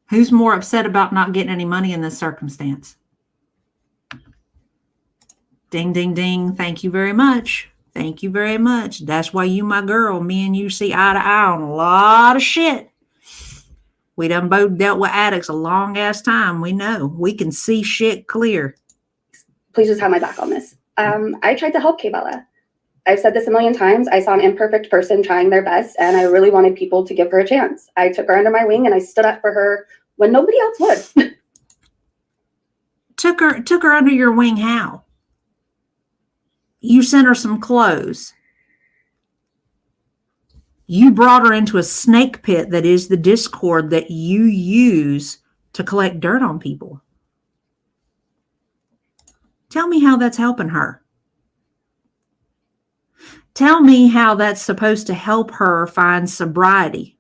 Who's more upset about not getting any money in this circumstance? Ding, ding, ding. Thank you very much. Thank you very much. That's why you my girl. Me and you see eye to eye on a lot of shit. We done both dealt with addicts a long ass time. We know. We can see shit clear. Please just have my back on this. I tried to help Kay Bella. I've said this a million times. I saw an imperfect person trying their best, and I really wanted people to give her a chance. I took her under my wing, and I stood up for her when nobody else would. Took her under your wing how? You sent her some clothes. You brought her into a snake pit that is the Discord that you use to collect dirt on people. Tell me how that's helping her. Tell me how that's supposed to help her find sobriety.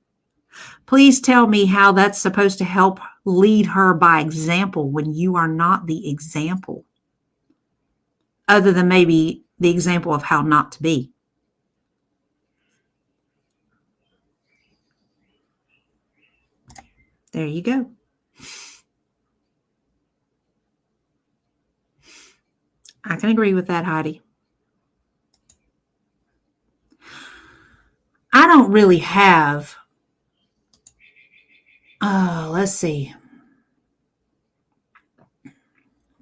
Please tell me how that's supposed to help lead her by example when you are not the example. Other than maybe the example of how not to be. There you go. I can agree with that, Heidi. I don't really have, let's see.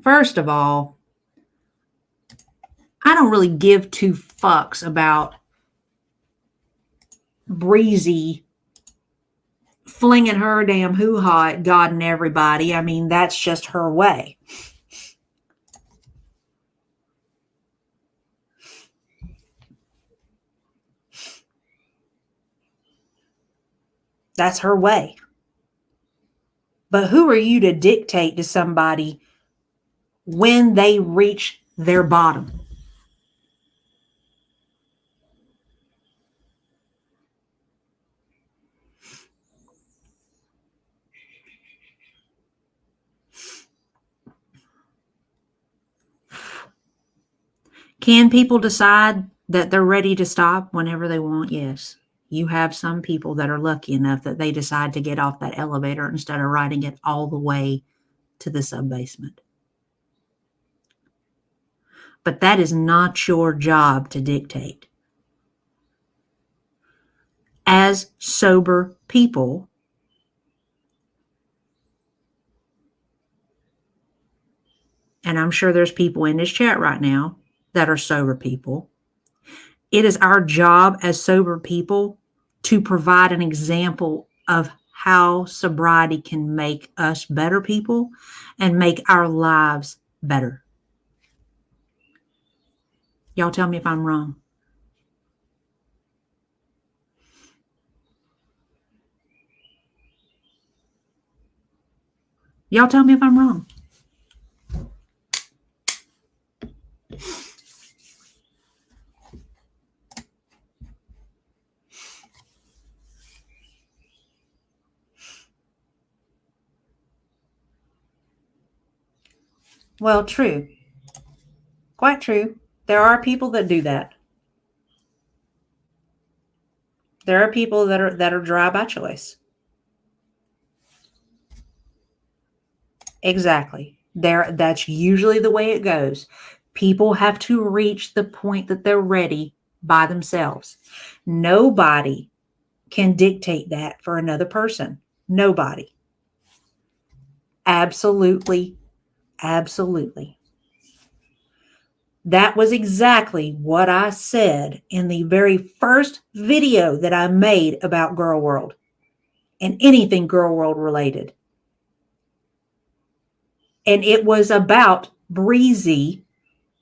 First of all, I don't really give two fucks about Breezy flinging her damn hoo-ha at God and everybody. I mean, that's just her way. That's her way. But who are you to dictate to somebody when they reach their bottom? Can people decide that they're ready to stop whenever they want? Yes. You have some people that are lucky enough that they decide to get off that elevator instead of riding it all the way to the sub-basement. But that is not your job to dictate. As sober people, and I'm sure there's people in this chat right now that are sober people, it is our job as sober people to provide an example of how sobriety can make us better people and make our lives better. Y'all tell me if I'm wrong. Y'all tell me if I'm wrong. Well, true. Quite true. There are people that do that. There are people that are dry by choice. Exactly. That's usually the way it goes. People have to reach the point that they're ready by themselves. Nobody can dictate that for another person. Nobody. Absolutely. Absolutely. That was exactly what I said in the very first video that I made about Girl World and anything Girl World related. And it was about Breezy,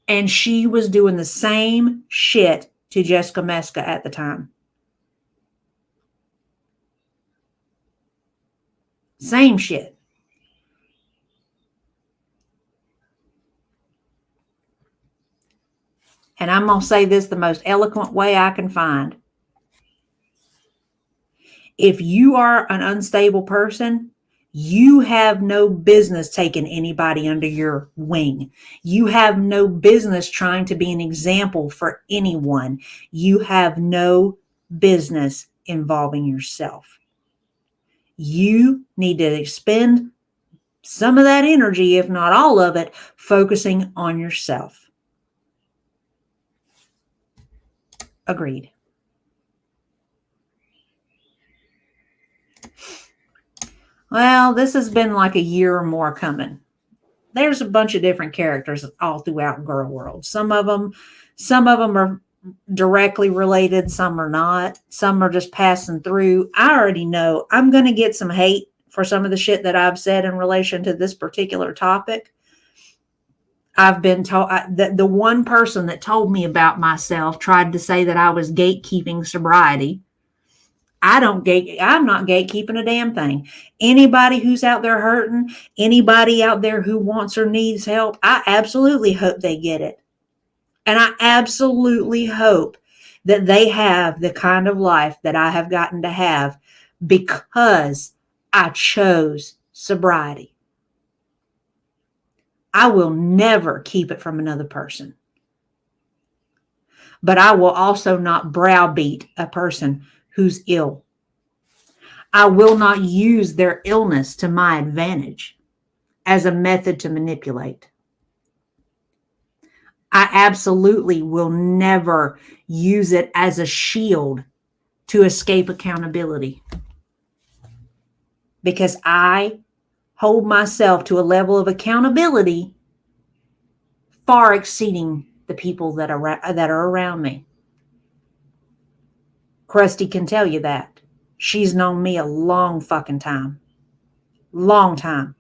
and she was doing the same shit to Jessica Meska at the time. Same shit. And I'm going to say this the most eloquent way I can find. If you are an unstable person, you have no business taking anybody under your wing. You have no business trying to be an example for anyone. You have no business involving yourself. You need to spend some of that energy, if not all of it, focusing on yourself. Agreed. Well, this has been like a year or more coming. There's a bunch of different characters all throughout Girl World. Some of them are directly related, some are not. Some are just passing through. I already know I'm going to get some hate for some of the shit that I've said in relation to this particular topic. I've been told that the one person that told me about myself tried to say that I was gatekeeping sobriety. I'm not gatekeeping a damn thing. Anybody who's out there hurting, anybody out there who wants or needs help, I absolutely hope they get it. And I absolutely hope that they have the kind of life that I have gotten to have because I chose sobriety. I will never keep it from another person. But I will also not browbeat a person who's ill. I will not use their illness to my advantage as a method to manipulate. I absolutely will never use it as a shield to escape accountability. Because I hold myself to a level of accountability far exceeding the people that are around me. Krusty can tell you that. She's known me a long fucking time. Long time.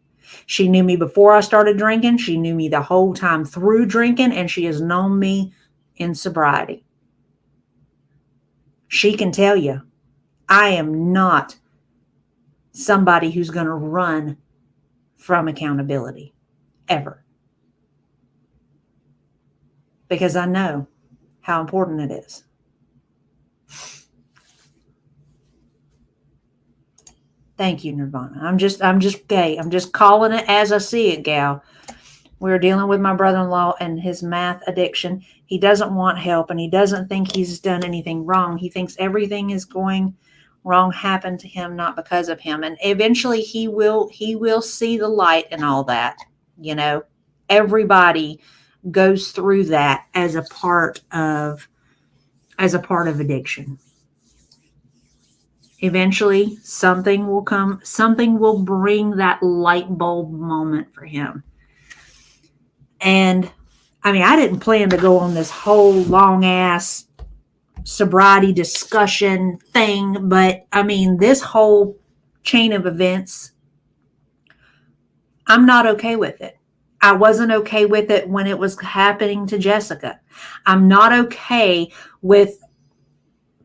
She knew me before I started drinking. She knew me the whole time through drinking, and she has known me in sobriety. She can tell you, I am not somebody who's going to run from accountability, ever. Because I know how important it is. Thank you, Nirvana. I'm just gay. I'm just calling it as I see it, gal. We're dealing with my brother-in-law and his math addiction. He doesn't want help, and he doesn't think he's done anything wrong. He thinks everything is going wrong happened to him, not because of him. And eventually he will see the light and all that. You know, everybody goes through that as a part of addiction. Eventually something will bring that light bulb moment for him. And I mean, I didn't plan to go on this whole long ass sobriety discussion thing, but I mean, this whole chain of events, I'm not okay with it. I wasn't okay with it when it was happening to Jessica. I'm not okay with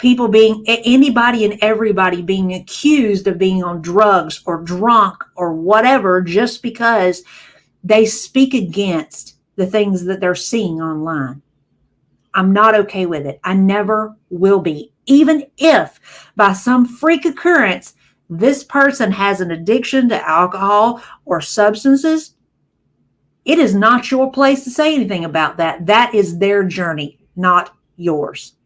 anybody and everybody being accused of being on drugs or drunk or whatever just because they speak against the things that they're seeing online. I'm not okay with it. I never will be. Even if by some freak occurrence, this person has an addiction to alcohol or substances, it is not your place to say anything about that. That is their journey, not yours.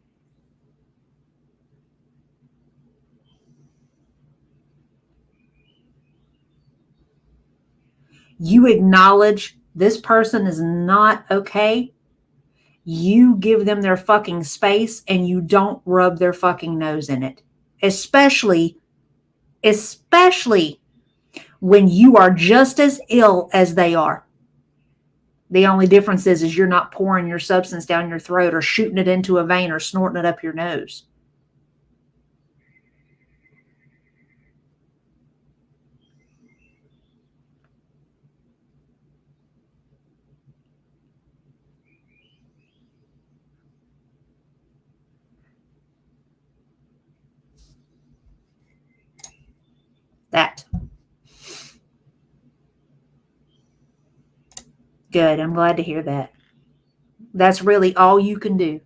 You acknowledge this person is not okay. You give them their fucking space and you don't rub their fucking nose in it. Especially when you are just as ill as they are. The only difference is you're not pouring your substance down your throat or shooting it into a vein or snorting it up your nose. That. Good. I'm glad to hear that. That's really all you can do.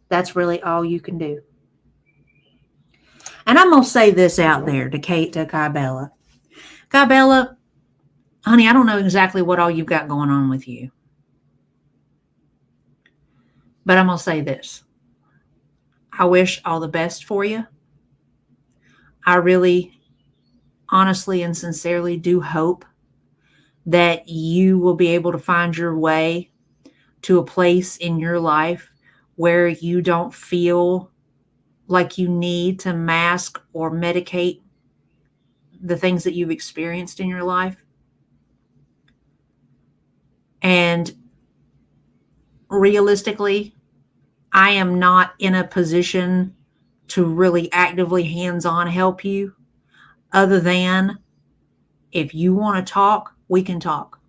That's really all you can do. And I'm going to say this out there to Kybella. Kybella, honey, I don't know exactly what all you've got going on with you. But I'm going to say this. I wish all the best for you. I really, honestly and sincerely do hope that you will be able to find your way to a place in your life where you don't feel like you need to mask or medicate the things that you've experienced in your life. And realistically, I am not in a position to really actively hands-on help you, other than if you want to talk, we can talk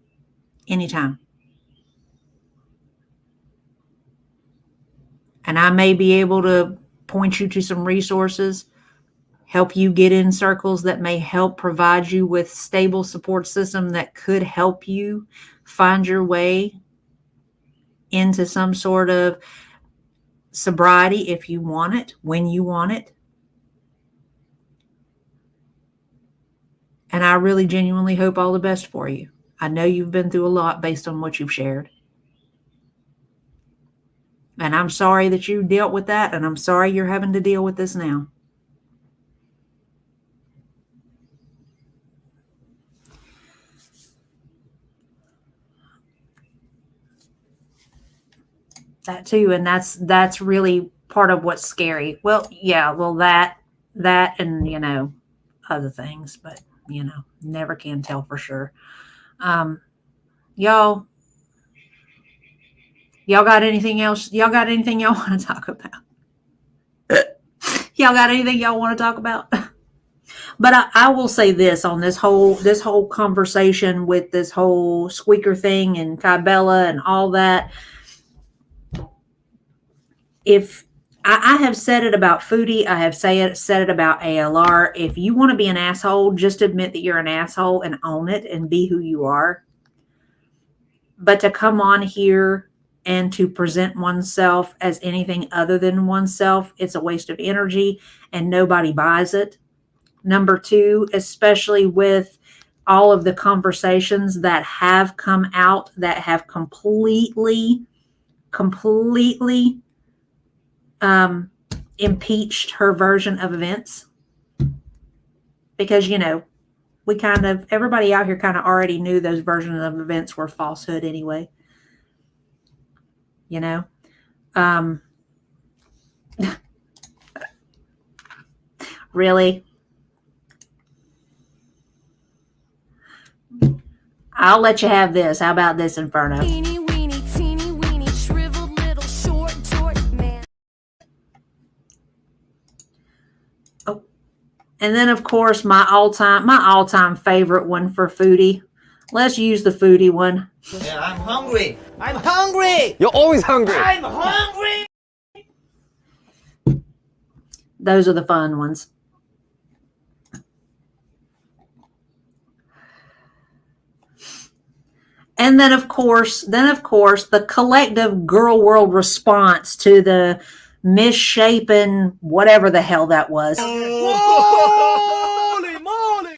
anytime. And I may be able to point you to some resources, help you get in circles that may help provide you with stable support system that could help you find your way into some sort of sobriety if you want it, when you want it. And I really genuinely hope all the best for you. I know you've been through a lot based on what you've shared. And I'm sorry that you dealt with that, and I'm sorry you're having to deal with this now. That too, and that's really part of what's scary. Well, yeah, well that and, you know, other things, but, you know, never can tell for sure. Y'all got anything else? Y'all got anything y'all want to talk about? Y'all got anything y'all want to talk about? But I will say this on this whole conversation with this whole squeaker thing and Kybella and all that. If I have said it about Foodie, I have said it about ALR. If you want to be an asshole, just admit that you're an asshole and own it and be who you are. But to come on here and to present oneself as anything other than oneself, it's a waste of energy and nobody buys it. Number two, especially with all of the conversations that have come out that have completely impeached her version of events. Because, you know, everybody out here kind of already knew those versions of events were falsehood anyway. You know? Really? I'll let you have this. How about this, Inferno? Teeny weeny, shriveled little short man. Oh, and then of course my all-time favorite one for Foodie. Let's use the Foodie one. Yeah, I'm hungry. I'm hungry. You're always hungry. I'm hungry. Those are the fun ones. And then of course, the collective girl world response to the misshapen whatever the hell that was. Holy moly!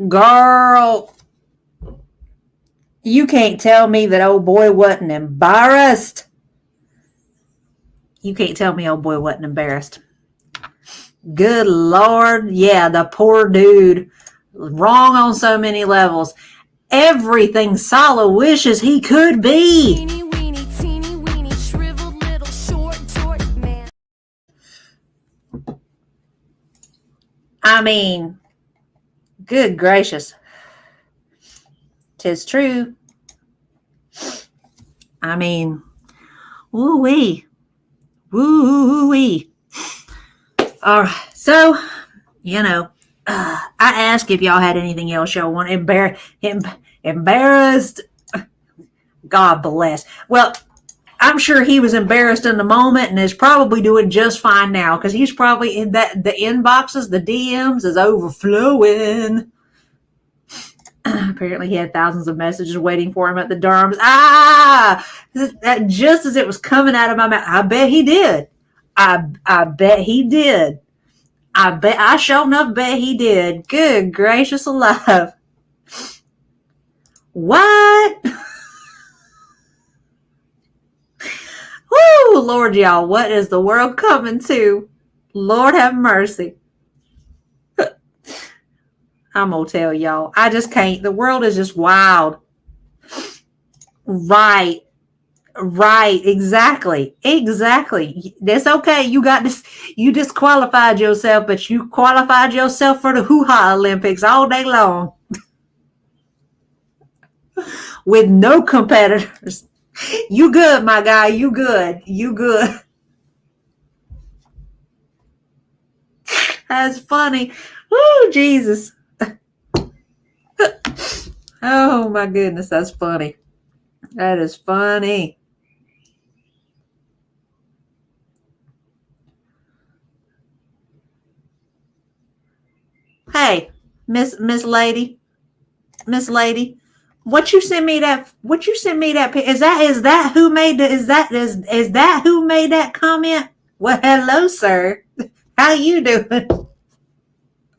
Girl, you can't tell me that old boy wasn't embarrassed. You can't tell me old boy wasn't embarrassed. Good Lord. Yeah, the poor dude. Wrong on so many levels. Everything Sala wishes he could be. Teeny weeny, shriveled little short man. I mean, good gracious. 'Tis true. I mean, woo-wee. Woo-wee. All right. So, you know, I asked if y'all had anything else y'all want. Embarrassed. God bless. Well, I'm sure he was embarrassed in the moment and is probably doing just fine now because he's probably in the inboxes, the DMs is overflowing. Apparently he had thousands of messages waiting for him at the dorms. Just as it was coming out of my mouth. I bet he did. I bet he did. I sure enough bet he did. Good gracious alive. What? Woo, Lord, y'all, what is the world coming to? Lord have mercy. I'm gonna tell y'all. I just can't. The world is just wild. Right. Right, exactly. That's okay. You got this. You disqualified yourself, but you qualified yourself for the hoo-ha Olympics all day long with no competitors. You good, my guy. You good. You good. That's funny. Oh, Jesus. Oh, my goodness. That's funny. That is funny. Hey, Miss Lady. Miss Lady. What you sent me that is that who made the is that who made that comment? Well, hello, sir. How you doing?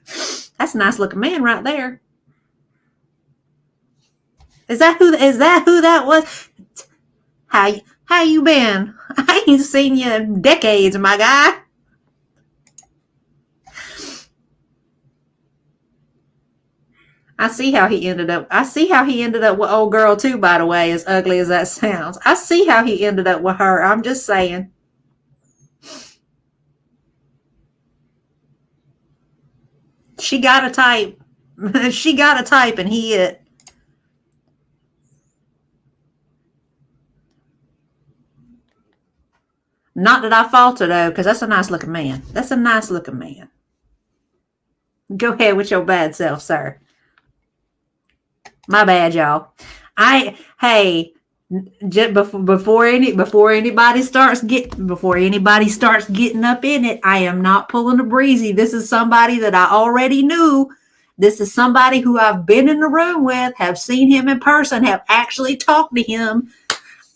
That's a nice looking man right there. Is that who that was? How you been? I ain't seen you in decades, my guy. I see how he ended up with old girl too, by the way, as ugly as that sounds. I see how he ended up with her. I'm just saying. She got a type. She got a type and he it. Not that I falter though, because that's a nice looking man. That's a nice looking man. Go ahead with your bad self, sir. My bad, y'all. Just before anybody starts getting up in it, I am not pulling a breezy. This is somebody that I already knew. This is somebody who I've been in the room with, have seen him in person, have actually talked to him.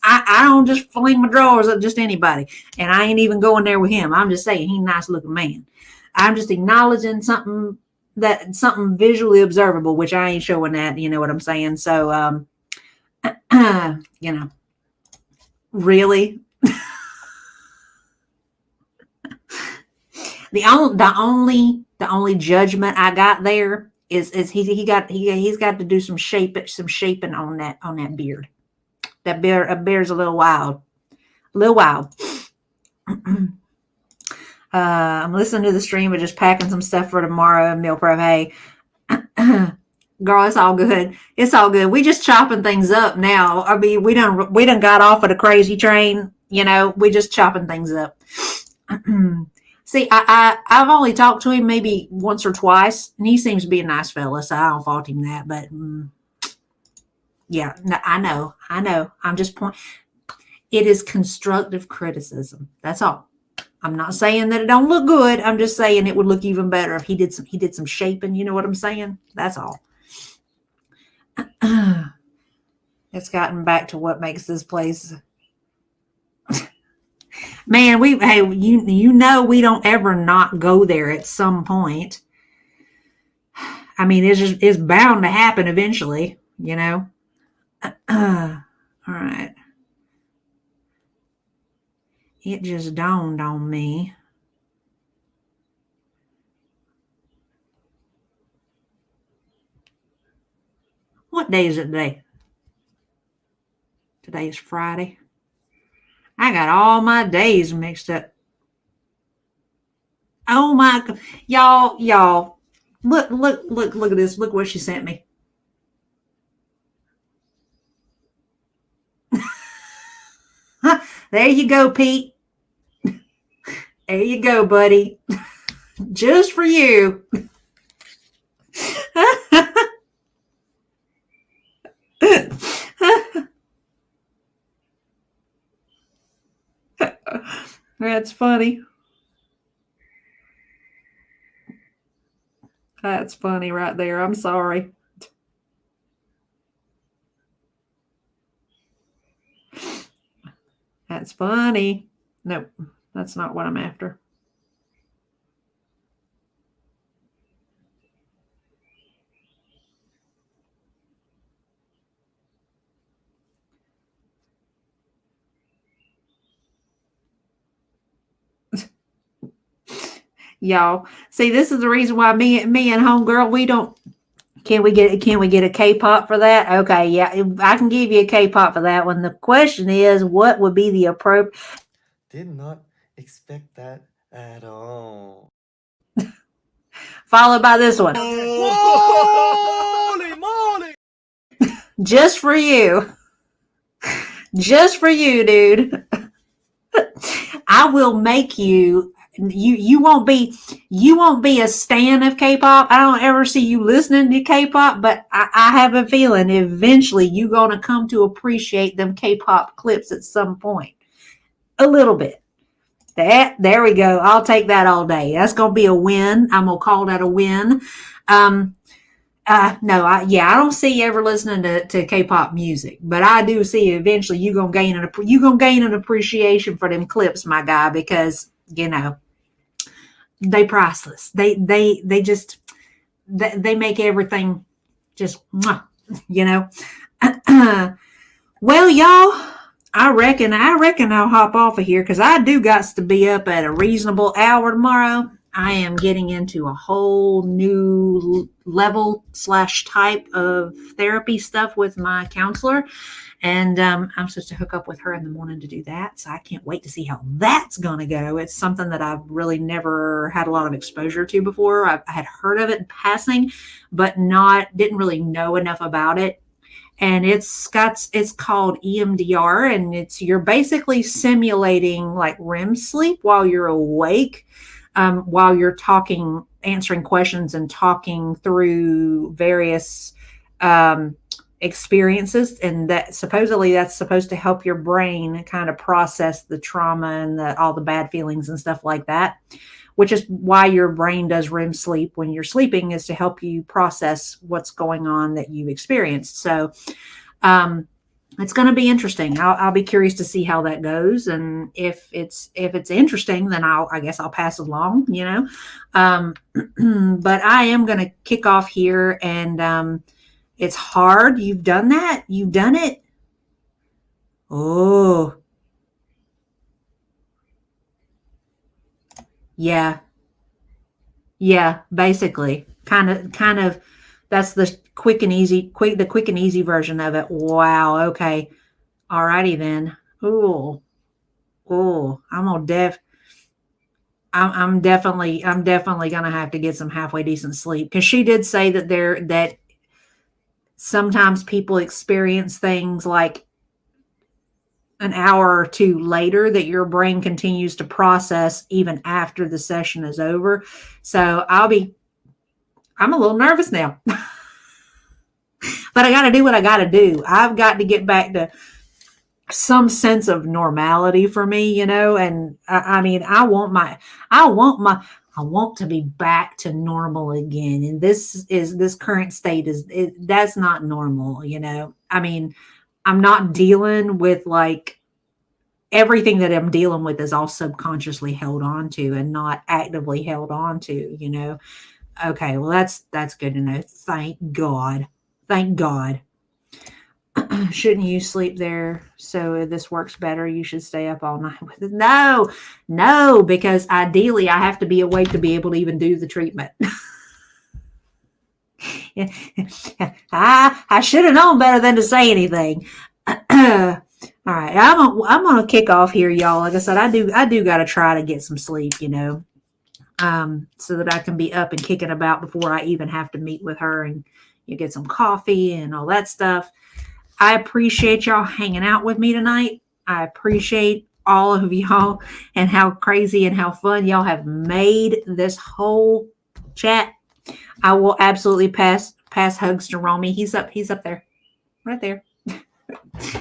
I don't just fling my drawers at just anybody, and I ain't even going there with him. I'm just saying he's a nice looking man. I'm just acknowledging something visually observable, which I ain't showing that. You know what I'm saying? So, really. The only judgment I got there is he's got to do some shaping on that beard. That beard's a little wild. I'm listening to the stream, but just packing some stuff for tomorrow and meal prep. Hey, girl, it's all good. It's all good. We just chopping things up now. I mean, we done got off of the crazy train. You know, we just chopping things up. See, I've only talked to him maybe once or twice, and he seems to be a nice fella, so I don't fault him that. But yeah, no, I know. I'm just it is constructive criticism. That's all. I'm not saying that it don't look good. I'm just saying it would look even better if he did some shaping. You know what I'm saying? That's all. It's gotten back to what makes this place. Man, you know we don't ever not go there at some point. I mean, it's bound to happen eventually, you know. All right. It just dawned on me. What day is it today? Today is Friday. I got all my days mixed up. Oh my God. Y'all. Look at this. Look what she sent me. There you go, Pete. There you go, buddy. Just for you. That's funny. That's funny right there. I'm sorry. That's funny. Nope, that's not what I'm after. Y'all, see, this is the reason why me and homegirl, we don't Can we get a K-pop for that? Okay, yeah, I can give you a K-pop for that one. The question is, what would be the appropriate? Did not expect that at all. Followed by this one. Holy moly! Just for you. Just for you, dude. I will make you won't be a stan of K-pop. I don't ever see you listening to K-pop, but I have a feeling eventually you're gonna come to appreciate them K-pop clips at some point. A little bit. There we go. I'll take that all day. That's gonna be a win. I'm gonna call that a win. I don't see you ever listening to K-pop music, but I do see eventually you're gonna gain an appreciation for them clips, my guy, because they priceless. They make everything just Well, y'all, I reckon I'll hop off of here because I do got to be up at a reasonable hour tomorrow. I am getting into a whole new level / type of therapy stuff with my counselor. And I'm supposed to hook up with her in the morning to do that. So I can't wait to see how that's going to go. It's something that I've really never had a lot of exposure to before. I had heard of it in passing, but didn't really know enough about it. And it's called EMDR, and you're basically simulating like REM sleep while you're awake. While you're answering questions and talking through various experiences, and that's supposed to help your brain kind of process the trauma and all the bad feelings and stuff like that, which is why your brain does REM sleep when you're sleeping, is to help you process what's going on that you've experienced. So it's going to be interesting. I'll be curious to see how that goes, and if it's interesting, then I guess I'll pass it along. But I am going to kick off here, and it's hard. You've done that. You've done it. Oh, yeah. Basically, kind of. That's the quick and easy version of it. Wow. Okay. Alrighty then. I'm definitely gonna have to get some halfway decent sleep, because she did say that sometimes people experience things like an hour or two later that your brain continues to process even after the session is over. So I'm a little nervous now, but I got to do what I got to do. I've got to get back to some sense of normality for me, and I want to be back to normal again. And this current state that's not normal. I'm not dealing with like everything that I'm dealing with is all subconsciously held on to and not actively held on to, Okay, well, that's good to know. Thank God. Shouldn't you sleep there so this works better? You should stay up all night with it. No, because ideally I have to be awake to be able to even do the treatment. I should have known better than to say anything. All right, I'm gonna kick off here, y'all. Like I said, I do got to try to get some sleep, so that I can be up and kicking about before I even have to meet with her and get some coffee and all that stuff. I appreciate y'all hanging out with me tonight. I appreciate all of y'all and how crazy and how fun y'all have made this whole chat. I will absolutely pass hugs to Romy. He's up there, right there.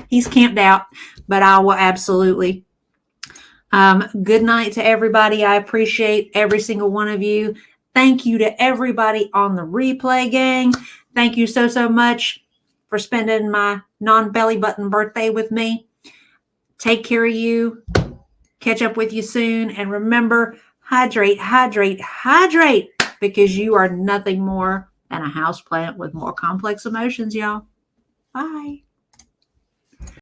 He's camped out, but I will absolutely. Good night to everybody. I appreciate every single one of you. Thank you to everybody on the replay gang. Thank you so much for spending my non-belly button birthday with me. Take care of you. Catch up with you soon. And remember, hydrate, because you are nothing more than a houseplant with more complex emotions, y'all. Bye.